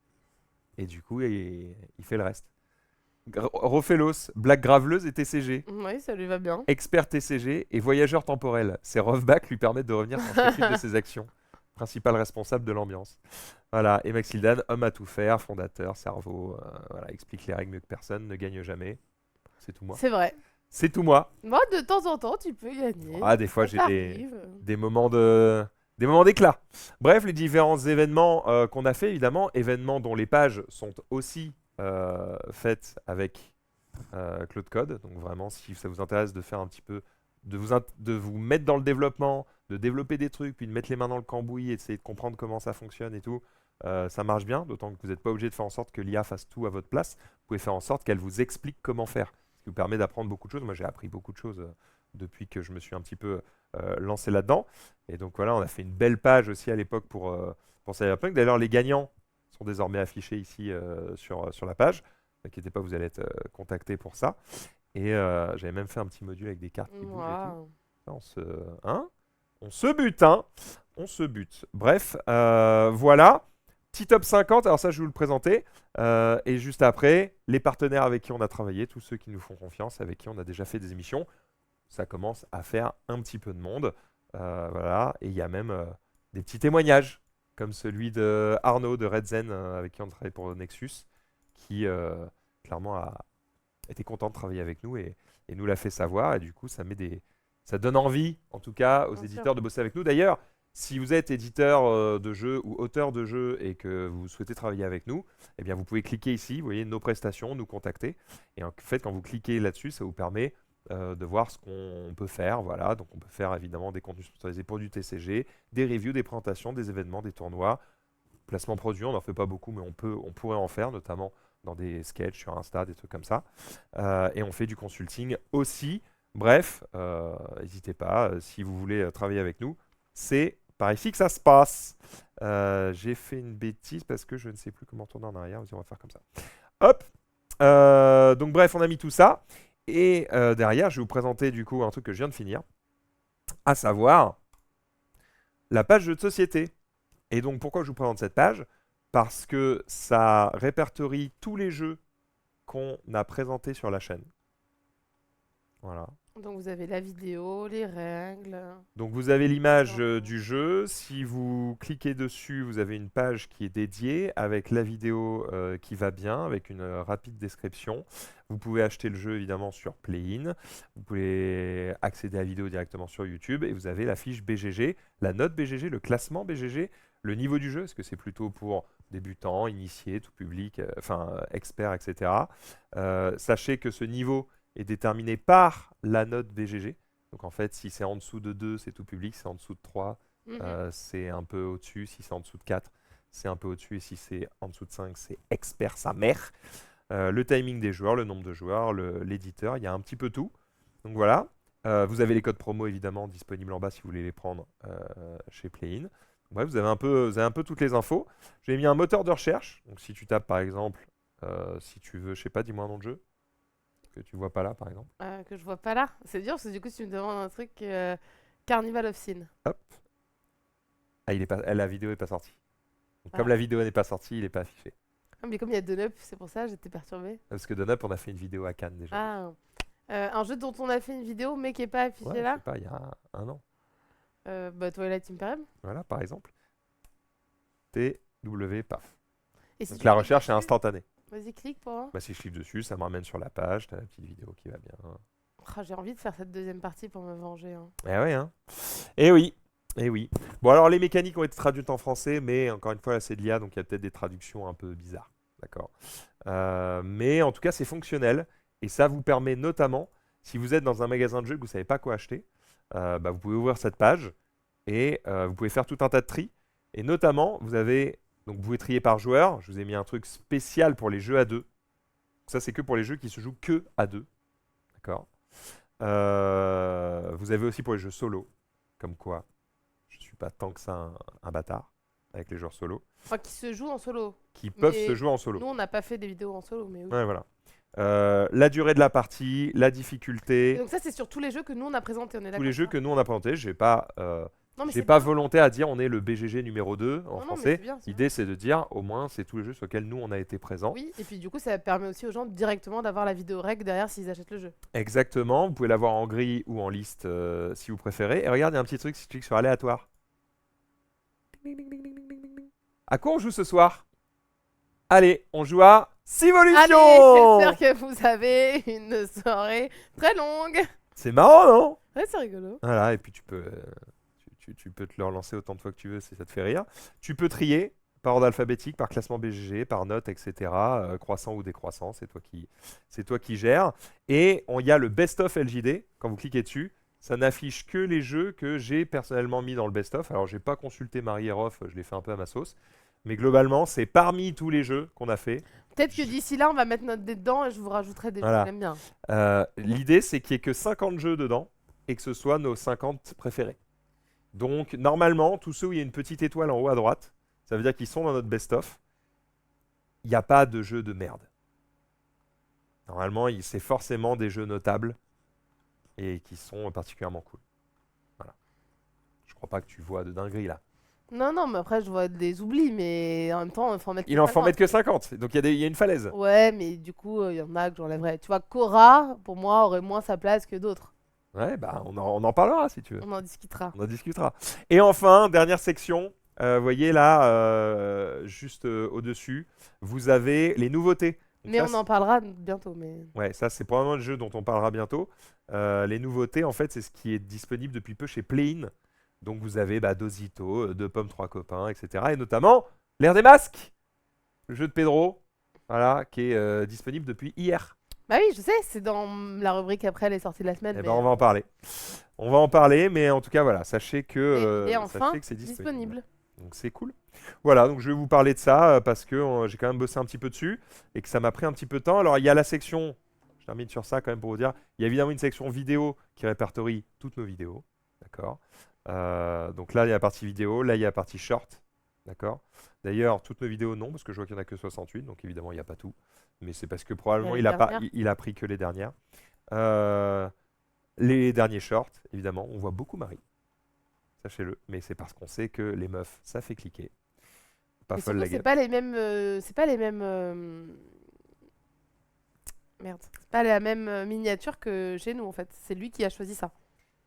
Speaker 1: Et du coup, il fait le reste. Rofelos, blague graveleuse et TCG.
Speaker 2: Oui, ça lui va bien.
Speaker 1: Expert TCG et voyageur temporel. Ces roughbacks lui permettent de revenir sur chacune de ses actions. Principal responsable de l'ambiance. Voilà. Et Maxildan, homme à tout faire, fondateur, cerveau, voilà, explique les règles mieux que personne, ne gagne jamais. C'est tout moi.
Speaker 2: C'est vrai.
Speaker 1: C'est tout moi.
Speaker 2: Moi, de temps en temps, tu peux gagner.
Speaker 1: Ah, des fois,
Speaker 2: Ça
Speaker 1: j'ai
Speaker 2: t'arrive.
Speaker 1: des moments d'éclat. Bref, les différents événements qu'on a fait, évidemment, événements dont les pages sont aussi faites avec Claude Code. Donc vraiment, si ça vous intéresse de faire un petit peu, de vous mettre dans le développement, de développer des trucs, puis de mettre les mains dans le cambouis et d'essayer de comprendre comment ça fonctionne et tout, ça marche bien, d'autant que vous n'êtes pas obligé de faire en sorte que l'IA fasse tout à votre place. Vous pouvez faire en sorte qu'elle vous explique comment faire, ce qui vous permet d'apprendre beaucoup de choses. Moi, j'ai appris beaucoup de choses depuis que je me suis un petit peu lancé là-dedans. Et donc voilà, on a fait une belle page aussi à l'époque pour Cyberpunk. D'ailleurs, les gagnants sont désormais affichés ici sur la page. N'inquiétez pas, vous allez être contactés pour ça. Et j'avais même fait un petit module avec des cartes qui bougent et tout.
Speaker 2: Wow.
Speaker 1: On se bute, hein. On se bute. Bref, voilà. Petit top 50, alors ça je vais vous le présenter. Et juste après, les partenaires avec qui on a travaillé, tous ceux qui nous font confiance, avec qui on a déjà fait des émissions. Ça commence à faire un petit peu de monde. Voilà. Et il y a même des petits témoignages, comme celui de Arnaud de Red Zen, avec qui on travaille pour Nexus, qui clairement a été content de travailler avec nous et nous l'a fait savoir. Et du coup, ça donne envie, en tout cas, aux
Speaker 2: Bien
Speaker 1: éditeurs
Speaker 2: sûr.
Speaker 1: de bosser avec nous. D'ailleurs, si vous êtes éditeur de jeux ou auteur de jeux et que vous souhaitez travailler avec nous, eh bien, vous pouvez cliquer ici, vous voyez nos prestations, nous contacter. Et en fait, quand vous cliquez là-dessus, ça vous permet de voir ce qu'on peut faire. Voilà, donc on peut faire évidemment des contenus sponsorisés pour du TCG, des reviews, des présentations, des événements, des tournois, placement produit. On n'en fait pas beaucoup, mais on pourrait en faire, notamment dans des sketchs sur Insta, des trucs comme ça. Et on fait du consulting aussi. Bref, n'hésitez pas, si vous voulez travailler avec nous, c'est par ici que ça se passe. J'ai fait une bêtise parce que je ne sais plus comment tourner en arrière. On va faire comme ça. Hop. Donc bref, on a mis tout ça. Et derrière, je vais vous présenter du coup un truc que je viens de finir, à savoir la page jeux de société. Et donc pourquoi je vous présente cette page? Parce que ça répertorie tous les jeux qu'on a présentés sur la chaîne. Voilà.
Speaker 2: Donc vous avez la vidéo, les règles.
Speaker 1: Donc vous avez l'image
Speaker 2: D'accord.
Speaker 1: du jeu. Si vous cliquez dessus, vous avez une page qui est dédiée avec la vidéo qui va bien, avec une rapide description. Vous pouvez acheter le jeu évidemment sur Play-in. Vous pouvez accéder à la vidéo directement sur YouTube et vous avez la fiche BGG, la note BGG, le classement BGG, le niveau du jeu. Est-ce que c'est plutôt pour débutants, initiés, tout public, experts, etc. Sachez que ce niveau est déterminé par la note BGG. Donc en fait, si c'est en dessous de 2, c'est tout public. Si c'est en dessous de 3,
Speaker 2: Mhm.
Speaker 1: c'est un peu au-dessus. Si c'est en dessous de 4, c'est un peu au-dessus. Et si c'est en dessous de 5, c'est expert sa mère. Le timing des joueurs, le nombre de joueurs, l'éditeur, il y a un petit peu tout. Donc voilà. Vous avez les codes promo évidemment disponibles en bas si vous voulez les prendre chez Play-in. Bref, vous avez un peu toutes les infos. J'ai mis un moteur de recherche. Donc si tu tapes par exemple, si tu veux, je sais pas, dis-moi un nom de jeu que tu vois pas là par exemple.
Speaker 2: Que je vois pas là. C'est dur parce que du coup, si tu me demandes un truc, Carnival of Sin.
Speaker 1: Hop. Ah, la vidéo est pas sortie. Donc, comme
Speaker 2: Ah.
Speaker 1: la vidéo n'est pas sortie, il n'est pas affiché.
Speaker 2: Ah, mais comme il y a Don Up, c'est pour ça, j'étais perturbée.
Speaker 1: Parce que Up, on a fait une vidéo à Cannes déjà.
Speaker 2: Ah. Un jeu dont on a fait une vidéo mais qui est pas
Speaker 1: Ouais,
Speaker 2: affiché
Speaker 1: je
Speaker 2: là.
Speaker 1: sais pas, il y a un an.
Speaker 2: Bah Twilight Imperium.
Speaker 1: Voilà, par exemple. TW, paf.
Speaker 2: Et si
Speaker 1: Donc
Speaker 2: tu
Speaker 1: la
Speaker 2: cliques
Speaker 1: recherche est
Speaker 2: dessus,
Speaker 1: instantanée.
Speaker 2: vas-y clique pour voir.
Speaker 1: Bah, si je clique dessus, ça me ramène sur la page, t'as la petite vidéo qui va bien.
Speaker 2: Ah, j'ai envie de faire cette deuxième partie pour me venger. Hein.
Speaker 1: Eh ouais, hein. Eh oui. Eh oui. Bon, alors les mécaniques ont été traduites en français, mais encore une fois, là, c'est de l'IA, donc il y a peut-être des traductions un peu bizarres. D'accord. Mais en tout cas, c'est fonctionnel. Et ça vous permet notamment, si vous êtes dans un magasin de jeux et que vous ne savez pas quoi acheter, bah, vous pouvez ouvrir cette page et vous pouvez faire tout un tas de tri. Et notamment, donc vous pouvez trier par joueur. Je vous ai mis un truc spécial pour les jeux à deux. Ça, c'est que pour les jeux qui se jouent que à deux. D'accord. Vous avez aussi pour les jeux solo. Comme quoi, je suis pas tant que ça un bâtard avec les joueurs solo.
Speaker 2: Enfin, qui se joue en solo.
Speaker 1: Qui peuvent
Speaker 2: Mais
Speaker 1: se jouer en solo.
Speaker 2: nous, on n'a pas fait des vidéos en solo, mais oui.
Speaker 1: Ouais, voilà. La durée de la partie, la
Speaker 2: Et
Speaker 1: difficulté,
Speaker 2: donc ça, c'est sur tous les jeux que nous, on a présentés, on est
Speaker 1: tous
Speaker 2: d'accord
Speaker 1: les jeux
Speaker 2: ça
Speaker 1: que nous on a présentés.
Speaker 2: Non, mais
Speaker 1: J'ai
Speaker 2: c'est
Speaker 1: pas
Speaker 2: bien.
Speaker 1: volonté à dire on est le BGG numéro 2 en
Speaker 2: Non, non, mais
Speaker 1: français.
Speaker 2: c'est bien. C'est bien.
Speaker 1: L'idée c'est de dire au moins c'est tous les jeux sur lesquels nous on a été présents.
Speaker 2: Oui, et puis du coup, ça permet aussi aux gens directement d'avoir la vidéo rec derrière s'ils achètent le jeu.
Speaker 1: Exactement, vous pouvez l'avoir en gris ou en liste si vous préférez. Et regarde, il y a un petit truc si tu cliques sur aléatoire. Ding, ding, ding, ding, ding, ding, ding. À quoi on joue ce soir? Allez, on joue à Civolution.
Speaker 2: Allez, j'espère que vous avez une soirée très longue.
Speaker 1: C'est marrant, non?
Speaker 2: Ouais, c'est rigolo.
Speaker 1: Voilà, et puis tu peux te le relancer autant de fois que tu veux si ça te fait rire. Tu peux trier par ordre alphabétique, par classement BGG, par note, etc. Croissant ou décroissant, c'est toi qui gères. Et il y a le best-of LJD, quand vous cliquez dessus, ça n'affiche que les jeux que j'ai personnellement mis dans le best-of. Alors, j'ai pas consulté Marie et Rof, je l'ai fait un peu à ma sauce. Mais globalement, c'est parmi tous les jeux qu'on a fait.
Speaker 2: Peut-être que d'ici là, on va mettre notre dé dedans et je vous rajouterai des jeux
Speaker 1: Voilà.
Speaker 2: que j'aime bien.
Speaker 1: L'idée, c'est qu'il n'y ait que 50 jeux dedans et que ce soit nos 50 préférés. Donc, normalement, tous ceux où il y a une petite étoile en haut à droite, ça veut dire qu'ils sont dans notre best-of. Il n'y a pas de jeu de merde. Normalement, c'est forcément des jeux notables et qui sont particulièrement cool. Voilà. Je crois pas que tu vois de dinguerie là.
Speaker 2: Non, non, mais après, je vois des oublis, mais en même temps, il faut en mettre
Speaker 1: Il en faut
Speaker 2: 50.
Speaker 1: mettre que 50, donc il y a une falaise.
Speaker 2: Ouais, mais du coup, il y en a que j'enlèverais. Tu vois, Cora, pour moi, aurait moins sa place que d'autres.
Speaker 1: Ouais, bah on en parlera si tu veux.
Speaker 2: On en discutera.
Speaker 1: On en discutera. Et enfin, dernière section, vous voyez là, juste au-dessus, vous avez les nouveautés. Donc
Speaker 2: Mais
Speaker 1: ça,
Speaker 2: on en parlera bientôt. Mais...
Speaker 1: ouais, ça c'est probablement le jeu dont on parlera bientôt. Les nouveautés, en fait, c'est ce qui est disponible depuis peu chez Play-in. Donc vous avez Dosito, Deux Pommes, Trois Copains, etc. Et notamment l'ère des masques, le jeu de Pedro, voilà, qui est disponible depuis hier.
Speaker 2: Bah oui, je sais, c'est dans la rubrique après les sorties de la semaine.
Speaker 1: Eh
Speaker 2: mais,
Speaker 1: ben on va en parler. On va en parler, mais en tout cas voilà, sachez que,
Speaker 2: il est enfin
Speaker 1: sachez que c'est disponible.
Speaker 2: disponible.
Speaker 1: Donc c'est cool. Voilà, donc je vais vous parler de ça parce que j'ai quand même bossé un petit peu dessus et que ça m'a pris un petit peu de temps. Alors il y a la section, je termine sur ça quand même pour vous dire, il y a évidemment une section vidéo qui répertorie toutes nos vidéos. D'accord. Donc là il y a la partie vidéo, là il y a la partie short. D'accord. D'ailleurs, toutes nos vidéos non, parce que je vois qu'il n'y en a que 68, donc évidemment il n'y a pas tout. Mais c'est parce que probablement
Speaker 2: Il y a les
Speaker 1: il a pris que les dernières. Les derniers shorts, évidemment, on voit beaucoup Marie. Sachez-le, mais c'est parce qu'on sait que les meufs, ça fait cliquer. Pas
Speaker 2: Et
Speaker 1: folle
Speaker 2: surtout,
Speaker 1: la
Speaker 2: c'est
Speaker 1: guêpe.
Speaker 2: pas les mêmes, c'est pas les mêmes Merde. C'est pas la même miniature que chez nous en fait. C'est lui qui a choisi ça.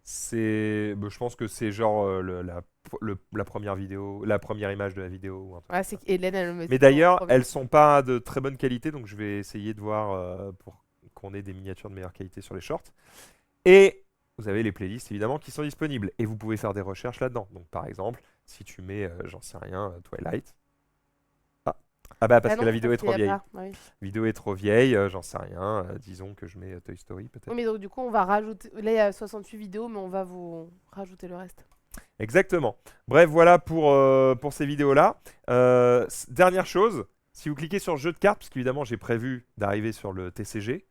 Speaker 1: Je pense que c'est genre la première vidéo, la première image de la vidéo ou un truc
Speaker 2: Ouais,
Speaker 1: comme
Speaker 2: c'est
Speaker 1: ça.
Speaker 2: qu'Hélène, elle me
Speaker 1: Mais
Speaker 2: dit en
Speaker 1: d'ailleurs,
Speaker 2: premier.
Speaker 1: elles sont pas de très bonne qualité, donc je vais essayer de voir pour qu'on ait des miniatures de meilleure qualité sur les shorts. Et vous avez les playlists évidemment qui sont disponibles et vous pouvez faire des recherches là-dedans. Donc par exemple, si tu mets, j'en sais rien, Twilight. Ah. Ah bah parce
Speaker 2: Ah
Speaker 1: que
Speaker 2: non,
Speaker 1: la
Speaker 2: c'est
Speaker 1: vidéo est
Speaker 2: parce qu'il
Speaker 1: trop
Speaker 2: y a
Speaker 1: vieille.
Speaker 2: pas. Ah oui.
Speaker 1: Vidéo est trop vieille, j'en sais rien. Disons que je mets Toy Story peut-être.
Speaker 2: Oui, mais donc du coup, on va rajouter. Là, il y a 68 vidéos, mais on va vous rajouter le reste.
Speaker 1: Exactement. Bref, voilà pour ces vidéos-là. Dernière chose, si vous cliquez sur jeu de cartes, parce qu'évidemment j'ai prévu d'arriver sur le TCG,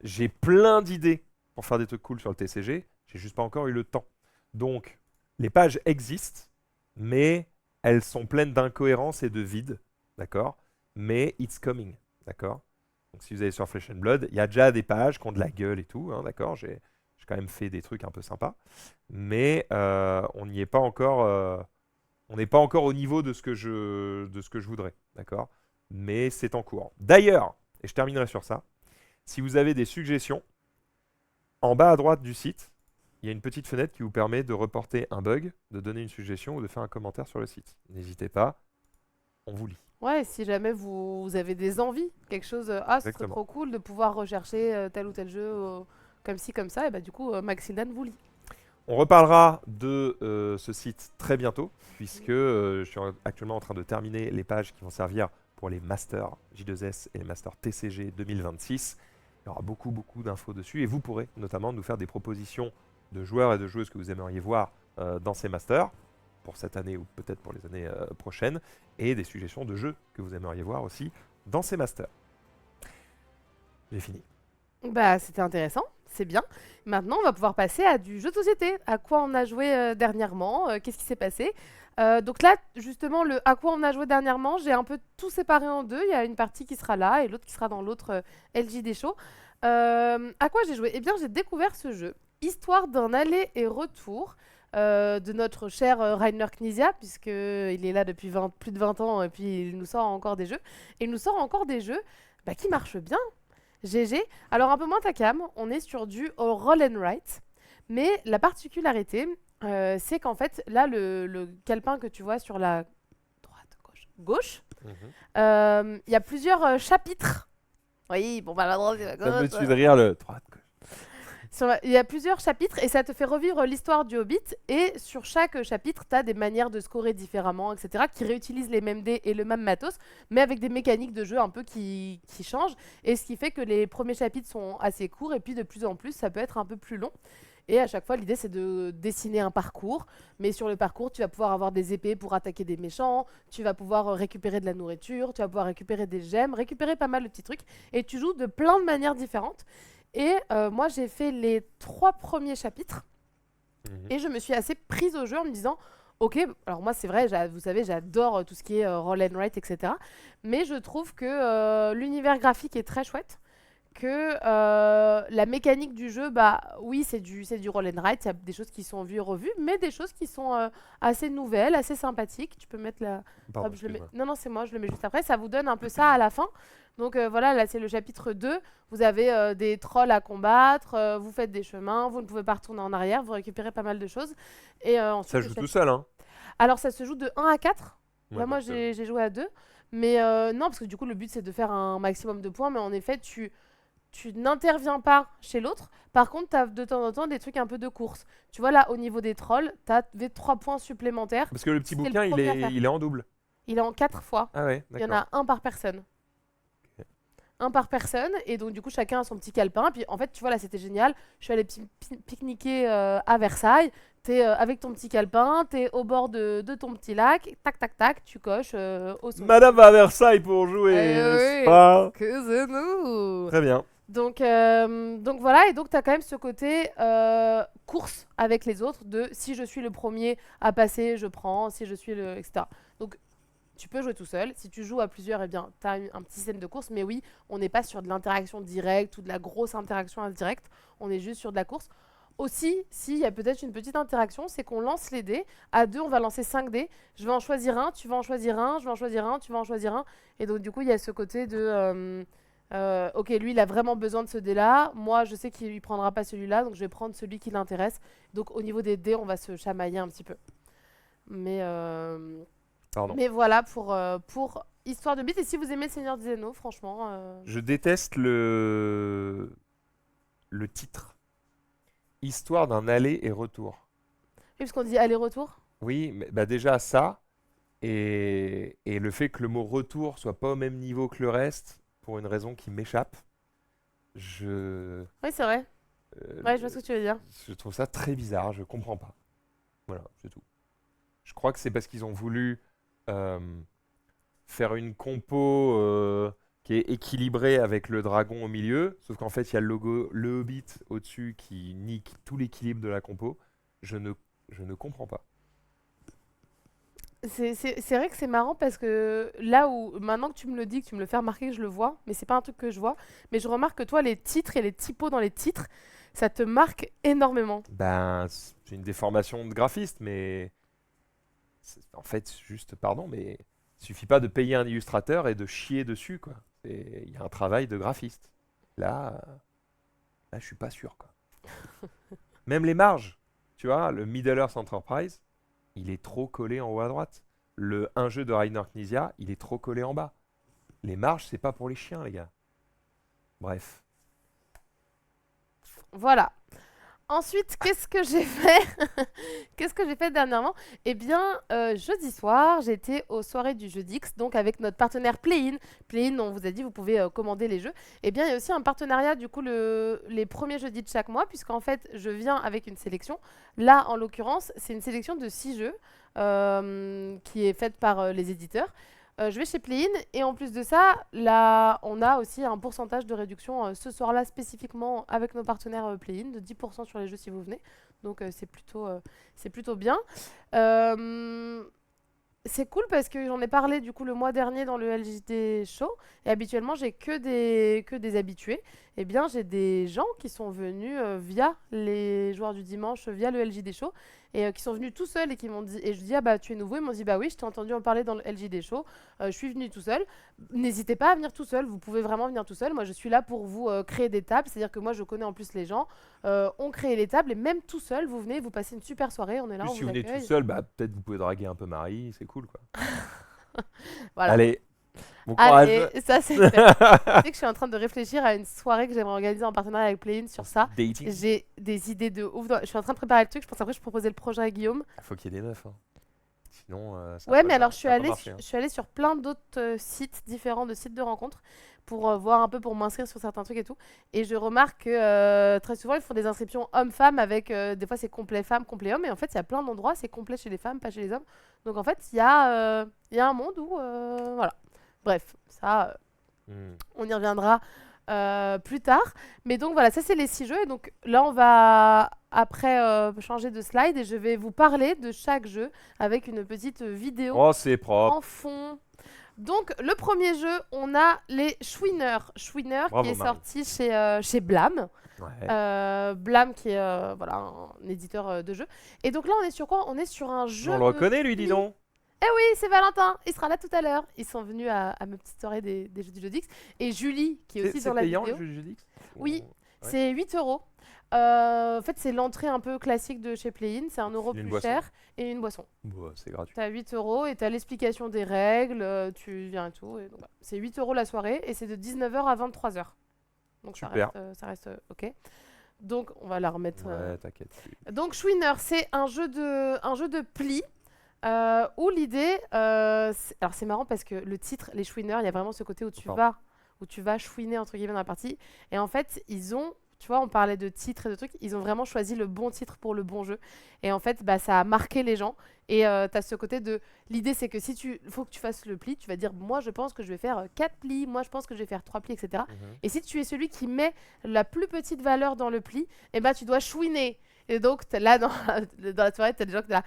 Speaker 1: j'ai plein d'idées pour faire des trucs cool sur le TCG, j'ai juste pas encore eu le temps. Donc, les pages existent, mais elles sont pleines d'incohérences et de vide, d'accord? Mais it's coming, d'accord? Donc si vous allez sur Flesh and Blood, il y a déjà des pages qui ont de la gueule et tout, hein, d'accord? J'ai quand même fait des trucs un peu sympas. Mais on n'y est pas encore, on n'est pas encore au niveau de ce que je voudrais, d'accord? Mais c'est en cours. D'ailleurs, et je terminerai sur ça, si vous avez des suggestions, en bas à droite du site, il y a une petite fenêtre qui vous permet de reporter un bug, de donner une suggestion ou de faire un commentaire sur le site. N'hésitez pas, on vous lit.
Speaker 2: Ouais, si jamais vous avez des envies, quelque chose, ah, ce serait
Speaker 1: Exactement.
Speaker 2: trop cool de pouvoir rechercher tel ou tel jeu comme ci, comme ça, et bah du coup, Maxildan vous lit.
Speaker 1: On reparlera de ce site très bientôt, puisque je suis actuellement en train de terminer les pages qui vont servir pour les masters J2S et les masters TCG 2026. Il y aura beaucoup, beaucoup d'infos dessus, et vous pourrez notamment nous faire des propositions de joueurs et de joueuses que vous aimeriez voir dans ces masters, pour cette année ou peut-être pour les années prochaines, et des suggestions de jeux que vous aimeriez voir aussi dans ces masters. J'ai fini.
Speaker 2: Bah, c'était intéressant, c'est bien. Maintenant, on va pouvoir passer à du jeu de société. À quoi on a joué dernièrement, qu'est-ce qui s'est passé. Donc là, justement, le à quoi on a joué dernièrement, j'ai un peu tout séparé en deux. Il y a une partie qui sera là et l'autre qui sera dans l'autre LJD Show. À quoi j'ai joué? Eh bien, j'ai découvert ce jeu, Histoire d'un aller et retour. De notre cher Rainer Knizia, puisqu'il est là depuis plus de 20 ans et puis il nous sort encore des jeux. Et il nous sort encore des jeux bah, qui marchent bien. GG. Alors un peu moins Takam, on est sur du roll and write. Mais la particularité, c'est qu'en fait, là, le calepin que tu vois sur la gauche, il y a plusieurs chapitres. Oui, bon, bah la droite et la
Speaker 1: Ça me
Speaker 2: gauche.
Speaker 1: tue de rire le droite.
Speaker 2: Il y a plusieurs chapitres et ça te fait revivre l'histoire du Hobbit. Et sur chaque chapitre, tu as des manières de scorer différemment, etc., qui réutilisent les mêmes dés et le même matos, mais avec des mécaniques de jeu un peu qui changent. Et ce qui fait que les premiers chapitres sont assez courts et puis de plus en plus, ça peut être un peu plus long. Et à chaque fois, l'idée, c'est de dessiner un parcours. Mais sur le parcours, tu vas pouvoir avoir des épées pour attaquer des méchants. Tu vas pouvoir récupérer de la nourriture. Tu vas pouvoir récupérer des gemmes. Récupérer pas mal de petits trucs. Et tu joues de plein de manières différentes. Et moi, j'ai fait les 3 premiers chapitres. Et je me suis assez prise au jeu en me disant, ok, alors moi, c'est vrai, vous savez, j'adore tout ce qui est roll and write, etc. Mais je trouve que l'univers graphique est très chouette. Que la mécanique du jeu, bah oui, c'est du roll and write, il y a des choses qui sont vues et revues, mais des choses qui sont assez nouvelles, assez sympathiques. Tu peux mettre la...
Speaker 1: Pardon,
Speaker 2: Hop, je le mets...
Speaker 1: excuse-moi.
Speaker 2: Non, non, c'est moi, je le mets juste après. Ça vous donne un peu ça à la fin. Donc voilà, là c'est le chapitre 2. Vous avez des trolls à combattre, vous faites des chemins, vous ne pouvez pas retourner en arrière, vous récupérez pas mal de choses. Et ensuite,
Speaker 1: Ça joue tout seul, hein?
Speaker 2: Alors ça se joue de 1 à 4.
Speaker 1: Ouais,
Speaker 2: Là, moi,
Speaker 1: donc,
Speaker 2: j'ai joué à 2. Mais non, parce que du coup, le but, c'est de faire un maximum de points. Mais en effet, tu n'interviens pas chez l'autre. Par contre, tu as de temps en temps des trucs un peu de course. Tu vois, là, au niveau des trolls, tu as 3 points supplémentaires.
Speaker 1: Parce que le petit
Speaker 2: Si t'es le
Speaker 1: bouquin,
Speaker 2: premier à faire.
Speaker 1: il est en double.
Speaker 2: Il est en 4 fois.
Speaker 1: Ah ouais,
Speaker 2: Il y en
Speaker 1: d'accord.
Speaker 2: a un par personne.
Speaker 1: Ok.
Speaker 2: Un par personne. Et donc, du coup, chacun a son petit calepin. Puis, en fait, tu vois, là, c'était génial. Je suis allée pique-niquer à Versailles. T'es avec ton petit calepin. T'es au bord de ton petit lac. Tac, tac, tac. Tu coches au sommet.
Speaker 1: Madame va à Versailles pour jouer,
Speaker 2: Eh
Speaker 1: n'est-ce
Speaker 2: oui,
Speaker 1: pas?
Speaker 2: que c'est nous.
Speaker 1: Très bien.
Speaker 2: Donc voilà, et donc tu as quand même ce côté course avec les autres, de si je suis le premier à passer, je prends, si je suis le... etc. Donc tu peux jouer tout seul. Si tu joues à plusieurs, eh bien, tu as un petit système de course. Mais oui, on n'est pas sur de l'interaction directe ou de la grosse interaction indirecte. On est juste sur de la course. Aussi, s'il y a peut-être une petite interaction, c'est qu'on lance les dés. À 2, on va lancer 5 dés. Je vais en choisir un, tu vas en choisir un, je vais en choisir un, tu vas en choisir un. Et donc, du coup, il y a ce côté de Ok, lui, il a vraiment besoin de ce dé-là. Moi, je sais qu'il ne prendra pas celui-là, donc je vais prendre celui qui l'intéresse. Donc, au niveau des dés, on va se chamailler un petit peu. Mais, euh,
Speaker 1: Pardon.
Speaker 2: mais voilà pour Histoire de Mythe. Et si vous aimez le Seigneur des Anneaux, franchement,
Speaker 1: Je déteste le titre. Histoire d'un aller et retour.
Speaker 2: oui, parce qu'on dit aller-retour.
Speaker 1: Oui, mais bah déjà ça, et le fait que le mot retour soit pas au même niveau que le reste, pour une raison qui m'échappe, je,
Speaker 2: Oui, c'est vrai. Ouais, je vois ce
Speaker 1: euh,
Speaker 2: que tu veux dire.
Speaker 1: je trouve ça très bizarre, je comprends pas. Voilà, c'est tout. Je crois que c'est parce qu'ils ont voulu euh, faire une compo qui est équilibrée avec le dragon au milieu, sauf qu'en fait il y a le logo Le Hobbit au-dessus qui nique tout l'équilibre de la compo. Je ne, je ne comprends pas.
Speaker 2: C'est vrai que c'est marrant parce que là où, maintenant que tu me le dis, que tu me le fais remarquer, je le vois, mais c'est pas un truc que je vois. Mais je remarque que toi, les titres et les typos dans les titres, ça te marque énormément.
Speaker 1: Ben, c'est une déformation de graphiste, mais en fait, juste, pardon, mais il suffit pas de payer un illustrateur et de chier dessus, quoi. Il y a un travail de graphiste. Là, là, je suis pas sûr, quoi. Même les marges, tu vois, le Middle Earth Enterprise, il est trop collé en haut à droite. Le un jeu de Rainer Knizia, il est trop collé en bas. Les marges, c'est pas pour les chiens, les gars. Bref.
Speaker 2: Voilà. Ensuite, qu'est-ce que j'ai fait? Qu'est-ce que j'ai fait dernièrement? Eh bien, jeudi soir, j'étais aux soirées du Jeudix, donc avec notre partenaire Playin. Playin, on vous a dit, vous pouvez commander les jeux. Eh bien, il y a aussi un partenariat, du coup, les premiers jeudis de chaque mois, puisqu'en fait, je viens avec une sélection. Là, en l'occurrence, c'est une sélection de 6 jeux qui est faite par les éditeurs. Je vais chez Playin et en plus de ça, là, on a aussi un pourcentage de réduction ce soir-là spécifiquement avec nos partenaires Playin de 10% sur les jeux si vous venez. Donc c'est plutôt bien. Euh, c'est cool parce que j'en ai parlé du coup le mois dernier dans le LJD Show et habituellement j'ai que des habitués. Eh bien j'ai des gens qui sont venus via les joueurs du dimanche, via le LJD Show et qui sont venus tout seuls et qui m'ont dit et je dis ah bah tu es nouveau, ils m'ont dit bah oui je t'ai entendu en parler dans le LJD Show, je suis venu tout seul. N'hésitez pas à venir tout seul, vous pouvez vraiment venir tout seul. Moi je suis là pour vous créer des tables, c'est-à-dire que moi je connais en plus les gens, on crée les tables et même tout seul vous venez, vous passez une super soirée, on est là,
Speaker 1: Plus
Speaker 2: on
Speaker 1: si
Speaker 2: vous
Speaker 1: vous venez tout
Speaker 2: accueille.
Speaker 1: seul, bah peut-être vous pouvez draguer un peu Marie, c'est cool, quoi.
Speaker 2: Voilà.
Speaker 1: Allez, bon courage.
Speaker 2: Allez, ça c'est fait. Tu sais que je suis en train de réfléchir à une soirée que j'aimerais organiser en partenariat avec Playin sur ça.
Speaker 1: Dating.
Speaker 2: J'ai des idées de ouf. Je suis en train de préparer le truc. Je pense après je proposer le projet à Guillaume.
Speaker 1: Il faut qu'il y ait des meufs, hein. Sinon,
Speaker 2: Ouais, mais alors
Speaker 1: ça va pas marcher, hein.
Speaker 2: je suis allée sur plein d'autres sites différents de sites de rencontres pour voir un peu pour m'inscrire sur certains trucs et tout. Et je remarque que très souvent ils font des inscriptions hommes-femmes avec des fois c'est complet femmes, complet hommes. Et en fait il y a plein d'endroits c'est complet chez les femmes, pas chez les hommes. Donc en fait il y a un monde où voilà. Bref, ça.
Speaker 1: Hmm.
Speaker 2: On y reviendra plus tard. Mais donc voilà, ça c'est les 6 jeux. Et donc là, on va après changer de slide et je vais vous parler de chaque jeu avec une petite vidéo
Speaker 1: Oh, c'est propre.
Speaker 2: en fond. Donc le premier jeu, on a les Schwinner. Schwinner qui
Speaker 1: Bravo,
Speaker 2: est
Speaker 1: Marie.
Speaker 2: sorti chez Blam.
Speaker 1: Ouais.
Speaker 2: Blam qui est voilà, un éditeur de jeux. Et donc là, on est sur quoi? On est sur un jeu
Speaker 1: On le
Speaker 2: de
Speaker 1: reconnaît, lui, dis
Speaker 2: pli.
Speaker 1: donc.
Speaker 2: Eh oui, c'est Valentin, il sera là tout à l'heure. Ils sont venus à ma petite soirée des jeux du Jeudix. Et Julie, qui est aussi
Speaker 1: C'est
Speaker 2: dans la
Speaker 1: payant,
Speaker 2: vidéo.
Speaker 1: le jeu de Judix?
Speaker 2: Oui,
Speaker 1: Ouais.
Speaker 2: c'est 8 euros. En fait, c'est l'entrée un peu classique de chez Playin. C'est un euro
Speaker 1: Une
Speaker 2: plus
Speaker 1: boisson.
Speaker 2: cher et une boisson.
Speaker 1: Bon, c'est gratuit.
Speaker 2: T'as 8 euros et t'as l'explication des règles, tu viens et tout. Et donc, voilà. C'est 8 euros la soirée et c'est de 19h à 23h. Donc
Speaker 1: Super.
Speaker 2: ça reste OK. Donc on va la remettre.
Speaker 1: Ouais, t'inquiète.
Speaker 2: Donc Schwinner, c'est un jeu de pli. Où l'idée, alors c'est marrant parce que le titre, les chouineurs, il y a vraiment ce côté
Speaker 1: Pardon.
Speaker 2: où tu vas chouiner entre guillemets dans la partie. Et en fait, tu vois, on parlait de titres et de trucs, ils ont vraiment choisi le bon titre pour le bon jeu. Et en fait, bah, ça a marqué les gens. Et t'as ce côté de, l'idée c'est que si faut que tu fasses le pli, tu vas dire, moi je pense que je vais faire 4 plis, moi je pense que je vais faire 3 plis, etc.
Speaker 1: Mhm.
Speaker 2: Et si tu es celui qui met la plus petite valeur dans le pli, eh ben tu dois chouiner. Et donc, là, dans la soirée, tu as des gens qui sont là.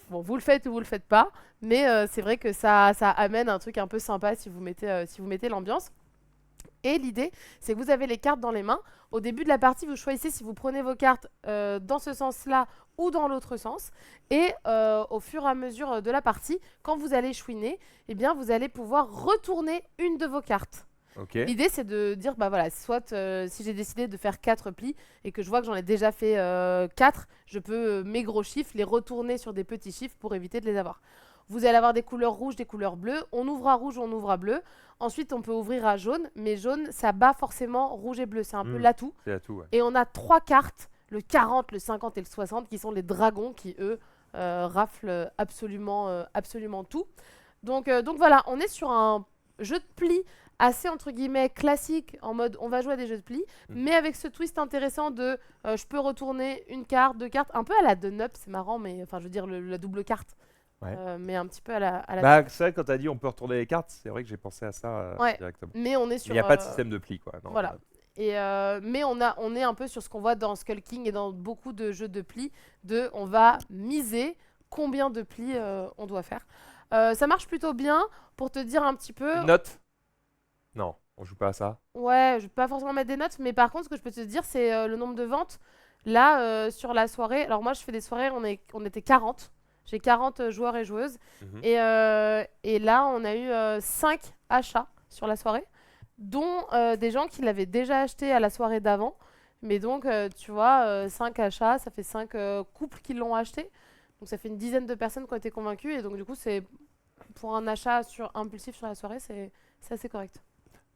Speaker 2: Bon, vous le faites ou vous le faites pas, mais c'est vrai que ça amène un truc un peu sympa si vous mettez l'ambiance. Et l'idée, c'est que vous avez les cartes dans les mains. Au début de la partie, vous choisissez si vous prenez vos cartes dans ce sens-là ou dans l'autre sens. Et au fur et à mesure de la partie, quand vous allez chouiner, eh bien, vous allez pouvoir retourner une de vos cartes.
Speaker 1: Ok.
Speaker 2: L'idée, c'est de dire, bah voilà, soit si j'ai décidé de faire 4 plis et que je vois que j'en ai déjà fait 4, je peux mes gros chiffres les retourner sur des petits chiffres pour éviter de les avoir. Vous allez avoir des couleurs rouges, des couleurs bleues. On ouvre à rouge, on ouvre à bleu. Ensuite, on peut ouvrir à jaune, mais jaune, ça bat forcément rouge et bleu. C'est un peu l'atout.
Speaker 1: C'est à tout, ouais.
Speaker 2: Et on a 3 cartes, le 40, le 50 et le 60, qui sont les dragons qui, eux, raflent absolument tout. Donc voilà, on est sur un jeu de plis assez entre guillemets classique en mode on va jouer à des jeux de plis, mais avec ce twist intéressant de je peux retourner une carte, 2 cartes, un peu à la Up, c'est marrant, mais enfin je veux dire la double carte,
Speaker 1: Ouais.
Speaker 2: mais un petit peu à la
Speaker 1: Bah, c'est vrai, quand t'as dit on peut retourner les cartes, c'est vrai que j'ai pensé à ça
Speaker 2: Ouais.
Speaker 1: directement.
Speaker 2: mais on est
Speaker 1: Il
Speaker 2: sur
Speaker 1: n'y a pas de système de pli, quoi. Non,
Speaker 2: voilà. Et mais on est un peu sur ce qu'on voit dans Skull King et dans beaucoup de jeux de plis, on va miser combien de plis on doit faire. Ça marche plutôt bien pour te dire un petit peu.
Speaker 1: Une note? Non, on joue pas à ça.
Speaker 2: Ouais, je vais pas forcément mettre des notes, mais par contre, ce que je peux te dire, c'est le nombre de ventes. Là, sur la soirée, alors moi, je fais des soirées, on était 40. J'ai 40 joueurs et joueuses.
Speaker 1: Mhm.
Speaker 2: Et là, on a eu 5 achats sur la soirée, dont des gens qui l'avaient déjà acheté à la soirée d'avant. Mais donc, tu vois, 5 achats, ça fait 5 couples qui l'ont acheté. Donc, ça fait une dizaine de personnes qui ont été convaincues. Et donc, du coup, c'est pour un achat impulsif sur la soirée, c'est assez correct.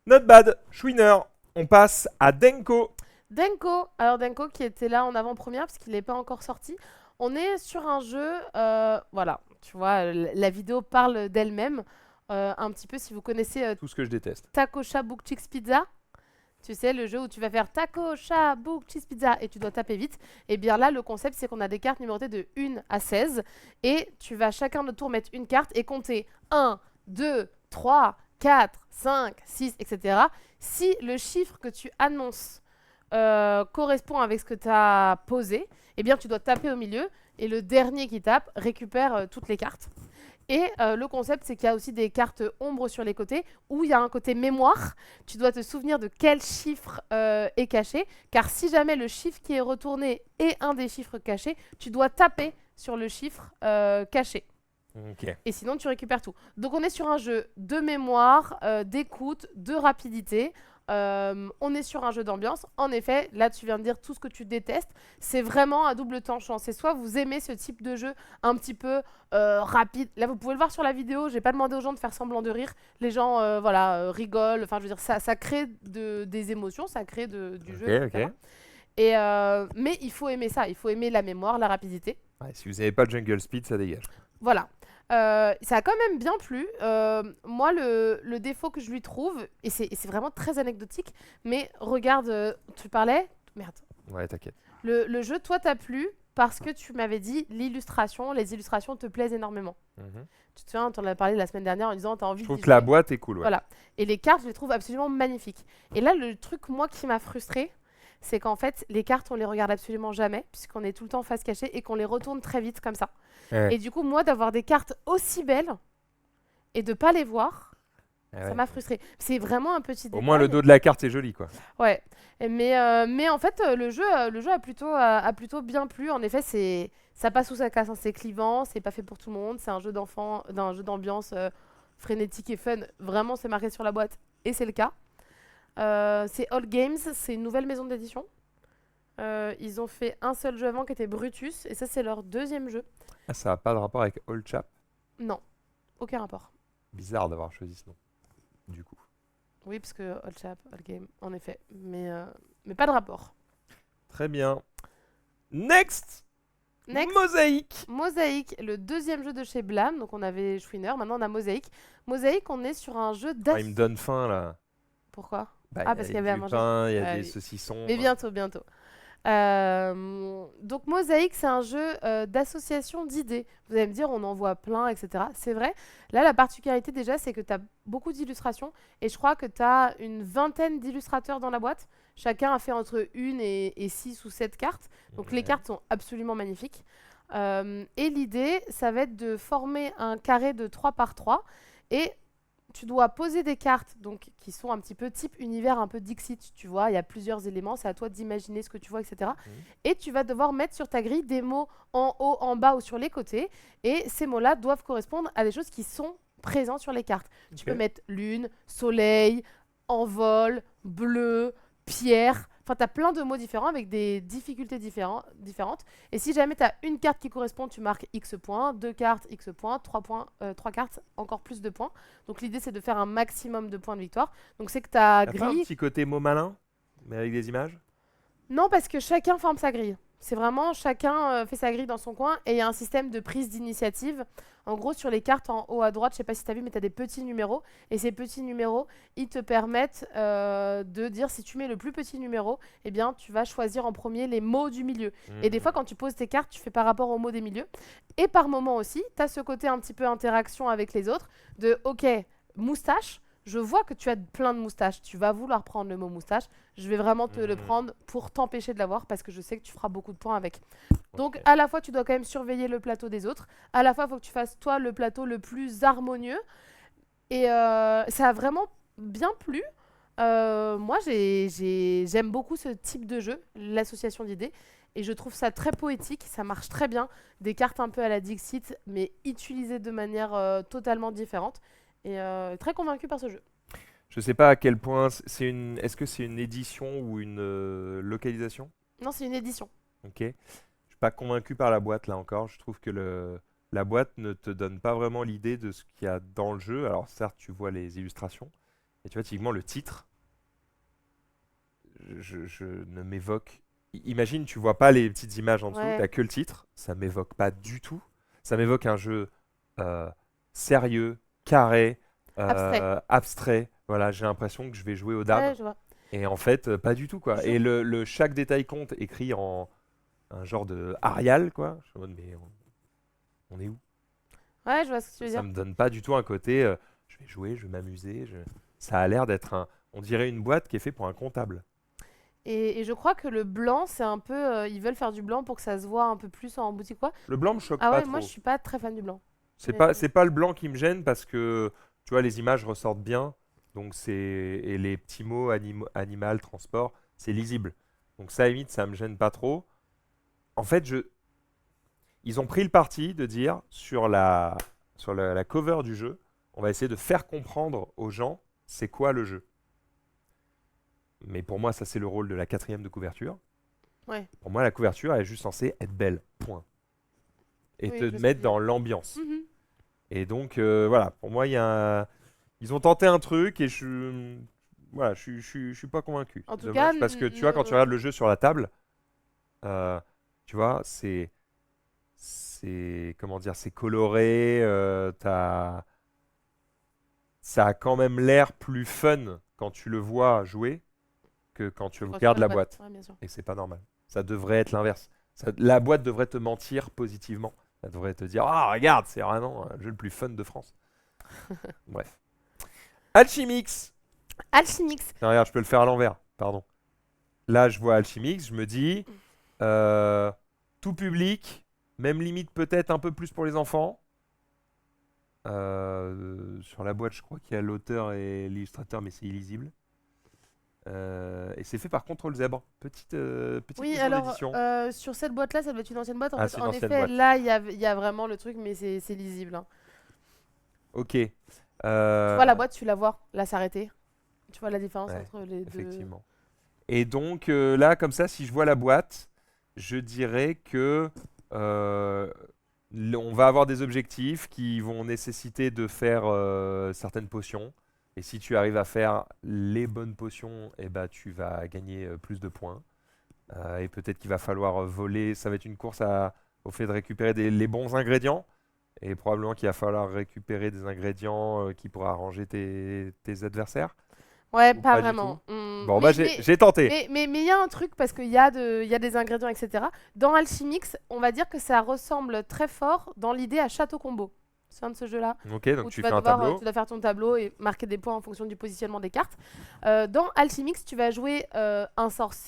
Speaker 1: Not bad. Schwinner. On passe à Denko.
Speaker 2: Denko, alors Denko qui était là en avant-première parce qu'il n'est pas encore sorti. On est sur un jeu, voilà, tu vois, la vidéo parle d'elle-même. Un petit peu si vous connaissez
Speaker 1: Tout ce que je déteste.
Speaker 2: Taco Chat Book Cheese Pizza. Tu sais, le jeu où tu vas faire Taco Chat Book Cheese Pizza et tu dois taper vite. Et bien là, le concept, c'est qu'on a des cartes numérotées de 1 à 16. Et tu vas chacun de tour mettre une carte et compter 1, 2, 3, 4, 5, 6, etc. Si le chiffre que tu annonces correspond avec ce que tu as posé, eh bien tu dois taper au milieu et le dernier qui tape récupère toutes les cartes. Et le concept, c'est qu'il y a aussi des cartes ombres sur les côtés où il y a un côté mémoire. Tu dois te souvenir de quel chiffre est caché, car si jamais le chiffre qui est retourné est un des chiffres cachés, tu dois taper sur le chiffre caché.
Speaker 1: Ok.
Speaker 2: Et sinon, tu récupères tout. Donc, on est sur un jeu de mémoire, d'écoute, de rapidité. On est sur un jeu d'ambiance. En effet, là, tu viens de dire tout ce que tu détestes. C'est vraiment à double tranchant. C'est soit vous aimez ce type de jeu un petit peu rapide. Là, vous pouvez le voir sur la vidéo. J'ai pas demandé aux gens de faire semblant de rire. Les gens, rigolent. Enfin, je veux dire, ça crée des émotions, ça crée du jeu, etc. Et, mais il faut aimer ça. Il faut aimer la mémoire, la rapidité.
Speaker 1: Ouais, si vous n'avez pas le Jungle Speed, ça dégage.
Speaker 2: Voilà. Ça a quand même bien plu. Moi, le défaut que je lui trouve, et c'est vraiment très anecdotique, mais regarde, tu parlais. Merde.
Speaker 1: Ouais, t'inquiète.
Speaker 2: Le jeu, toi, t'as plu parce que tu m'avais dit les illustrations te plaisent énormément. Tu te souviens, on en a parlé la semaine dernière en disant t'as envie
Speaker 1: Je
Speaker 2: d'y
Speaker 1: trouve que
Speaker 2: jouer.
Speaker 1: la boîte est cool, ouais.
Speaker 2: Voilà. Et les cartes, je les trouve absolument magnifiques. Et là, le truc, moi, qui m'a frustrée, c'est qu'en fait, les cartes, on les regarde absolument jamais, puisqu'on est tout le temps face cachée et qu'on les retourne très vite comme ça.
Speaker 1: Ouais.
Speaker 2: Et du coup, moi, d'avoir des cartes aussi belles et de pas les voir, ça m'a frustrée. C'est vraiment un petit détail.
Speaker 1: Au moins, le dos de la carte est joli, quoi.
Speaker 2: Ouais. Mais en fait, le jeu a plutôt bien plu. En effet, ça passe sous sa casse, hein. C'est clivant, c'est pas fait pour tout le monde. C'est un jeu d'enfant, un jeu d'ambiance frénétique et fun. Vraiment, c'est marqué sur la boîte et c'est le cas. C'est All Games, c'est une nouvelle maison d'édition. Ils ont fait un seul jeu avant qui était Brutus, et ça c'est leur deuxième jeu.
Speaker 1: Ah, ça n'a pas de rapport avec Old Chap.
Speaker 2: Non, aucun rapport.
Speaker 1: Bizarre d'avoir choisi ce nom, du coup.
Speaker 2: Oui, parce que All Chap, All Game, en effet, mais pas de rapport.
Speaker 1: Très bien. Next,
Speaker 2: Next. Mosaïque, le deuxième jeu de chez Blam. Donc on avait Schwinner, maintenant on a Mosaïque. Mosaïque, on est sur un jeu
Speaker 1: Ah, il me donne faim, là.
Speaker 2: Pourquoi?
Speaker 1: Bah,
Speaker 2: parce qu'il y avait à
Speaker 1: du
Speaker 2: manger.
Speaker 1: pain, il y a
Speaker 2: Ah
Speaker 1: des
Speaker 2: oui.
Speaker 1: saucissons.
Speaker 2: Mais bientôt. Donc Mosaïque, c'est un jeu d'association d'idées. Vous allez me dire, on en voit plein, etc. C'est vrai. Là, la particularité déjà, c'est que tu as beaucoup d'illustrations. Et je crois que tu as une vingtaine d'illustrateurs dans la boîte. Chacun a fait entre 1 et 6 ou 7 cartes. Donc les cartes sont absolument magnifiques. Et l'idée, ça va être de former un carré de 3 par 3. Et tu dois poser des cartes donc, qui sont un petit peu type univers, un peu Dixit, tu vois, il y a plusieurs éléments, c'est à toi d'imaginer ce que tu vois, etc. Et tu vas devoir mettre sur ta grille des mots en haut, en bas ou sur les côtés, et ces mots-là doivent correspondre à des choses qui sont présentes sur les cartes. Tu peux mettre lune, soleil, envol, bleu, pierre. Enfin, tu as plein de mots différents avec des difficultés différentes. Et si jamais tu as une carte qui correspond, tu marques X points, 2 cartes, X points, 3 cartes, encore plus de points. Donc l'idée, c'est de faire un maximum de points de victoire. Donc c'est que ta
Speaker 1: T'as pas un
Speaker 2: grille...
Speaker 1: petit côté mot malin, mais avec des images?
Speaker 2: Non, parce que chacun forme sa grille. C'est vraiment chacun fait sa grille dans son coin et il y a un système de prise d'initiative. En gros, sur les cartes en haut à droite, je sais pas si tu as vu, mais tu as des petits numéros. Et ces petits numéros, ils te permettent de dire si tu mets le plus petit numéro, eh bien, tu vas choisir en premier les mots du milieu. Et des fois, quand tu poses tes cartes, tu fais par rapport aux mots des milieux. Et par moment aussi, tu as ce côté un petit peu interaction avec les autres de OK, moustache. Je vois que tu as plein de moustaches. Tu vas vouloir prendre le mot moustache. Je vais vraiment te le prendre pour t'empêcher de l'avoir parce que je sais que tu feras beaucoup de points avec. Donc,
Speaker 1: Ok.
Speaker 2: à la fois, tu dois quand même surveiller le plateau des autres. À la fois, il faut que tu fasses, toi, le plateau le plus harmonieux. Et ça a vraiment bien plu. Moi, j'aime beaucoup ce type de jeu, l'association d'idées. Et je trouve ça très poétique. Ça marche très bien. Des cartes un peu à la Dixit, mais utilisées de manière totalement différente. Et très convaincue par ce jeu.
Speaker 1: Je sais pas à quel point c'est une. Est-ce que c'est une édition ou une localisation?
Speaker 2: Non, c'est une édition.
Speaker 1: Ok. Je suis pas convaincu par la boîte là encore. Je trouve que la boîte ne te donne pas vraiment l'idée de ce qu'il y a dans le jeu. Alors certes, tu vois les illustrations, et tu vois typiquement le titre. Je ne m'évoque. Imagine, tu vois pas les petites images en dessous,
Speaker 2: Ouais.
Speaker 1: t'as que le titre. Ça m'évoque pas du tout. Ça m'évoque un jeu euh, sérieux, carré,
Speaker 2: Abstrait.
Speaker 1: abstrait. Voilà, j'ai l'impression que je vais jouer aux dames.
Speaker 2: Ouais, je vois.
Speaker 1: Et en fait, pas du tout, quoi.
Speaker 2: Je-
Speaker 1: Et chaque détail compte écrit en un genre de Arial, quoi. Je suis en mode, mais on est où?
Speaker 2: Ouais, je vois ce que tu veux
Speaker 1: Ça
Speaker 2: dire.
Speaker 1: me donne pas du tout un côté, je vais jouer, je vais m'amuser. Ça a l'air d'être on dirait une boîte qui est faite pour un comptable.
Speaker 2: Et je crois que le blanc, c'est un peu. Ils veulent faire du blanc pour que ça se voit un peu plus en boutique, quoi.
Speaker 1: Le blanc me choque
Speaker 2: Ah
Speaker 1: pas
Speaker 2: ouais, moi, je
Speaker 1: trop.
Speaker 2: suis pas très fan du blanc. Mais-
Speaker 1: C'est pas le blanc qui me gêne parce que, tu vois, les images ressortent bien. Donc et les petits mots animal, transport, c'est lisible. Donc ça, à la limite, ça me gêne pas trop. En fait, ils ont pris le parti de dire la cover du jeu, on va essayer de faire comprendre aux gens c'est quoi le jeu. Mais pour moi, ça c'est le rôle de la quatrième de couverture.
Speaker 2: Ouais.
Speaker 1: Pour moi, la couverture, elle est juste censée être belle, point. Et
Speaker 2: Oui,
Speaker 1: te
Speaker 2: je vois ce que tu
Speaker 1: mettre
Speaker 2: veux dire.
Speaker 1: dans l'ambiance.
Speaker 2: Mhm.
Speaker 1: Et donc, voilà, pour moi, ils ont tenté un truc et voilà, je suis pas convaincu.
Speaker 2: En
Speaker 1: C'est
Speaker 2: tout cas,
Speaker 1: dommage parce que tu vois, quand tu regardes le jeu sur la table, euh, tu vois, comment dire, c'est coloré, ça a quand même l'air plus fun quand tu le vois jouer que quand tu
Speaker 2: quand tu
Speaker 1: regardes
Speaker 2: vois
Speaker 1: la
Speaker 2: la
Speaker 1: boîte.
Speaker 2: Ouais, bien sûr.
Speaker 1: Et c'est pas normal. Ça devrait être l'inverse. La boîte devrait te mentir positivement. Ça devrait te dire, ah, regarde, c'est vraiment le jeu le plus fun de France. Bref. Alchimix.
Speaker 2: Alchimix.
Speaker 1: Tiens, regarde, je peux le faire à l'envers. Pardon. Là, je vois Alchimix, je me dis, euh, tout public, même limite peut-être un peu plus pour les enfants. Sur la boîte, je crois qu'il y a l'auteur et l'illustrateur, mais c'est illisible. Et c'est fait par Contrôle Zèbre. Petite
Speaker 2: Oui,
Speaker 1: maison
Speaker 2: alors,
Speaker 1: d'édition.
Speaker 2: sur cette boîte-là, ça doit être une ancienne boîte. En
Speaker 1: Ah,
Speaker 2: fait,
Speaker 1: c'est une
Speaker 2: en
Speaker 1: ancienne
Speaker 2: effet,
Speaker 1: boîte.
Speaker 2: là, il y a vraiment le truc, mais c'est lisible, hein.
Speaker 1: Ok.
Speaker 2: Tu vois, la boîte, tu la vois, là, s'arrêter. Tu vois la différence
Speaker 1: Ouais,
Speaker 2: entre les deux.
Speaker 1: effectivement. Et donc là, comme ça, si je vois la boîte, je dirais que on va avoir des objectifs qui vont nécessiter de faire certaines potions. Et si tu arrives à faire les bonnes potions, eh ben, tu vas gagner plus de points. Et peut-être qu'il va falloir voler. Ça va être une course au fait de récupérer les bons ingrédients. Et probablement qu'il va falloir récupérer des ingrédients qui pourra arranger tes adversaires.
Speaker 2: Ouais,
Speaker 1: Ou
Speaker 2: pas
Speaker 1: pas du
Speaker 2: vraiment.
Speaker 1: tout. Bon, bah
Speaker 2: Mais
Speaker 1: j'ai tenté.
Speaker 2: il y a un truc, parce qu'il il y a des ingrédients, etc. Dans Alchimix, on va dire que ça ressemble très fort dans l'idée à Château Combo. C'est un de ce jeu-là.
Speaker 1: Ok, donc
Speaker 2: Où
Speaker 1: tu
Speaker 2: tu vas
Speaker 1: fais un
Speaker 2: devoir,
Speaker 1: tableau.
Speaker 2: tu dois faire ton tableau et marquer des points en fonction du positionnement des cartes. Dans Alchimix, tu vas jouer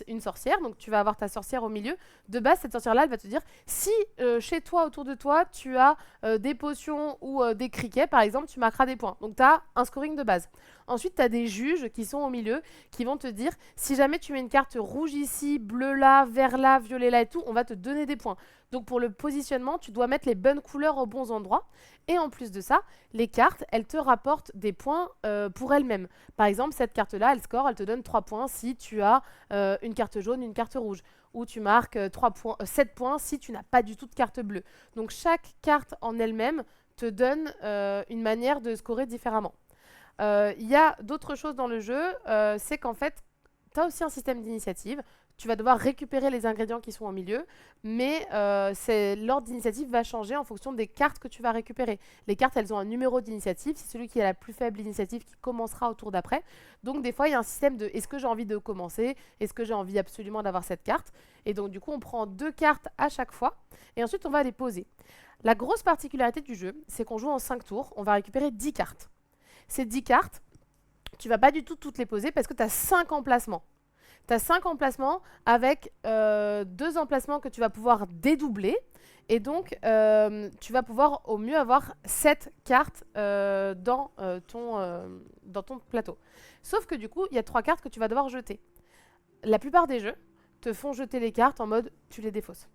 Speaker 2: une sorcière, donc tu vas avoir ta sorcière au milieu. De base, cette sorcière-là, elle va te dire si chez toi, autour de toi, tu as des potions ou des criquets, par exemple, tu marqueras des points. Donc tu as un scoring de base. Ensuite, tu as des juges qui sont au milieu, qui vont te dire si jamais tu mets une carte rouge ici, bleu là, vert là, violet là et tout, on va te donner des points. Donc pour le positionnement, tu dois mettre les bonnes couleurs aux bons endroits. Et en plus de ça, les cartes, elles te rapportent des points pour elles-mêmes. Par exemple, cette carte-là, elle score, elle te donne 3 points si tu as une carte jaune, une carte rouge. Ou tu marques 7 points si tu n'as pas du tout de carte bleue. Donc chaque carte en elle-même te donne une manière de scorer différemment. Il y a d'autres choses dans le jeu, c'est qu'en fait, tu as aussi un système d'initiative. Tu vas devoir récupérer les ingrédients qui sont au milieu, mais l'ordre d'initiative va changer en fonction des cartes que tu vas récupérer. Les cartes, elles ont un numéro d'initiative. C'est celui qui a la plus faible initiative qui commencera au tour d'après. Donc des fois, il y a un système de est-ce que j'ai envie de commencer? Est-ce que j'ai envie absolument d'avoir cette carte? Et donc du coup, on prend 2 cartes à chaque fois, et ensuite on va les poser. La grosse particularité du jeu, c'est qu'on joue en 5 tours. On va récupérer 10 cartes. Ces 10 cartes, tu vas pas du tout toutes les poser parce que tu as 5 emplacements. Tu as 5 emplacements avec 2 emplacements que tu vas pouvoir dédoubler. Et donc, tu vas pouvoir au mieux avoir 7 cartes dans ton plateau. Sauf que du coup, il y a 3 cartes que tu vas devoir jeter. La plupart des jeux te font jeter les cartes en mode tu les défausses.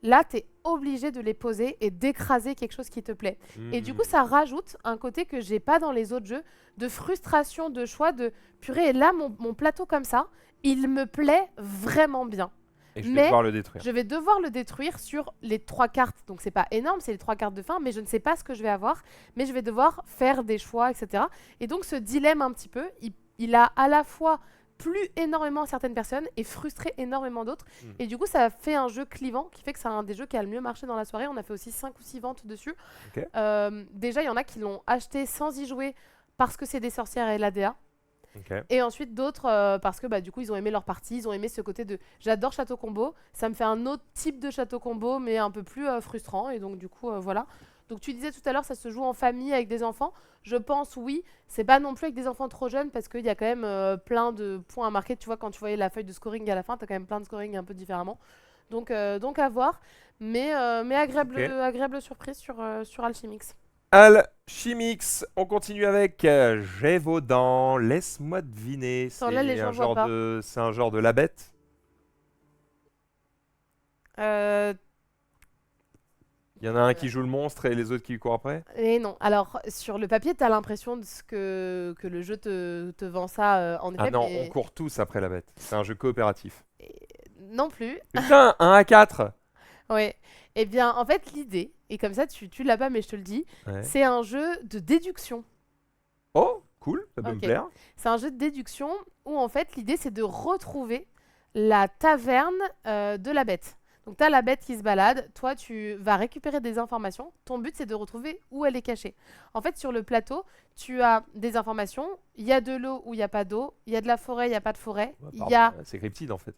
Speaker 2: Là, tu es obligé de les poser et d'écraser quelque chose qui te plaît. Et du coup, ça rajoute un côté que j'ai pas dans les autres jeux, de frustration, de choix, de purée. Et là, mon plateau comme ça, il me plaît vraiment bien.
Speaker 1: Et je vais devoir le détruire.
Speaker 2: Je vais devoir le détruire sur les 3 cartes. Donc, c'est pas énorme, c'est les 3 cartes de fin, mais je ne sais pas ce que je vais avoir. Mais je vais devoir faire des choix, etc. Et donc, ce dilemme un petit peu, il a à la fois plu énormément à certaines personnes et frustré énormément d'autres. Et du coup, ça a fait un jeu clivant qui fait que c'est un des jeux qui a le mieux marché dans la soirée. On a fait aussi 5 ou 6 ventes dessus.
Speaker 1: Okay.
Speaker 2: Déjà, il y en a qui l'ont acheté sans y jouer parce que c'est des sorcières et l'ADA.
Speaker 1: Okay.
Speaker 2: Et ensuite d'autres parce que du coup ils ont aimé leur partie, ils ont aimé ce côté de j'adore Château Combo, ça me fait un autre type de Château Combo mais un peu plus frustrant et donc du coup voilà. Donc tu disais tout à l'heure ça se joue en famille avec des enfants, je pense oui, c'est pas non plus avec des enfants trop jeunes parce qu'il y a quand même plein de points à marquer, tu vois quand tu voyais la feuille de scoring à la fin, t'as quand même plein de scoring un peu différemment. Donc à voir, mais agréable surprise sur Alchemix.
Speaker 1: Alchemix, on continue avec Gévaudan, laisse-moi deviner. C'est un genre de la bête.
Speaker 2: Il
Speaker 1: y en a un qui joue le monstre et les autres qui lui courent après.
Speaker 2: Et non, alors sur le papier, tu as l'impression que le jeu te vend ça en effet.
Speaker 1: Ah non, on court tous après la bête. C'est un jeu coopératif.
Speaker 2: Non plus.
Speaker 1: Putain, 1 à 4.
Speaker 2: Ouais. Eh bien, en fait, l'idée, et comme ça, tu l'as pas, mais je te le dis, c'est un jeu de déduction.
Speaker 1: Oh, cool, ça peut me plaire.
Speaker 2: C'est un jeu de déduction où, en fait, l'idée, c'est de retrouver la taverne de la bête. Donc, tu as la bête qui se balade. Toi, tu vas récupérer des informations. Ton but, c'est de retrouver où elle est cachée. En fait, sur le plateau, tu as des informations. Il y a de l'eau ou il n'y a pas d'eau. Il y a de la forêt, il n'y a pas de forêt.
Speaker 1: C'est cryptide, en fait.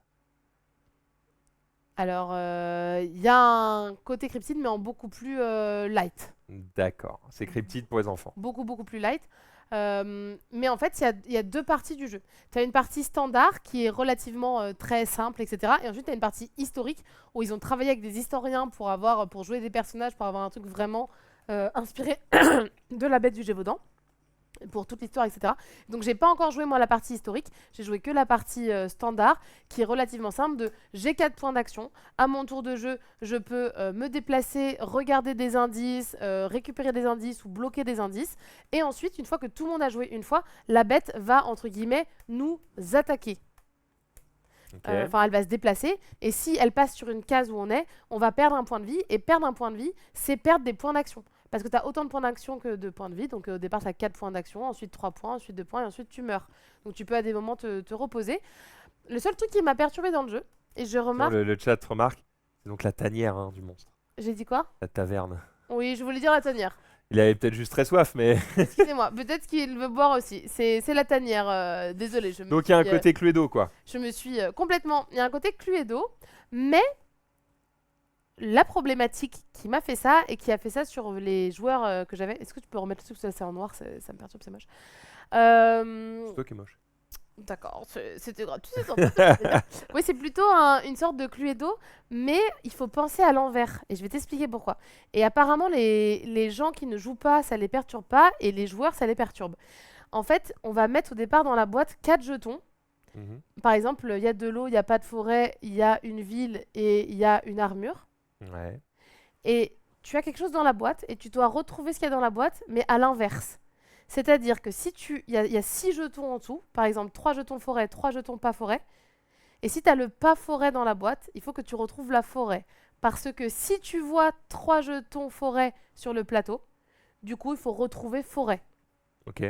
Speaker 2: Alors, il y a un côté cryptide, mais en beaucoup plus light.
Speaker 1: D'accord, c'est cryptide pour les enfants.
Speaker 2: Beaucoup, beaucoup plus light. Mais en fait, il y a 2 parties du jeu. Tu as une partie standard qui est relativement très simple, etc. Et ensuite, tu as une partie historique où ils ont travaillé avec des historiens pour jouer des personnages, pour avoir un truc vraiment inspiré de la bête du Gévaudan, pour toute l'histoire, etc. Donc, j'ai pas encore joué, moi, la partie historique. J'ai joué que la partie standard, qui est relativement simple j'ai 4 points d'action. À mon tour de jeu, je peux me déplacer, regarder des indices, récupérer des indices ou bloquer des indices. Et ensuite, une fois que tout le monde a joué une fois, la bête va, entre guillemets, nous attaquer. Elle va se déplacer. Et si elle passe sur une case où on est, on va perdre un point de vie. Et perdre un point de vie, c'est perdre des points d'action. Parce que tu as autant de points d'action que de points de vie. Donc au départ, tu as 4 points d'action, ensuite 3 points, ensuite 2 points, et ensuite tu meurs. Donc tu peux à des moments te reposer. Le seul truc qui m'a perturbé dans le jeu, et je remarque...
Speaker 1: Le chat remarque, c'est donc la tanière du monstre.
Speaker 2: J'ai dit quoi?
Speaker 1: La taverne.
Speaker 2: Oui, je voulais dire la tanière.
Speaker 1: Il avait peut-être juste très soif, mais...
Speaker 2: Excusez-moi, peut-être qu'il veut boire aussi. C'est la tanière, désolé.
Speaker 1: Donc il y a un côté Cluedo, quoi.
Speaker 2: Je me suis complètement... Il y a un côté Cluedo, mais... La problématique qui m'a fait ça et qui a fait ça sur les joueurs que j'avais. Est-ce que tu peux remettre le truc parce que c'est en noir, ça me perturbe, c'est moche.
Speaker 1: C'est toi qui es moche.
Speaker 2: D'accord, c'était gratuit. Oui, c'est plutôt une sorte de Cluedo, mais il faut penser à l'envers. Et je vais t'expliquer pourquoi. Et apparemment, les gens qui ne jouent pas, ça les perturbe pas, et les joueurs, ça les perturbe. En fait, on va mettre au départ dans la boîte 4 jetons. Par exemple, il y a de l'eau, il n'y a pas de forêt, il y a une ville et il y a une armure.
Speaker 1: Ouais.
Speaker 2: Et tu as quelque chose dans la boîte et tu dois retrouver ce qu'il y a dans la boîte, mais à l'inverse. C'est-à-dire que si il y a 6 jetons en dessous, par exemple 3 jetons forêt, 3 jetons pas forêt, et si tu as le pas forêt dans la boîte, il faut que tu retrouves la forêt. Parce que si tu vois 3 jetons forêt sur le plateau, du coup, il faut retrouver forêt.
Speaker 1: Ok.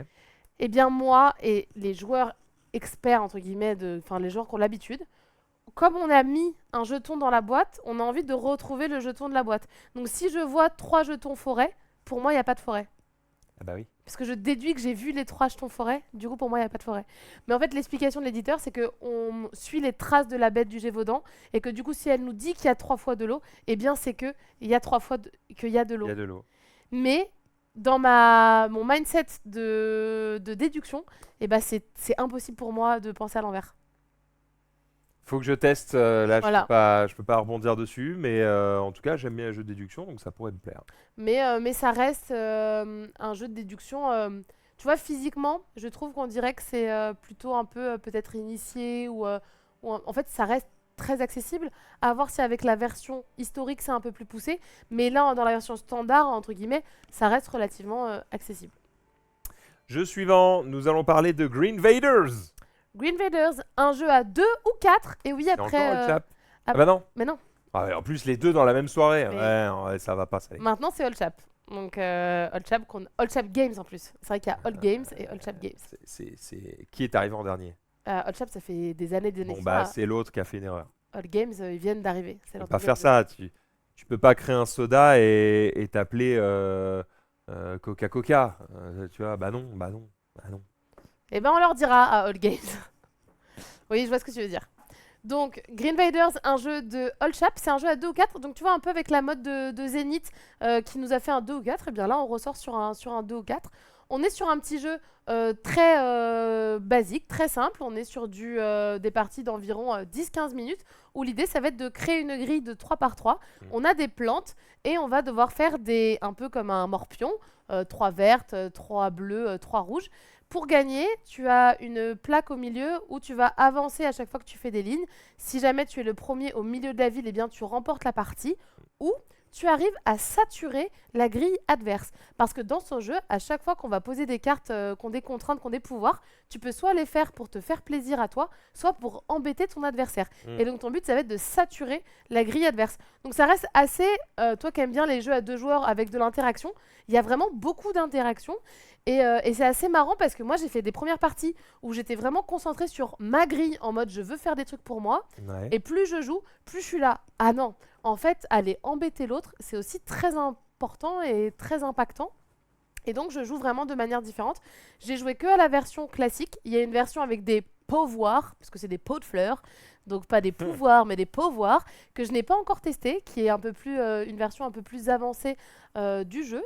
Speaker 2: Eh bien, moi et les joueurs experts, entre guillemets, enfin les joueurs qui ont l'habitude, comme on a mis un jeton dans la boîte, on a envie de retrouver le jeton de la boîte. Donc si je vois 3 jetons forêt, pour moi, il n'y a pas de forêt.
Speaker 1: Ah bah oui.
Speaker 2: Parce que je déduis que j'ai vu les 3 jetons forêt, du coup pour moi il n'y a pas de forêt. Mais en fait l'explication de l'éditeur c'est qu'on suit les traces de la bête du Gévaudan et que du coup si elle nous dit qu'il y a 3 fois de l'eau, eh bien c'est qu'il y a 3 fois qu'il y a de
Speaker 1: Il
Speaker 2: l'eau.
Speaker 1: y a de l'eau.
Speaker 2: Mais dans mon mindset de déduction, eh ben c'est impossible pour moi de penser à l'envers.
Speaker 1: Faut que je teste. Là,
Speaker 2: Voilà.
Speaker 1: je peux pas rebondir dessus, mais en tout cas, j'aime bien les jeux de déduction, donc ça pourrait me plaire.
Speaker 2: Mais ça reste un jeu de déduction. Tu vois, physiquement, je trouve qu'on dirait que c'est plutôt un peu peut-être initié en fait, ça reste très accessible. À voir si avec la version historique, c'est un peu plus poussé. Mais là, dans la version standard, entre guillemets, ça reste relativement accessible.
Speaker 1: Jeu suivant, nous allons parler de Green Vaders.
Speaker 2: Green Vaders, un jeu à 2 ou 4. Et oui,
Speaker 1: C'est
Speaker 2: après...
Speaker 1: encore le chap.
Speaker 2: ah-
Speaker 1: Ah bah non.
Speaker 2: Mais non,
Speaker 1: Ah ouais, en plus, les deux dans la même soirée.
Speaker 2: Mais-
Speaker 1: Ouais, ça va pas, ça.
Speaker 2: maintenant c'est All Chap. Donc All Chap Games en plus. C'est vrai qu'il y a All Games et All Chap Games.
Speaker 1: Qui est arrivé en dernier?
Speaker 2: All Chap, ça fait des années
Speaker 1: Bon,
Speaker 2: qu'ils
Speaker 1: bah,
Speaker 2: sont
Speaker 1: c'est l'autre qui a fait une erreur.
Speaker 2: All Games, ils viennent d'arriver. C'est
Speaker 1: Tu peux
Speaker 2: leur
Speaker 1: pas
Speaker 2: deuxième
Speaker 1: faire
Speaker 2: jeu.
Speaker 1: ça. Tu peux pas créer un soda et t'appeler Coca-Coca. Tu vois, bah non, bah non, bah non.
Speaker 2: Eh ben, on leur dira à All Games. Oui, je vois ce que tu veux dire. Donc, Green Vaders, un jeu de All Chap, c'est un jeu à 2 ou 4. Donc, tu vois, un peu avec la mode de Zenith qui nous a fait un 2 ou 4. Et bien là, on ressort sur un 2 ou 4. On est sur un petit jeu très basique, très simple. On est sur des parties d'environ 10-15 minutes où l'idée, ça va être de créer une grille de 3 par 3. On a des plantes et on va devoir faire un peu comme un morpion, 3 vertes, 3 bleues, 3 rouges. Pour gagner, tu as une plaque au milieu où tu vas avancer à chaque fois que tu fais des lignes. Si jamais tu es le premier au milieu de la ville, eh bien, tu remportes la partie. Ou tu arrives à saturer la grille adverse. Parce que dans ce jeu, à chaque fois qu'on va poser des cartes qui ont des contraintes, qui ont des pouvoirs, tu peux soit les faire pour te faire plaisir à toi, soit pour embêter ton adversaire. Et donc ton but, ça va être de saturer la grille adverse. Donc ça reste assez... toi qui aimes bien les jeux à 2 joueurs avec de l'interaction, il y a vraiment beaucoup d'interaction. Et c'est assez marrant parce que moi, j'ai fait des premières parties où j'étais vraiment concentrée sur ma grille en mode je veux faire des trucs pour moi.
Speaker 1: Ouais.
Speaker 2: Et plus je joue, plus je suis là. Ah non, en fait, aller embêter l'autre, c'est aussi très important et très impactant. Et donc, je joue vraiment de manière différente. J'ai joué que à la version classique. Il y a une version avec des pouvoirs, parce que c'est des pots de fleurs. Donc, pas des pouvoirs, mais des pouvoirs, que je n'ai pas encore testé, qui est un peu plus, une version un peu plus avancée du jeu.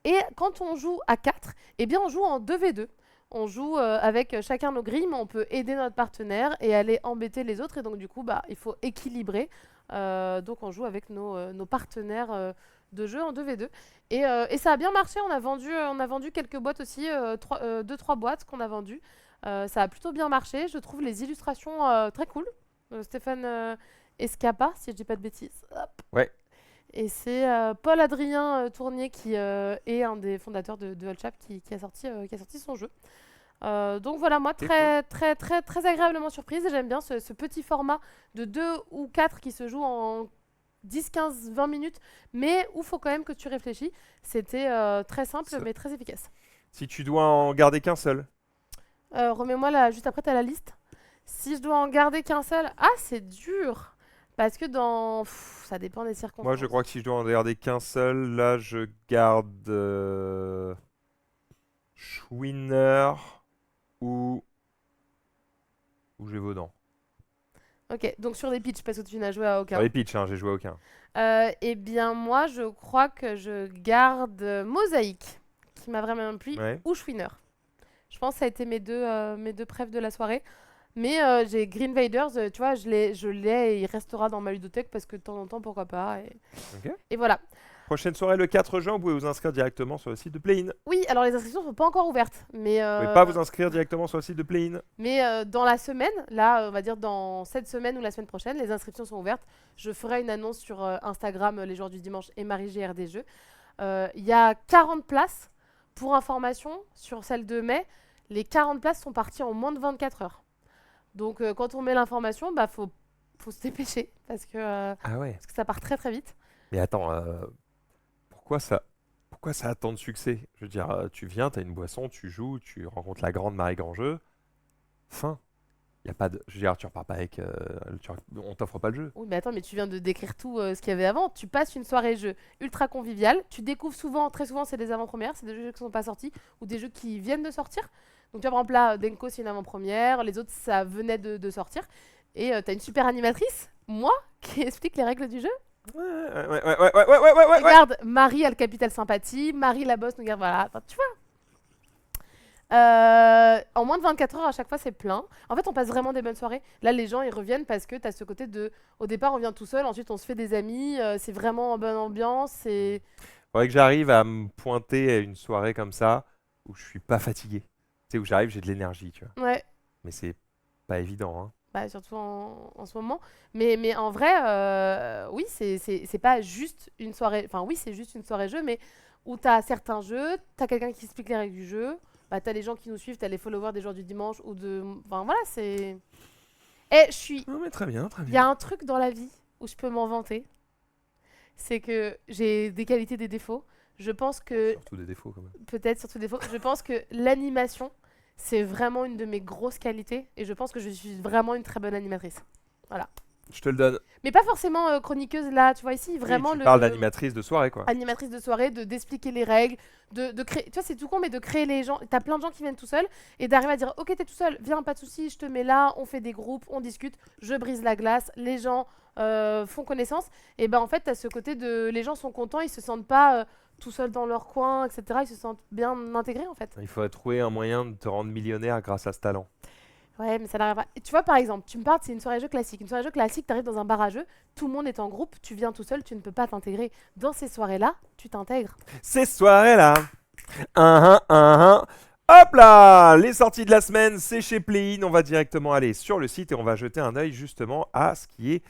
Speaker 2: Et quand on joue à 4, eh bien, on joue en 2v2. On joue avec chacun nos grilles, mais on peut aider notre partenaire et aller embêter les autres. Et donc, du coup, bah, il faut équilibrer. Donc, on joue avec nos partenaires de jeu en 2v2. Et ça a bien marché. On a vendu quelques boîtes aussi, 2-3 boîtes qu'on a vendues. Ça a plutôt bien marché. Je trouve les illustrations très cool. Stéphane Escapa, si je dis pas de bêtises. Hop.
Speaker 1: Ouais.
Speaker 2: Et c'est Paul-Adrien Tournier qui est un des fondateurs de All Chap qui a sorti son jeu. Donc voilà, moi très agréablement surprise. J'aime bien ce petit format de 2 ou 4 qui se joue en 10, 15, 20 minutes, mais où il faut quand même que tu réfléchis. C'était très simple mais très efficace.
Speaker 1: Si tu dois en garder qu'un seul.
Speaker 2: Remets-moi là, juste après, tu as la liste. Si je dois en garder qu'un seul, ah c'est dur. Parce que ça dépend des circonstances.
Speaker 1: Moi, je crois que si je dois en garder qu'un seul, là, je garde Schwinner ou Gévaudan.
Speaker 2: Ok, donc sur les pitchs, parce que tu n'as joué à aucun.
Speaker 1: Sur les pitchs, hein, j'ai joué à aucun.
Speaker 2: Eh bien, moi, je crois que je garde Mosaïque, qui m'a vraiment plu,
Speaker 1: Ouais.
Speaker 2: ou Schwinner. Je pense que ça a été mes deux préfs de la soirée. Mais j'ai Green Vaders, tu vois, je l'ai et il restera dans ma ludothèque parce que de temps en temps, pourquoi pas.
Speaker 1: Ok.
Speaker 2: Et voilà.
Speaker 1: Prochaine soirée le 4 juin, vous pouvez vous inscrire directement sur le site de Play-in.
Speaker 2: Oui, alors les inscriptions sont pas encore ouvertes, mais
Speaker 1: Vous pouvez pas vous inscrire directement sur le site de Play-in.
Speaker 2: dans la semaine, là, on va dire dans cette semaine ou la semaine prochaine, les inscriptions sont ouvertes. Je ferai une annonce sur Instagram les jours du dimanche et Marie GRD Jeux. Il y a 40 places. Pour information, sur celle de mai, les 40 places sont parties en moins de 24 heures. Donc quand on met l'information, bah faut se dépêcher parce que
Speaker 1: Ah ouais.
Speaker 2: ça part très très vite.
Speaker 1: Mais attends, pourquoi ça a tant de succès? Je veux dire, tu viens, tu as une boisson, tu joues, tu rencontres la grande Marie Grandjeu. Fin. Y a pas de... Je veux dire, tu repars pas avec... on t'offre pas le jeu.
Speaker 2: Oui, mais attends, mais tu viens de décrire tout ce qu'il y avait avant. Tu passes une soirée jeu ultra conviviale. Tu découvres souvent, très souvent, c'est des avant-premières, c'est des jeux qui sont pas sortis ou des jeux qui viennent de sortir. Donc, tu vois, par exemple, là, Denko, c'est une avant-première. Les autres, ça venait de sortir. Et t'as une super animatrice, moi, qui explique les règles du jeu.
Speaker 1: Ouais.
Speaker 2: Regarde, Marie a le capital sympathie. Marie, la boss, nous regarde, voilà. Enfin, tu vois. En moins de 24 heures, à chaque fois, c'est plein. En fait, on passe vraiment des bonnes soirées. Là, les gens, ils reviennent parce que tu as ce côté de... Au départ, on vient tout seul, ensuite, on se fait des amis. C'est vraiment en bonne ambiance. Et...
Speaker 1: Faudrait que j'arrive à me pointer à une soirée comme ça où je suis pas fatigué. Tu sais, où j'arrive, j'ai de l'énergie, tu vois.
Speaker 2: Ouais,
Speaker 1: Mais c'est pas évident, hein.
Speaker 2: bah, surtout en ce moment. Mais en vrai, oui, c'est pas juste une soirée... Enfin, oui, c'est juste une soirée jeu, mais où tu as certains jeux, tu as quelqu'un qui explique les règles du jeu. Bah, t'as les gens qui nous suivent, t'as les followers des jours du dimanche ou de... Enfin, voilà, c'est... Et je suis...
Speaker 1: Non, mais très bien, très
Speaker 2: Il y
Speaker 1: bien.
Speaker 2: a un truc dans la vie où je peux m'en vanter. C'est que j'ai des qualités, des défauts. Je pense que...
Speaker 1: Surtout des défauts, quand même.
Speaker 2: Peut-être surtout des défauts. Je pense que l'animation, c'est vraiment une de mes grosses qualités. Et je pense que je suis vraiment une très bonne animatrice. Voilà.
Speaker 1: Je te le donne.
Speaker 2: Mais pas forcément chroniqueuse là, tu vois ici, vraiment
Speaker 1: Oui, tu parles d'animatrice de soirée, quoi.
Speaker 2: animatrice de soirée, d'expliquer les règles, de créer. Tu vois, c'est tout con, mais de créer les gens. T'as plein de gens qui viennent tout seuls et d'arriver à dire ok, t'es tout seul, viens, pas de soucis, je te mets là, on fait des groupes, on discute, je brise la glace, les gens font connaissance. Et ben en fait, t'as ce côté de les gens sont contents, ils se sentent pas tout seuls dans leur coin, etc. Ils se sentent bien intégrés en fait.
Speaker 1: Il faudrait trouver un moyen de te rendre millionnaire grâce à ce talent.
Speaker 2: Ouais, mais ça n'arrive pas. Et tu vois, par exemple, tu me parles, c'est une soirée jeu classique. Une soirée jeu classique, t'arrives dans un bar à jeu, tout le monde est en groupe, tu viens tout seul, tu ne peux pas t'intégrer. Dans ces soirées-là, tu t'intègres.
Speaker 1: Ces soirées-là. Hop là! Les sorties de la semaine, c'est chez Play-in. On va directement aller sur le site et on va jeter un œil justement à ce qui est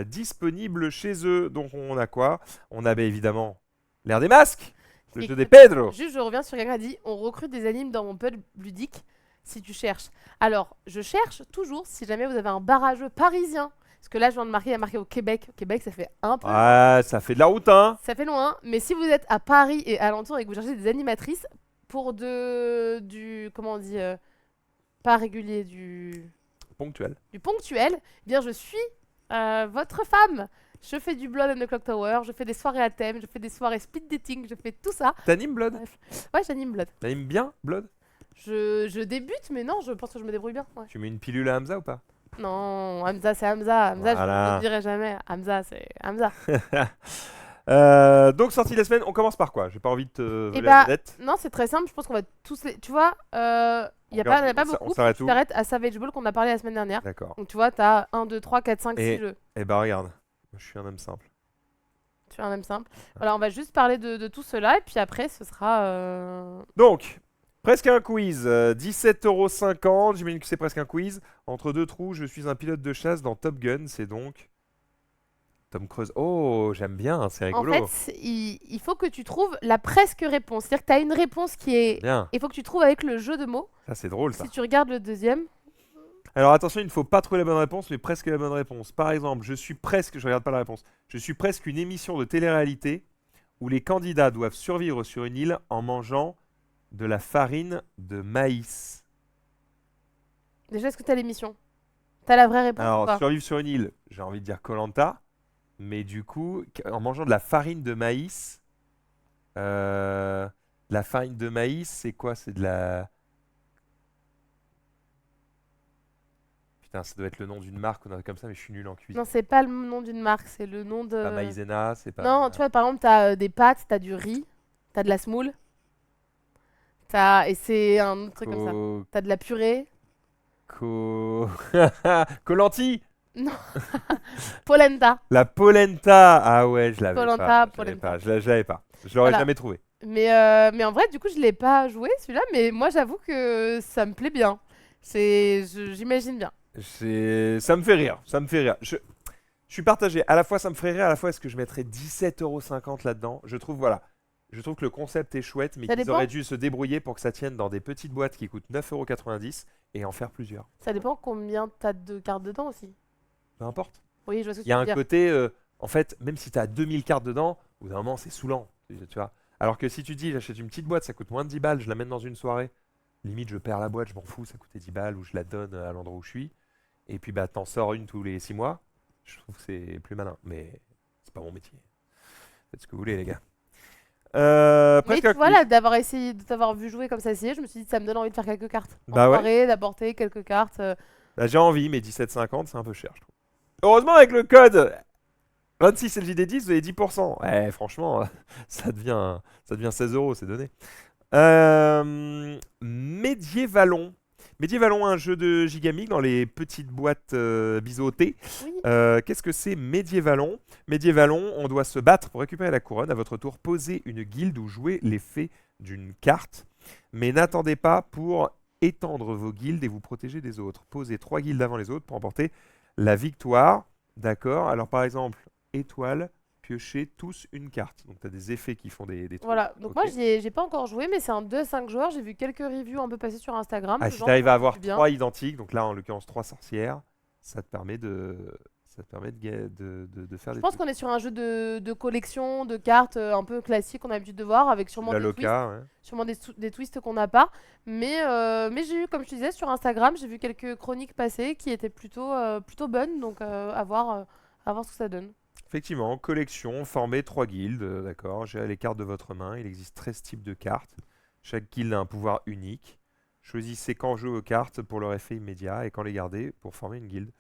Speaker 1: disponible chez eux. Donc on a quoi? On avait évidemment l'ère des masques, le jeu des Pedro.
Speaker 2: Juste, je reviens sur quelqu'un qui a dit on recrute des animes dans mon pub ludique si tu cherches. Alors, je cherche toujours si jamais vous avez un bar à jeu parisien. Parce que là, je viens de marquer, il y a marqué au Québec. Au Québec, ça fait un peu.
Speaker 1: Ouais, ça fait de la route, hein.
Speaker 2: Ça fait loin. Mais si vous êtes à Paris et alentour et que vous cherchez des animatrices pour du. Comment on dit pas régulier,
Speaker 1: Ponctuel.
Speaker 2: du ponctuel, eh bien, je suis votre femme. Je fais du Blood and the Clock Tower, je fais des soirées à thème, je fais des soirées speed dating, je fais tout ça.
Speaker 1: T'animes Blood?
Speaker 2: Bref. Ouais, j'anime Blood.
Speaker 1: T'animes bien Blood?
Speaker 2: Je débute, mais non, je pense que je me débrouille bien. Ouais.
Speaker 1: Tu mets une pilule à Hamza ou pas?
Speaker 2: Non, Hamza, c'est Hamza. Hamza, je
Speaker 1: Voilà.
Speaker 2: ne le dirai jamais. Hamza, c'est Hamza.
Speaker 1: Donc sortie de la semaine, on commence par quoi? J'ai pas envie de te voler
Speaker 2: bah,
Speaker 1: la vedette.
Speaker 2: Non, c'est très simple. Je pense qu'on va tous les. Tu vois, il n'y
Speaker 1: regarde,
Speaker 2: a pas
Speaker 1: on
Speaker 2: beaucoup.
Speaker 1: s'arrête
Speaker 2: Tu
Speaker 1: où?
Speaker 2: t'arrêtes à Savage Ball qu'on a parlé la semaine dernière.
Speaker 1: D'accord.
Speaker 2: Donc tu vois, t'as 1, 2, 3, 4, 5, 6 jeux.
Speaker 1: Et bah regarde, je suis un homme simple.
Speaker 2: Tu as un même simple. Voilà, on va juste parler de tout cela et puis après, ce sera.
Speaker 1: Donc, presque un quiz, 17,50 €, j'imagine que c'est presque un quiz. Entre deux trous, je suis un pilote de chasse dans Top Gun, c'est donc Tom Cruise. Oh, j'aime bien, c'est
Speaker 2: En
Speaker 1: rigolo.
Speaker 2: fait, il faut que tu trouves la presque réponse. C'est-à-dire que tu as une réponse qui est.
Speaker 1: Bien,
Speaker 2: Il faut que tu trouves avec le jeu de mots.
Speaker 1: ça c'est drôle ça.
Speaker 2: Si tu regardes le deuxième.
Speaker 1: Alors attention, il ne faut pas trouver la bonne réponse, mais presque la bonne réponse. Par exemple, je regarde pas la réponse, je suis presque une émission de télé-réalité où les candidats doivent survivre sur une île en mangeant de la farine de maïs.
Speaker 2: Déjà, est-ce que tu as l'émission? Tu as la vraie réponse ou
Speaker 1: Alors,
Speaker 2: pas?
Speaker 1: survivre sur une île, j'ai envie de dire koh, mais du coup, en mangeant de la farine de maïs, la farine de maïs, c'est quoi? C'est de la... Putain, ça doit être le nom d'une marque ou un truc comme ça, mais je suis nul en cuisine.
Speaker 2: Non, c'est pas le nom d'une marque, c'est le nom de.
Speaker 1: Pas maïzena, c'est pas...
Speaker 2: Non, tu vois, par exemple, t'as des pâtes, t'as du riz, t'as de la semoule, et c'est un autre truc comme ça.
Speaker 1: Co...
Speaker 2: T'as de la purée.
Speaker 1: Co... Koh-Lanta.
Speaker 2: Non. Polenta.
Speaker 1: La polenta. Ah ouais, je l'avais
Speaker 2: Polenta,
Speaker 1: pas. Je l'avais
Speaker 2: polenta.
Speaker 1: pas. Je l'avais pas. Je l'aurais
Speaker 2: Voilà.
Speaker 1: jamais trouvé.
Speaker 2: Mais en vrai, du coup, je l'ai pas joué celui-là, mais moi, j'avoue que ça me plaît bien. J'imagine bien.
Speaker 1: Ça me fait rire. Ça me fait rire. Je suis partagé. À la fois, ça me ferait rire. À la fois, est-ce que je mettrais 17,50 € là-dedans? Je trouve, voilà. Je trouve que le concept est chouette, mais
Speaker 2: Ça
Speaker 1: qu'ils
Speaker 2: dépend.
Speaker 1: auraient dû se débrouiller pour que ça tienne dans des petites boîtes qui coûtent 9,90 € et en faire plusieurs.
Speaker 2: Ça dépend combien t'as de cartes dedans aussi.
Speaker 1: Peu importe.
Speaker 2: Oui, je vois ce que
Speaker 1: Il y
Speaker 2: tu
Speaker 1: a
Speaker 2: veux
Speaker 1: un
Speaker 2: dire.
Speaker 1: côté, en fait, même si tu as 2000 cartes dedans, au bout d'un moment, c'est saoulant. Tu vois. Alors que si tu dis, j'achète une petite boîte, ça coûte moins de 10 balles, je la mène dans une soirée. Limite, je perds la boîte, je m'en fous, ça coûtait 10 balles, ou je la donne à l'endroit où je suis. Et puis, bah, t'en sors une tous les 6 mois. Je trouve que c'est plus malin. Mais c'est pas mon métier. Faites ce que vous voulez, les gars.
Speaker 2: Mais
Speaker 1: Presque
Speaker 2: tu
Speaker 1: un
Speaker 2: vois,
Speaker 1: quiz.
Speaker 2: là, d'avoir essayé de t'avoir vu jouer comme ça, je me suis dit, ça me donne envie de faire quelques cartes. En
Speaker 1: Bah ouais.
Speaker 2: soirée, d'apporter quelques cartes.
Speaker 1: Bah, j'ai envie, mais 17,50, c'est un peu cher, je trouve. Heureusement, avec le code 26 LJD10, vous avez 10%. Ouais, franchement, ça devient 16 €, c'est donné. Medievalon. Medievalon, un jeu de Gigamic dans les petites boîtes biseautées.
Speaker 2: Oui.
Speaker 1: Qu'est-ce que c'est Medievalon? Medievalon, on doit se battre pour récupérer la couronne. À votre tour, posez une guilde ou jouez l'effet d'une carte. Mais n'attendez pas pour étendre vos guildes et vous protéger des autres. Posez 3 guildes avant les autres pour emporter la victoire. D'accord? Alors par exemple, étoile, piochez tous une carte. Donc tu as des effets qui font des trucs.
Speaker 2: Voilà. Donc
Speaker 1: Ok.
Speaker 2: moi, j'ai pas encore joué, mais c'est un 2 à 5 joueurs. J'ai vu quelques reviews un peu passer sur Instagram.
Speaker 1: Ah,
Speaker 2: de
Speaker 1: si
Speaker 2: gens
Speaker 1: tu
Speaker 2: qui
Speaker 1: arrives
Speaker 2: ont
Speaker 1: à
Speaker 2: dit
Speaker 1: avoir
Speaker 2: du bien.
Speaker 1: 3 identiques, donc là en l'occurrence 3 sorcières, ça te permet de faire
Speaker 2: Je
Speaker 1: des
Speaker 2: pense
Speaker 1: trucs.
Speaker 2: qu'on est sur un jeu de collection, de cartes un peu classique qu'on a l'habitude de voir, avec sûrement
Speaker 1: La
Speaker 2: des twists,
Speaker 1: Loca, ouais.
Speaker 2: sûrement des twists qu'on n'a pas. Mais j'ai eu, comme je te disais, sur Instagram, j'ai vu quelques chroniques passer qui étaient plutôt bonnes, donc à voir ce que ça donne.
Speaker 1: Effectivement, collection, formez 3 guildes, d'accord. Gérez les cartes de votre main. Il existe 13 types de cartes. Chaque guilde a un pouvoir unique. Choisissez quand jouer aux cartes pour leur effet immédiat et quand les garder pour former une guilde.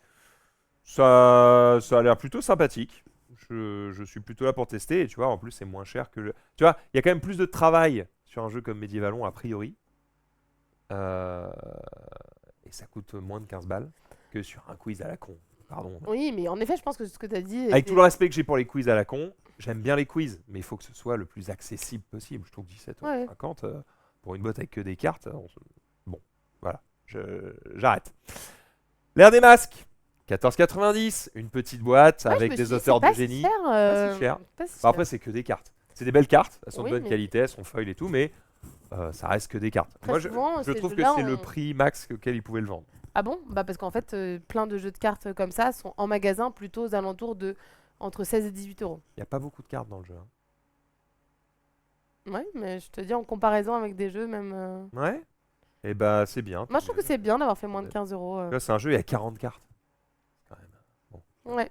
Speaker 1: Ça a l'air plutôt sympathique. Je suis plutôt là pour tester. Et tu vois, en plus, c'est moins cher que le. Tu vois, il y a quand même plus de travail sur un jeu comme Medievalon, a priori. Euh, Et ça coûte moins de 15 balles que sur un quiz à la con. Pardon.
Speaker 2: Oui, mais en effet, je pense que ce que tu as dit
Speaker 1: Avec tout le respect que j'ai pour les quiz à la con, j'aime bien les quiz, mais il faut que ce soit le plus accessible possible. Je trouve que 17,50 € pour une boîte avec que des cartes, bon, voilà, j'arrête. L'ère des masques, 14,90 €, une petite boîte
Speaker 2: Ouais, je
Speaker 1: avec
Speaker 2: me
Speaker 1: des
Speaker 2: suis dit,
Speaker 1: auteurs
Speaker 2: c'est pas
Speaker 1: de génie.
Speaker 2: si cher.
Speaker 1: Pas si cher.
Speaker 2: Pas si
Speaker 1: Enfin,
Speaker 2: cher.
Speaker 1: après, c'est que des cartes. C'est des belles cartes, elles sont
Speaker 2: Oui,
Speaker 1: de bonne
Speaker 2: mais-
Speaker 1: qualité, elles sont foil et tout, mais ça reste que des cartes.
Speaker 2: Très
Speaker 1: Moi,
Speaker 2: souvent,
Speaker 1: je
Speaker 2: ces
Speaker 1: trouve que
Speaker 2: jeux-là,
Speaker 1: c'est le
Speaker 2: on-
Speaker 1: prix max auquel ils pouvaient le vendre.
Speaker 2: Ah bon? Bah parce qu'en fait, plein de jeux de cartes comme ça sont en magasin plutôt aux alentours de entre 16 et 18 euros.
Speaker 1: Il n'y a pas beaucoup de cartes dans le jeu, hein.
Speaker 2: Ouais, mais je te dis en comparaison avec des jeux même.
Speaker 1: Ouais. Et bah, c'est bien.
Speaker 2: Moi je trouve que c'est bien d'avoir fait moins de 15 euros.
Speaker 1: Là, c'est un jeu, il y a 40 cartes. Quand même. Bon.
Speaker 2: Ouais.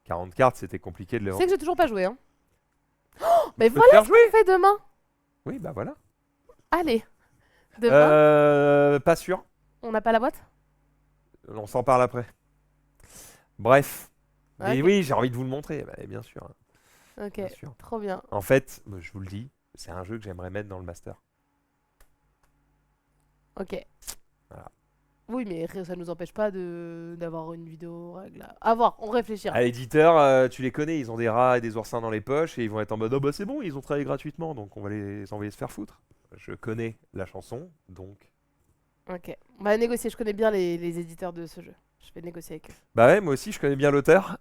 Speaker 1: 40 cartes, c'était compliqué de les
Speaker 2: Tu sais
Speaker 1: vendre.
Speaker 2: que j'ai toujours pas joué, hein. Oh, mais
Speaker 1: Je peux te
Speaker 2: voilà
Speaker 1: faire
Speaker 2: ce
Speaker 1: jouer.
Speaker 2: qu'on fait demain.
Speaker 1: Oui, bah voilà.
Speaker 2: Allez. Demain,
Speaker 1: Pas sûr.
Speaker 2: on n'a pas la boîte?
Speaker 1: On s'en parle après. Bref. Mais
Speaker 2: Ok.
Speaker 1: oui, j'ai envie de vous le montrer. Bah, bien sûr.
Speaker 2: Ok,
Speaker 1: Bien sûr.
Speaker 2: trop bien.
Speaker 1: En fait, je vous le dis, c'est un jeu que j'aimerais mettre dans le master.
Speaker 2: Ok.
Speaker 1: Voilà.
Speaker 2: Oui, mais ça nous empêche pas d'avoir une vidéo règle. À voir, on réfléchira.
Speaker 1: À l'éditeur, tu les connais, ils ont des rats et des oursins dans les poches et ils vont être en mode oh bah c'est bon, ils ont travaillé gratuitement donc on va les envoyer se faire foutre. Je connais la chanson donc.
Speaker 2: Ok. On va négocier, je connais bien les éditeurs de ce jeu. Je vais négocier avec eux.
Speaker 1: Bah ouais, moi aussi je connais bien l'auteur.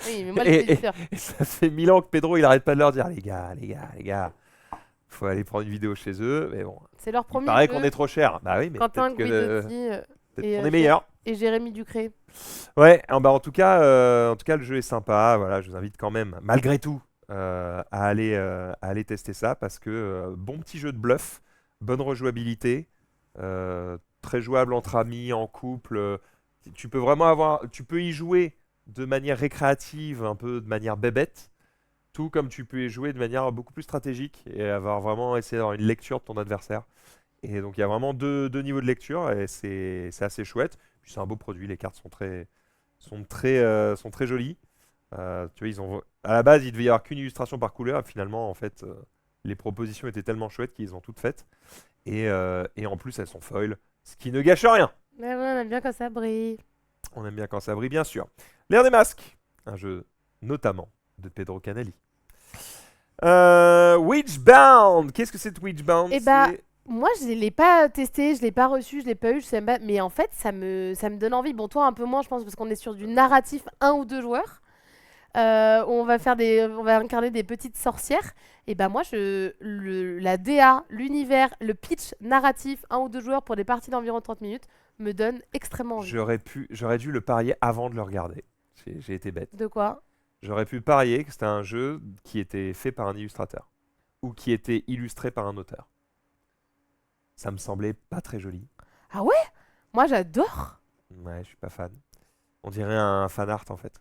Speaker 2: Oui, mais moi
Speaker 1: Et-
Speaker 2: les éditeurs.
Speaker 1: Et ça fait 1000 ans que Pedro il arrête pas de leur dire les gars, faut aller prendre une vidéo chez eux. Mais bon,
Speaker 2: C'est leur
Speaker 1: il
Speaker 2: premier
Speaker 1: paraît
Speaker 2: jeu.
Speaker 1: qu'on est trop cher. Bah oui, mais
Speaker 2: Quentin
Speaker 1: peut-être que
Speaker 2: Guidotti
Speaker 1: peut-être
Speaker 2: et,
Speaker 1: qu'on est meilleur.
Speaker 2: et Jérémy Ducré.
Speaker 1: Ouais, en tout cas, le jeu est sympa. Voilà, je vous invite quand même, malgré tout, à aller tester ça parce que bon petit jeu de bluff, bonne rejouabilité, très jouable entre amis, en couple. Tu peux vraiment tu peux y jouer de manière récréative, un peu de manière bébête, tout comme tu peux y jouer de manière beaucoup plus stratégique et avoir vraiment essayé d'avoir une lecture de ton adversaire. Et donc il y a vraiment deux niveaux de lecture et c'est assez chouette. Puis c'est un beau produit, les cartes sont très jolies. Tu vois, à la base, il devait y avoir qu'une illustration par couleur et finalement, en fait, les propositions étaient tellement chouettes qu'ils ont toutes faites. Et en plus, elles sont foil, ce qui ne gâche rien.
Speaker 2: Mais ouais, on aime bien quand ça brille.
Speaker 1: On aime bien quand ça brille, bien sûr. L'ère des masques, un jeu notamment de Pedro Canelli. Witchbound, qu'est-ce que c'est Witchbound?
Speaker 2: Eh bah, moi, je l'ai pas testé, je l'ai pas reçu, je l'ai pas eu, je sais même pas. Mais en fait, ça me donne envie. Bon, toi, un peu moins, je pense, parce qu'on est sur du narratif 1 ou 2 joueurs. Où on va incarner des petites sorcières. Et bah, moi, la DA, l'univers, le pitch narratif 1 ou 2 joueurs pour des parties d'environ 30 minutes me donne extrêmement envie.
Speaker 1: J'aurais dû le parier avant de le regarder. J'ai été bête.
Speaker 2: De quoi?
Speaker 1: J'aurais pu parier que c'était un jeu qui était fait par un illustrateur ou qui était illustré par un auteur. Ça me semblait pas très joli.
Speaker 2: Ah ouais? Moi, j'adore.
Speaker 1: Ouais, je suis pas fan. On dirait un fan art en fait.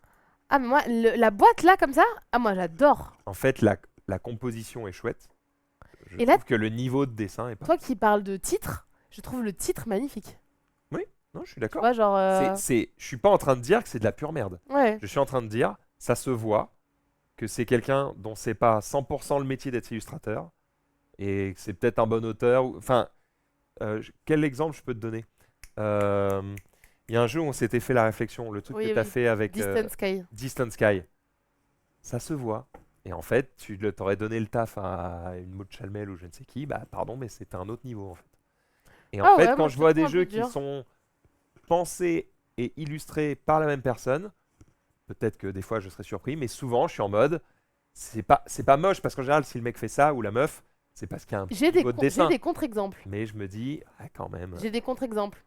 Speaker 2: Ah, mais moi, la boîte là, comme ça, ah, moi, j'adore.
Speaker 1: En fait, la composition est chouette. Je
Speaker 2: Et là,
Speaker 1: trouve que le niveau de dessin est pas.
Speaker 2: toi qui parles de titre, je trouve le titre magnifique.
Speaker 1: Non, je suis
Speaker 2: Tu
Speaker 1: d'accord.
Speaker 2: vois, genre.
Speaker 1: Je suis pas en train de dire que c'est de la pure merde.
Speaker 2: Ouais.
Speaker 1: Je suis en train de dire, ça se voit que c'est quelqu'un dont c'est pas 100% le métier d'être illustrateur et que c'est peut-être un bon auteur. Enfin, quel exemple je peux te donner? Il y a un jeu où on s'était fait la réflexion, le truc
Speaker 2: Oui,
Speaker 1: que tu as
Speaker 2: oui.
Speaker 1: fait avec
Speaker 2: Distant Sky.
Speaker 1: Distant Sky. Ça se voit. Et en fait, tu t'aurais donné le taf à une Maud Chalmel ou je ne sais qui, bah pardon, mais c'était un autre niveau en fait. Et en
Speaker 2: Ah
Speaker 1: fait,
Speaker 2: ouais,
Speaker 1: quand
Speaker 2: moi,
Speaker 1: je
Speaker 2: je
Speaker 1: vois
Speaker 2: te
Speaker 1: des
Speaker 2: trouve un
Speaker 1: jeux
Speaker 2: peu
Speaker 1: qui
Speaker 2: dur.
Speaker 1: sont pensés et illustrés par la même personne, peut-être que des fois je serais surpris, mais souvent je suis en mode, c'est pas moche parce qu'en général, si le mec fait ça ou la meuf, c'est parce qu'il y a un petit
Speaker 2: J'ai des,
Speaker 1: niveau de
Speaker 2: con- j'ai
Speaker 1: dessin.
Speaker 2: des contre-exemples.
Speaker 1: Mais je me dis, ah, quand même.
Speaker 2: J'ai des contre-exemples.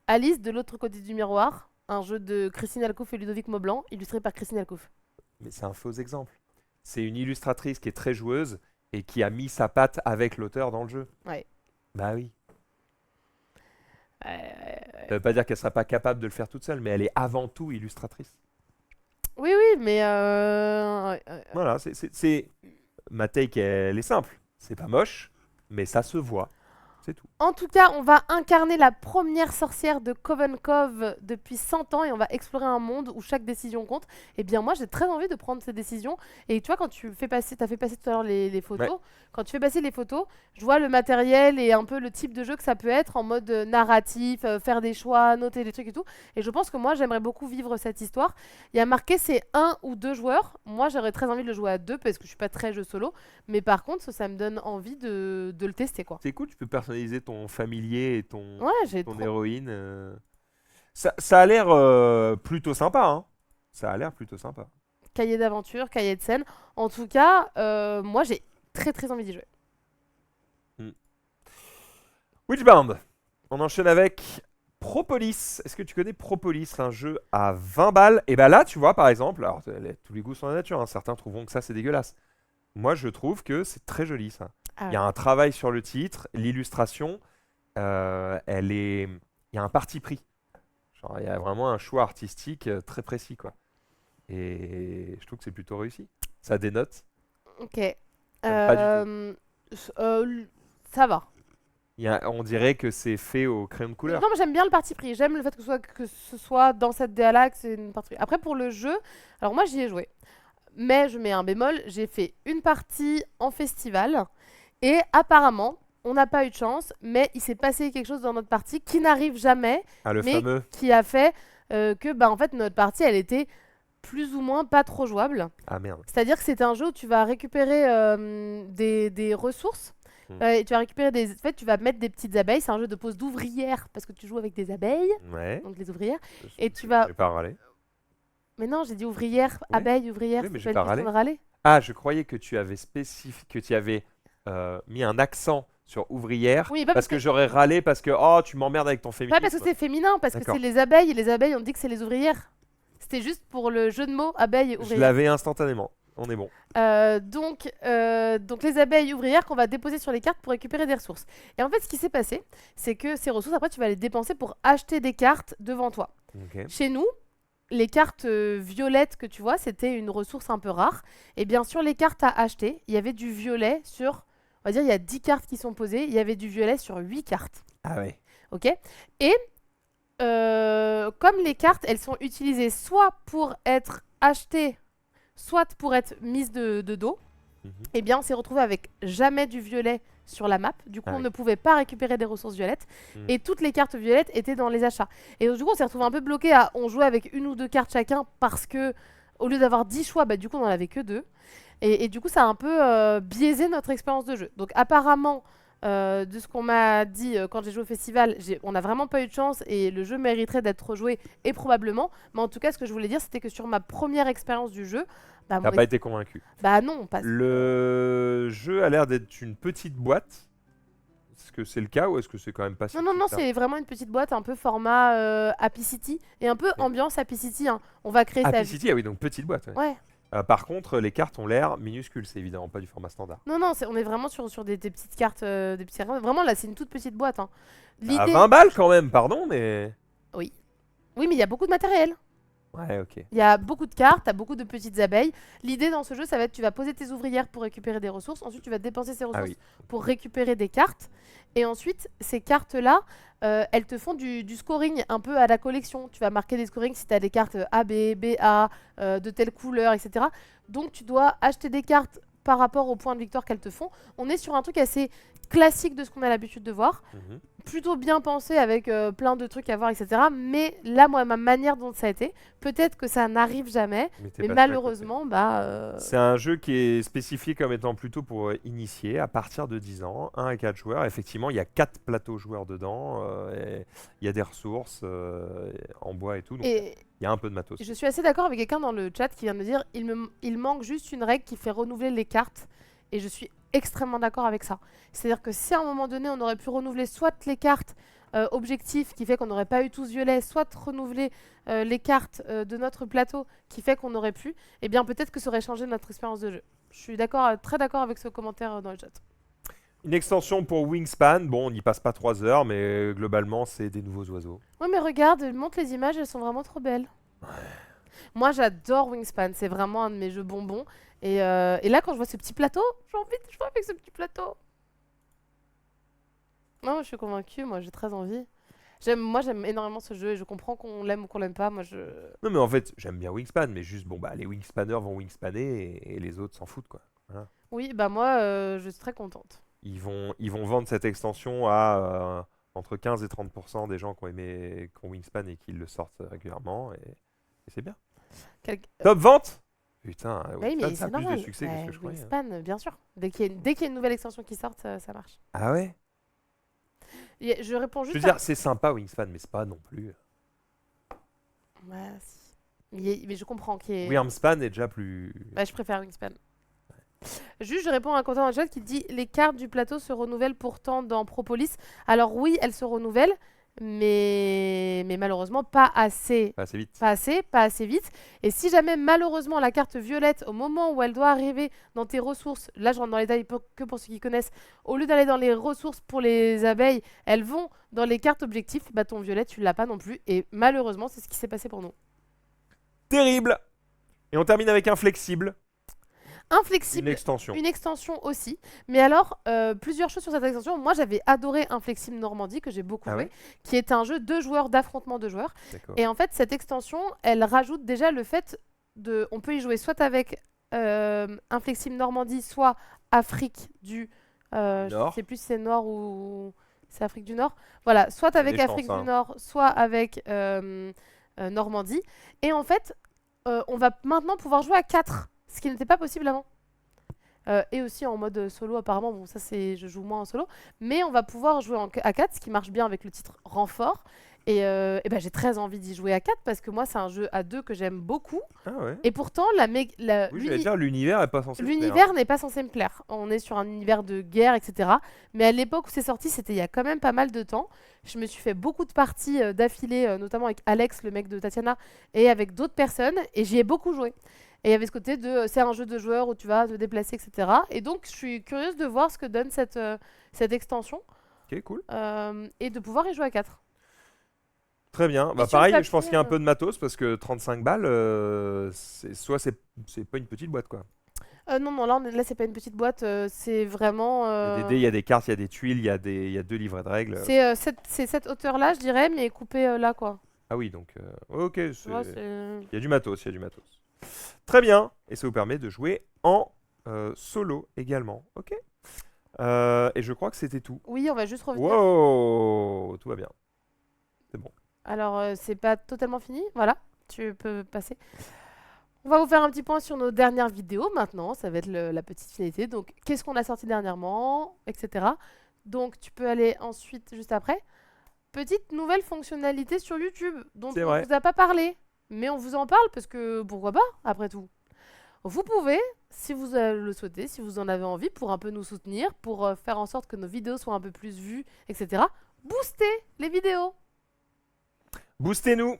Speaker 2: Alice de l'autre côté du miroir, un jeu de Christine Alcouf et Ludovic Maublanc, illustré par Christine Alcouf.
Speaker 1: Mais c'est un faux exemple. C'est une illustratrice qui est très joueuse et qui a mis sa patte avec l'auteur dans le jeu.
Speaker 2: Ouais.
Speaker 1: Bah oui.
Speaker 2: Euh,
Speaker 1: Ça veut pas dire qu'elle sera pas capable de le faire toute seule, mais elle est avant tout illustratrice.
Speaker 2: Oui, oui, mais.
Speaker 1: Voilà, ma take, elle est simple. C'est pas moche, mais ça se voit. C'est tout.
Speaker 2: En tout cas, on va incarner la première sorcière de Coven Cove depuis 100 ans et on va explorer un monde où chaque décision compte. Et bien moi, j'ai très envie de prendre ces décisions. Et tu vois, quand tu fais passer, t'as fait passer tout à l'heure les photos.
Speaker 1: Ouais.
Speaker 2: Quand tu fais passer les photos, je vois le matériel et un peu le type de jeu que ça peut être en mode narratif, faire des choix, noter des trucs et tout. Et je pense que moi, j'aimerais beaucoup vivre cette histoire. Il y a marqué c'est 1 ou 2 joueurs. Moi, j'aurais très envie de le jouer à 2 parce que je suis pas très jeu solo. Mais par contre, ça me donne envie de le tester, quoi.
Speaker 1: C'est cool, tu peux personnaliser ton familier et
Speaker 2: Ouais, j'ai
Speaker 1: ton
Speaker 2: trop.
Speaker 1: héroïne. Ça a l'air plutôt sympa, hein. Ça a l'air plutôt sympa.
Speaker 2: Cahier d'aventure, cahier de scène. En tout cas, moi j'ai très très envie d'y jouer.
Speaker 1: Witchbound. On enchaîne avec Propolis. Est-ce que tu connais Propolis, un jeu à 20 balles? Et bah là, tu vois, par exemple, alors tous les goûts sont la nature, hein, certains trouveront que ça c'est dégueulasse. Moi, je trouve que c'est très joli ça.
Speaker 2: Ah
Speaker 1: Il y a un travail sur le titre, l'illustration, il y a un parti pris. Genre, il y a vraiment un choix artistique très précis, quoi. Et je trouve que c'est plutôt réussi. Ça dénote.
Speaker 2: ok.
Speaker 1: J'aime pas du
Speaker 2: Ça va.
Speaker 1: On dirait que c'est fait au crayon de couleur.
Speaker 2: Non, mais j'aime bien le parti pris. J'aime le fait que ce soit dans cette DA-là, que c'est une partie pris. Après, pour le jeu, alors moi j'y ai joué. Mais je mets un bémol, j'ai fait une partie en festival. Et apparemment, on n'a pas eu de chance, mais il s'est passé quelque chose dans notre partie qui n'arrive jamais,
Speaker 1: Ah, le
Speaker 2: mais
Speaker 1: fameux.
Speaker 2: qui a fait que bah, en fait, notre partie, elle était plus ou moins pas trop jouable.
Speaker 1: Ah merde.
Speaker 2: C'est-à-dire que c'est un jeu où tu vas récupérer des ressources. Et tu vas récupérer en fait, tu vas mettre des petites abeilles. C'est un jeu de pose d'ouvrières parce que tu joues avec des abeilles,
Speaker 1: Ouais.
Speaker 2: donc les ouvrières.
Speaker 1: Je-
Speaker 2: Et tu vas.
Speaker 1: Je vais pas râler.
Speaker 2: Mais non, j'ai dit ouvrières,
Speaker 1: Oui.
Speaker 2: abeilles, ouvrières.
Speaker 1: Oui, mais
Speaker 2: c'est
Speaker 1: j'ai
Speaker 2: pas
Speaker 1: pas
Speaker 2: une question
Speaker 1: râlé.
Speaker 2: de râler.
Speaker 1: Ah, je croyais que tu avais mis un accent sur ouvrière
Speaker 2: Oui, pas
Speaker 1: parce que j'aurais râlé parce que oh tu m'emmerdes avec ton
Speaker 2: pas
Speaker 1: féminisme.
Speaker 2: parce que c'est féminin, parce que
Speaker 1: D'accord.
Speaker 2: c'est les abeilles. Et les abeilles, on dit que c'est les ouvrières. C'était juste pour le jeu de mots abeilles et
Speaker 1: Je
Speaker 2: ouvrières.
Speaker 1: l'avais instantanément. On est bon.
Speaker 2: Donc les abeilles ouvrières qu'on va déposer sur les cartes pour récupérer des ressources. Et en fait, ce qui s'est passé, c'est que ces ressources, après, tu vas les dépenser pour acheter des cartes devant toi.
Speaker 1: Ok.
Speaker 2: Chez nous, les cartes violettes que tu vois, c'était une ressource un peu rare. Et bien sûr, les cartes à acheter, il y avait du violet sur, on va dire, il y a 10 cartes qui sont posées, il y avait du violet sur 8 cartes.
Speaker 1: Ah ouais.
Speaker 2: Ok. Et comme les cartes, elles sont utilisées soit pour être achetées, soit pour être mises de dos,
Speaker 1: Mhm.
Speaker 2: eh bien, on s'est retrouvé avec jamais du violet sur la map. Du coup,
Speaker 1: Ah
Speaker 2: on
Speaker 1: oui.
Speaker 2: ne pouvait pas récupérer des ressources violettes.
Speaker 1: Mm.
Speaker 2: Et toutes les cartes violettes étaient dans les achats. Et donc, du coup, on s'est retrouvé un peu bloqué à. On jouait avec une ou deux cartes chacun parce que, au lieu d'avoir 10 choix, bah, du coup, on n'en avait que deux. Et du coup, ça a un peu biaisé notre expérience de jeu. Donc, apparemment, de ce qu'on m'a dit quand j'ai joué au festival, on n'a vraiment pas eu de chance et le jeu mériterait d'être rejoué et probablement. Mais en tout cas, ce que je voulais dire, c'était que sur ma première expérience du jeu, bah,
Speaker 1: T'as pas été convaincu.
Speaker 2: bah non, pas.
Speaker 1: Le jeu a l'air d'être une petite boîte. Est-ce que c'est le cas ou est-ce que c'est quand même pas si
Speaker 2: Non, non,
Speaker 1: petit
Speaker 2: non,
Speaker 1: que ça?
Speaker 2: c'est vraiment une petite boîte, un peu format Happy City et un peu
Speaker 1: Ok.
Speaker 2: ambiance Happy City. Hein. On va créer sa
Speaker 1: Happy
Speaker 2: vie.
Speaker 1: City, ah oui, donc petite boîte. Ouais.
Speaker 2: Ouais.
Speaker 1: Par contre, les cartes ont l'air minuscules, c'est évidemment pas du format standard.
Speaker 2: Non, non, on est vraiment sur des petites cartes, des petits. Vraiment, là, c'est une toute petite boîte. Hein.
Speaker 1: À
Speaker 2: L'idée.
Speaker 1: 20 balles quand même, pardon, mais.
Speaker 2: Oui. Oui, mais il y a beaucoup de matériel.
Speaker 1: Ouais, ok.
Speaker 2: Il y a beaucoup de cartes, t'as beaucoup de petites abeilles. L'idée dans ce jeu, ça va être tu vas poser tes ouvrières pour récupérer des ressources. Ensuite, tu vas dépenser ces
Speaker 1: Ah
Speaker 2: ressources
Speaker 1: oui.
Speaker 2: pour récupérer des cartes. Et ensuite, ces cartes-là, elles te font du scoring un peu à la collection. Tu vas marquer des scorings si tu as des cartes AB, BA, de telle couleur, etc. Donc, tu dois acheter des cartes par rapport aux points de victoire qu'elles te font. On est sur un truc assez classique de ce qu'on a l'habitude de voir.
Speaker 1: Mhm.
Speaker 2: Plutôt bien pensé avec plein de trucs à voir, etc. Mais là, moi, ma manière dont ça a été, peut-être que ça n'arrive jamais,
Speaker 1: Mais t'es
Speaker 2: mais
Speaker 1: passé à côté.
Speaker 2: malheureusement, bah.
Speaker 1: C'est un jeu qui est spécifié comme étant plutôt pour initier à partir de 10 ans, 1 à 4 joueurs. Effectivement, il y a 4 plateaux joueurs dedans, et il y a des ressources en bois et tout, donc
Speaker 2: Et
Speaker 1: il y a un peu de matos.
Speaker 2: je suis assez d'accord avec quelqu'un dans le chat qui vient de me dire il manque juste une règle qui fait renouveler les cartes. Et je suis extrêmement d'accord avec ça. C'est-à-dire que si à un moment donné, on aurait pu renouveler soit les cartes objectifs qui fait qu'on n'aurait pas eu tous violet, soit renouveler les cartes de notre plateau qui fait qu'on aurait pu, eh bien peut-être que ça aurait changé notre expérience de jeu. Je suis d'accord, très d'accord avec ce commentaire dans le chat.
Speaker 1: Une extension pour Wingspan, bon, on n'y passe pas 3 heures, mais globalement, c'est des nouveaux oiseaux.
Speaker 2: Ouais, mais regarde, montre les images, elles sont vraiment trop belles. Moi, j'adore Wingspan, c'est vraiment un de mes jeux bonbons. Et là, quand je vois ce petit plateau, j'ai envie de jouer avec ce petit plateau. Non, je suis convaincue, moi, j'ai très envie. Moi, j'aime énormément ce jeu et je comprends qu'on l'aime ou qu'on l'aime pas. Moi, je.
Speaker 1: Non, mais en fait, j'aime bien Wingspan, mais juste, bon, bah, les Wingspanners vont Wingspanner et les autres s'en foutent, quoi. Voilà.
Speaker 2: Oui, bah moi, je suis très contente.
Speaker 1: Ils vont vendre cette extension à entre 15 et 30% des gens qui ont aimé qui ont Wingspan et qui le sortent régulièrement, et c'est bien.
Speaker 2: Quel-
Speaker 1: Top vente. Putain,
Speaker 2: Bah oui,
Speaker 1: Wingspan,
Speaker 2: mais
Speaker 1: ça a
Speaker 2: c'est
Speaker 1: plus de
Speaker 2: normal.
Speaker 1: succès que ce que je croyais.
Speaker 2: Wingspan, bien sûr. Dès qu'il y a une nouvelle extension qui sort, ça marche.
Speaker 1: Ah ouais?
Speaker 2: Je réponds
Speaker 1: Je
Speaker 2: juste
Speaker 1: veux dire, c'est sympa Wingspan, mais c'est pas non plus.
Speaker 2: Ouais, si. Mais je comprends qu'il y ait.
Speaker 1: Wingspan est déjà plus.
Speaker 2: Bah, je préfère Wingspan. Juste, je réponds à un commentaire dans le chat qui dit les cartes du plateau se renouvellent pourtant dans Propolis. Alors oui, elles se renouvellent, mais malheureusement pas assez.
Speaker 1: Pas assez vite.
Speaker 2: Pas assez vite. Et si jamais malheureusement la carte violette, au moment où elle doit arriver dans tes ressources, là je rentre dans les détails que pour ceux qui connaissent, au lieu d'aller dans les ressources pour les abeilles, elles vont dans les cartes objectifs, bah ton violet tu l'as pas non plus. Et malheureusement c'est ce qui s'est passé pour nous.
Speaker 1: Terrible. Et on termine avec un flexible,
Speaker 2: Inflexible.
Speaker 1: une extension.
Speaker 2: Une extension aussi. Mais alors, plusieurs choses sur cette extension. Moi, j'avais adoré Inflexible Normandie, que j'ai beaucoup
Speaker 1: Ah
Speaker 2: joué,
Speaker 1: ouais?
Speaker 2: qui est un jeu de joueurs, d'affrontement de joueurs.
Speaker 1: D'accord.
Speaker 2: Et en fait, cette extension, elle rajoute déjà le fait de. On peut y jouer soit avec Inflexible Normandie, soit Afrique du. Je
Speaker 1: Nord.
Speaker 2: sais plus si c'est Nord ou. C'est Afrique du Nord. Voilà, soit
Speaker 1: Il y a
Speaker 2: avec
Speaker 1: des
Speaker 2: Afrique
Speaker 1: chances,
Speaker 2: du
Speaker 1: hein.
Speaker 2: Nord, soit avec Normandie. Et en fait, on va maintenant pouvoir jouer à 4, ce qui n'était pas possible avant. Et aussi en mode solo apparemment, bon ça c'est je joue moins en solo, mais on va pouvoir jouer à 4, ce qui marche bien avec le titre Renfort. Et ben, j'ai très envie d'y jouer à 4 parce que moi c'est un jeu à 2 que j'aime beaucoup.
Speaker 1: Ah ouais.
Speaker 2: Et pourtant
Speaker 1: Oui, je vais dire, l'univers est pas censé. te plaire, hein.
Speaker 2: l'univers n'est pas censé me plaire. On est sur un univers de guerre, etc. Mais à l'époque où c'est sorti, c'était il y a quand même pas mal de temps. Je me suis fait beaucoup de parties d'affilée, notamment avec Alex, le mec de Tatiana, et avec d'autres personnes, et j'y ai beaucoup joué. Et il y avait ce côté de c'est un jeu de joueurs où tu vas te déplacer, etc. Et donc je suis curieuse de voir ce que donne cette extension
Speaker 1: Ok, cool.
Speaker 2: et de pouvoir y jouer à 4.
Speaker 1: Très bien. Bah,
Speaker 2: sur le
Speaker 1: pareil, je pense
Speaker 2: papier,
Speaker 1: qu'il y a un peu de matos parce que 35 balles, soit c'est pas une petite boîte quoi.
Speaker 2: Non, non, là c'est pas une petite boîte, c'est vraiment.
Speaker 1: Il y a des dés, il y a des cartes, il y a des tuiles, il y a 2 livrets de règles.
Speaker 2: C'est cette hauteur-là, je dirais, mais coupée là, quoi.
Speaker 1: Ah oui, donc ok,
Speaker 2: Tu vois, c'est.
Speaker 1: il y a du matos, il y a du matos. Très bien. Et ça vous permet de jouer en solo également. Ok. Et je crois que c'était tout.
Speaker 2: Oui, on va juste revenir.
Speaker 1: Wow, tout va bien. C'est bon.
Speaker 2: Alors, c'est pas totalement fini. Voilà, tu peux passer. On va vous faire un petit point sur nos dernières vidéos maintenant. Ça va être la petite finalité. Donc, qu'est-ce qu'on a sorti dernièrement, etc. Donc, tu peux aller ensuite, juste après. Petite nouvelle fonctionnalité sur YouTube dont
Speaker 1: C'est
Speaker 2: on
Speaker 1: vrai.
Speaker 2: ne vous a pas parlé. Mais on vous en parle parce que pourquoi pas, après tout. Vous pouvez, si vous le souhaitez, si vous en avez envie, pour un peu nous soutenir, pour faire en sorte que nos vidéos soient un peu plus vues, etc. Booster les vidéos.
Speaker 1: Boostez-nous.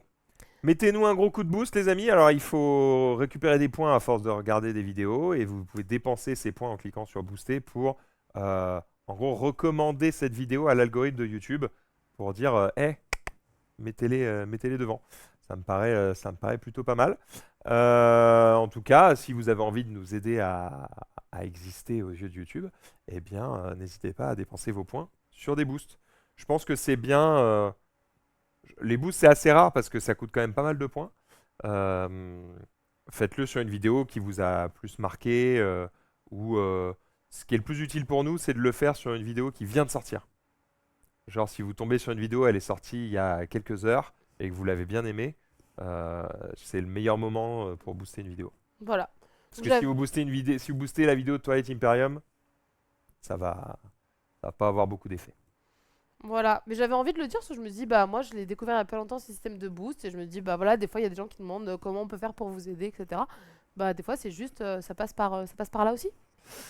Speaker 1: Mettez-nous un gros coup de boost, les amis. Alors, il faut récupérer des points à force de regarder des vidéos. Et vous pouvez dépenser ces points en cliquant sur booster pour, en gros, recommander cette vidéo à l'algorithme de YouTube pour dire, hey, mettez-les devant. Ça me paraît plutôt pas mal. En tout cas, si vous avez envie de nous aider à exister aux yeux de YouTube, eh bien, n'hésitez pas à dépenser vos points sur des boosts. Je pense que c'est bien. Les boosts, c'est assez rare parce que ça coûte quand même pas mal de points. Faites-le sur une vidéo qui vous a plus marqué ou ce qui est le plus utile pour nous, c'est de le faire sur une vidéo qui vient de sortir. Genre, si vous tombez sur une vidéo, elle est sortie il y a quelques heures et que vous l'avez bien aimée, c'est le meilleur moment pour booster une vidéo.
Speaker 2: Voilà.
Speaker 1: Parce que si vous boostez si vous boostez la vidéo de Twilight Imperium, ça va pas avoir beaucoup d'effet.
Speaker 2: Voilà, mais j'avais envie de le dire parce que je me dis, bah moi je l'ai découvert il y a pas longtemps ce système de boost et je me dis, bah voilà, des fois il y a des gens qui demandent comment on peut faire pour vous aider, etc. Bah des fois c'est juste, ça passe par là aussi.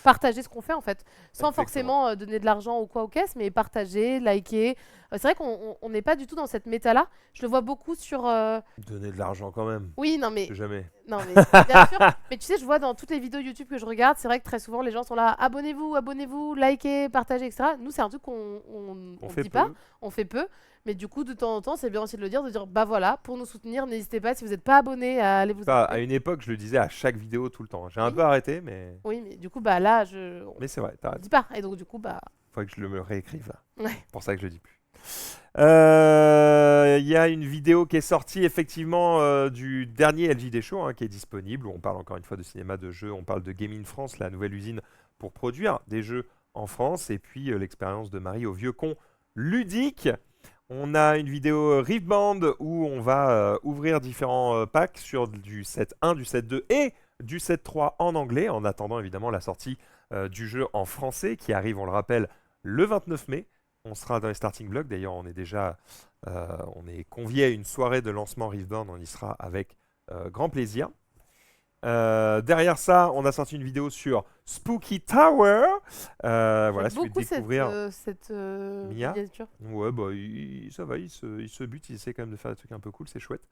Speaker 2: Partager ce qu'on fait en fait, sans
Speaker 1: Exactement.
Speaker 2: forcément donner de l'argent ou quoi aux caisses, mais partager, liker. C'est vrai qu'on n'est pas du tout dans cette méta-là. Je le vois beaucoup sur.
Speaker 1: Donner de l'argent quand même.
Speaker 2: Oui, non mais.
Speaker 1: Jamais.
Speaker 2: Non mais bien sûr. Mais tu sais, je vois dans toutes les vidéos YouTube que je regarde, c'est vrai que très souvent les gens sont là, abonnez-vous, likez, partagez, etc. Nous, c'est un truc qu'on
Speaker 1: On
Speaker 2: on
Speaker 1: fait
Speaker 2: dit
Speaker 1: peu.
Speaker 2: pas, on fait peu. Mais du coup, de temps en temps, c'est bien aussi de le dire, de dire, bah voilà, pour nous soutenir, n'hésitez pas, si vous n'êtes pas abonné, à aller vous
Speaker 1: À
Speaker 2: abonner.
Speaker 1: une époque, je le disais à chaque vidéo tout le temps. J'ai un
Speaker 2: Oui.
Speaker 1: peu arrêté, mais
Speaker 2: Oui, mais du coup, bah là,
Speaker 1: mais c'est vrai, t'as
Speaker 2: on
Speaker 1: raison.
Speaker 2: dit pas. Et donc, du coup, bah.
Speaker 1: Faudrait que je me réécrive là.
Speaker 2: Ouais.
Speaker 1: C'est pour ça que je le dis plus. Il y a une vidéo qui est sortie effectivement du dernier LJD Show qui est disponible, où on parle encore une fois de cinéma, de jeux, on parle de Game in France, la nouvelle usine pour produire des jeux en France, et puis l'expérience de Marie au vieux con ludique. On a une vidéo Riftband où on va ouvrir différents packs sur du set 1, du set 2 et du set 3 en anglais, en attendant évidemment la sortie du jeu en français qui arrive, on le rappelle, le 29 mai. On sera dans les starting blocks. D'ailleurs, on est convié à une soirée de lancement Riftbound. On y sera avec grand plaisir. Derrière ça, on a sorti une vidéo sur Spooky Tower. Voilà, si vous voulez
Speaker 2: Beaucoup
Speaker 1: découvrir
Speaker 2: cette
Speaker 1: Mia.
Speaker 2: miniature.
Speaker 1: Ouais, bah, ça va, il se bute, il essaie quand même de faire des trucs un peu cool, c'est chouette.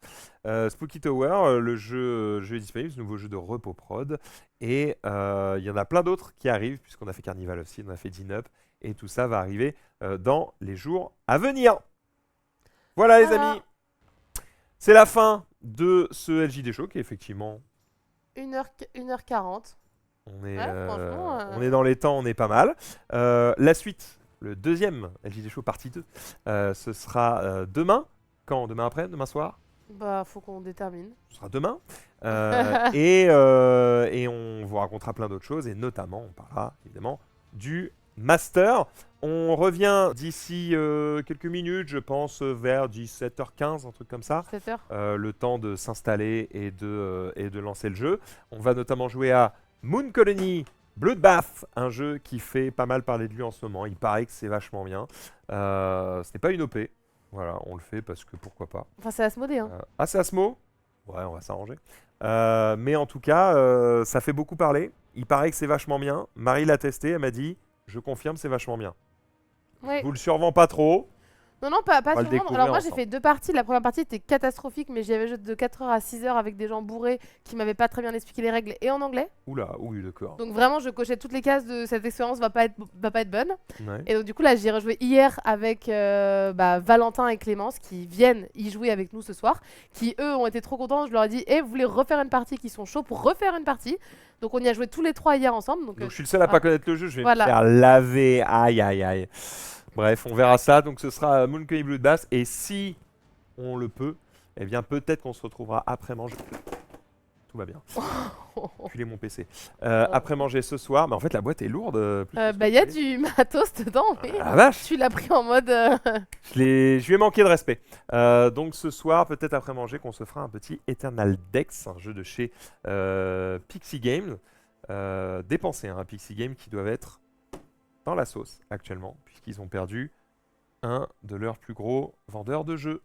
Speaker 1: Spooky Tower, le jeu est disponible, ce nouveau jeu de repos prod. Et il y en a plein d'autres qui arrivent, puisqu'on a fait Carnival aussi, on a fait Din-Up, et tout ça va arriver dans les jours à venir. Voilà les
Speaker 2: Voilà.
Speaker 1: amis, c'est la fin de ce LJD Show qui est effectivement...
Speaker 2: 1h40.
Speaker 1: On est,
Speaker 2: Ouais, franchement,
Speaker 1: on est dans les temps, on est pas mal. La suite, le deuxième LJD Show partie 2, ce sera demain. Quand? Demain après? Demain soir?
Speaker 2: Bah, faut qu'on détermine.
Speaker 1: Ce sera demain. Et on vous racontera plein d'autres choses. Et notamment, on parlera évidemment du Master. On revient d'ici quelques minutes, je pense, vers 17h15, un truc comme ça.
Speaker 2: 7h.
Speaker 1: Le temps de s'installer et de lancer le jeu. On va notamment jouer à Moon Colony Bloodbath, un jeu qui fait pas mal parler de lui en ce moment. Il paraît que c'est vachement bien. Ce n'est pas une OP. Voilà, on le fait parce que pourquoi pas.
Speaker 2: Enfin, c'est Asmodée, hein.
Speaker 1: Ah, c'est Asmo? Ouais, on va s'arranger. Mais en tout cas, ça fait beaucoup parler. Il paraît que c'est vachement bien. Marie l'a testé, elle m'a dit, je confirme, c'est vachement bien.
Speaker 2: Ouais.
Speaker 1: Je vous le survends pas trop.
Speaker 2: Non, non, pas
Speaker 1: On va le
Speaker 2: sûrement.
Speaker 1: découvrir
Speaker 2: Alors moi j'ai
Speaker 1: ensemble.
Speaker 2: fait 2 parties. La première partie était catastrophique, mais j'y avais joué de 4h à 6h avec des gens bourrés qui m'avaient pas très bien expliqué les règles et en anglais.
Speaker 1: Oula, oui, d'accord.
Speaker 2: Donc vraiment je cochais toutes les cases de cette expérience va pas être bonne.
Speaker 1: Ouais.
Speaker 2: Et donc du coup là j'ai rejoué hier avec Valentin et Clémence qui viennent y jouer avec nous ce soir, qui eux ont été trop contents. Je leur ai dit vous voulez refaire une partie, qui sont chauds pour refaire une partie. Donc on y a joué tous les 3 hier ensemble. Donc
Speaker 1: je suis le seul à pas connaître le jeu, je vais
Speaker 2: Voilà.
Speaker 1: me faire laver. Aïe, aïe, aïe. Bref, on verra ça. Donc ce sera Moon Colony Bloodbath. Et si on le peut, eh bien peut-être qu'on se retrouvera après manger. tout va bien. Culé mon PC. Après manger ce soir, mais en fait la boîte est lourde. Plus que ce que
Speaker 2: Bah, il y a
Speaker 1: je voulais.
Speaker 2: du matos dedans, oui.
Speaker 1: Ah la vache,
Speaker 2: Tu l'as pris en mode.
Speaker 1: je lui ai manqué de respect. Donc ce soir, peut-être après manger, qu'on se fera un petit Eternal Dex, un jeu de chez Pixie Games. Dépensé, hein, Pixie Games qui doivent être dans la sauce actuellement, puisqu'ils ont perdu un de leurs plus gros vendeurs de jeux.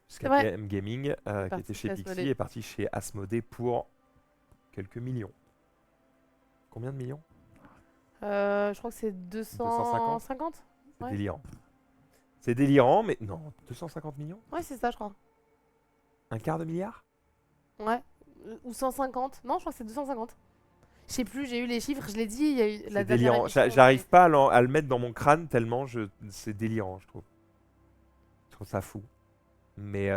Speaker 2: C'est vrai.
Speaker 1: Skyrim Gaming, qui
Speaker 2: Parti
Speaker 1: était
Speaker 2: chez
Speaker 1: chez Pixie,
Speaker 2: Asmodee.
Speaker 1: est parti chez Asmodee pour quelques millions. Combien de millions?
Speaker 2: Je crois que c'est
Speaker 1: 250.
Speaker 2: 250.
Speaker 1: C'est
Speaker 2: Ouais.
Speaker 1: délirant. C'est délirant, mais non, 250 millions?
Speaker 2: Ouais, c'est ça, je crois.
Speaker 1: Un quart de milliard?
Speaker 2: Ouais. Ou 150. Non, je crois que c'est 250. Je sais plus, j'ai eu les chiffres, je l'ai dit, il y a eu la
Speaker 1: C'est
Speaker 2: dernière
Speaker 1: délirant.
Speaker 2: émission,
Speaker 1: J'arrive pas à le mettre dans mon crâne tellement c'est délirant, je trouve. Je trouve ça fou. Mais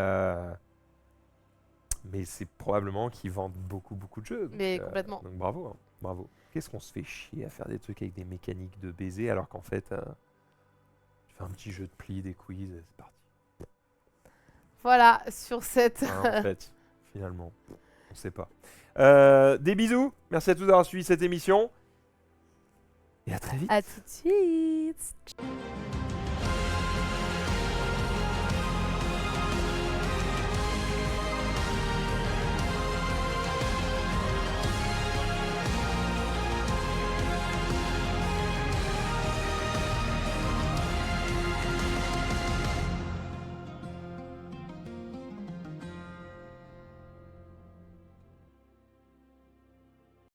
Speaker 1: c'est probablement qu'ils vendent beaucoup, beaucoup de jeux.
Speaker 2: Mais complètement.
Speaker 1: Donc bravo, hein, bravo. Qu'est-ce qu'on se fait chier à faire des trucs avec des mécaniques de baiser alors qu'en fait, tu fais un petit jeu de pli, des quiz, et c'est parti.
Speaker 2: Voilà, sur cette.
Speaker 1: Hein, en fait, finalement, on sait pas. Des bisous. Merci à tous d'avoir suivi cette émission. Et à très vite.
Speaker 2: À tout de suite.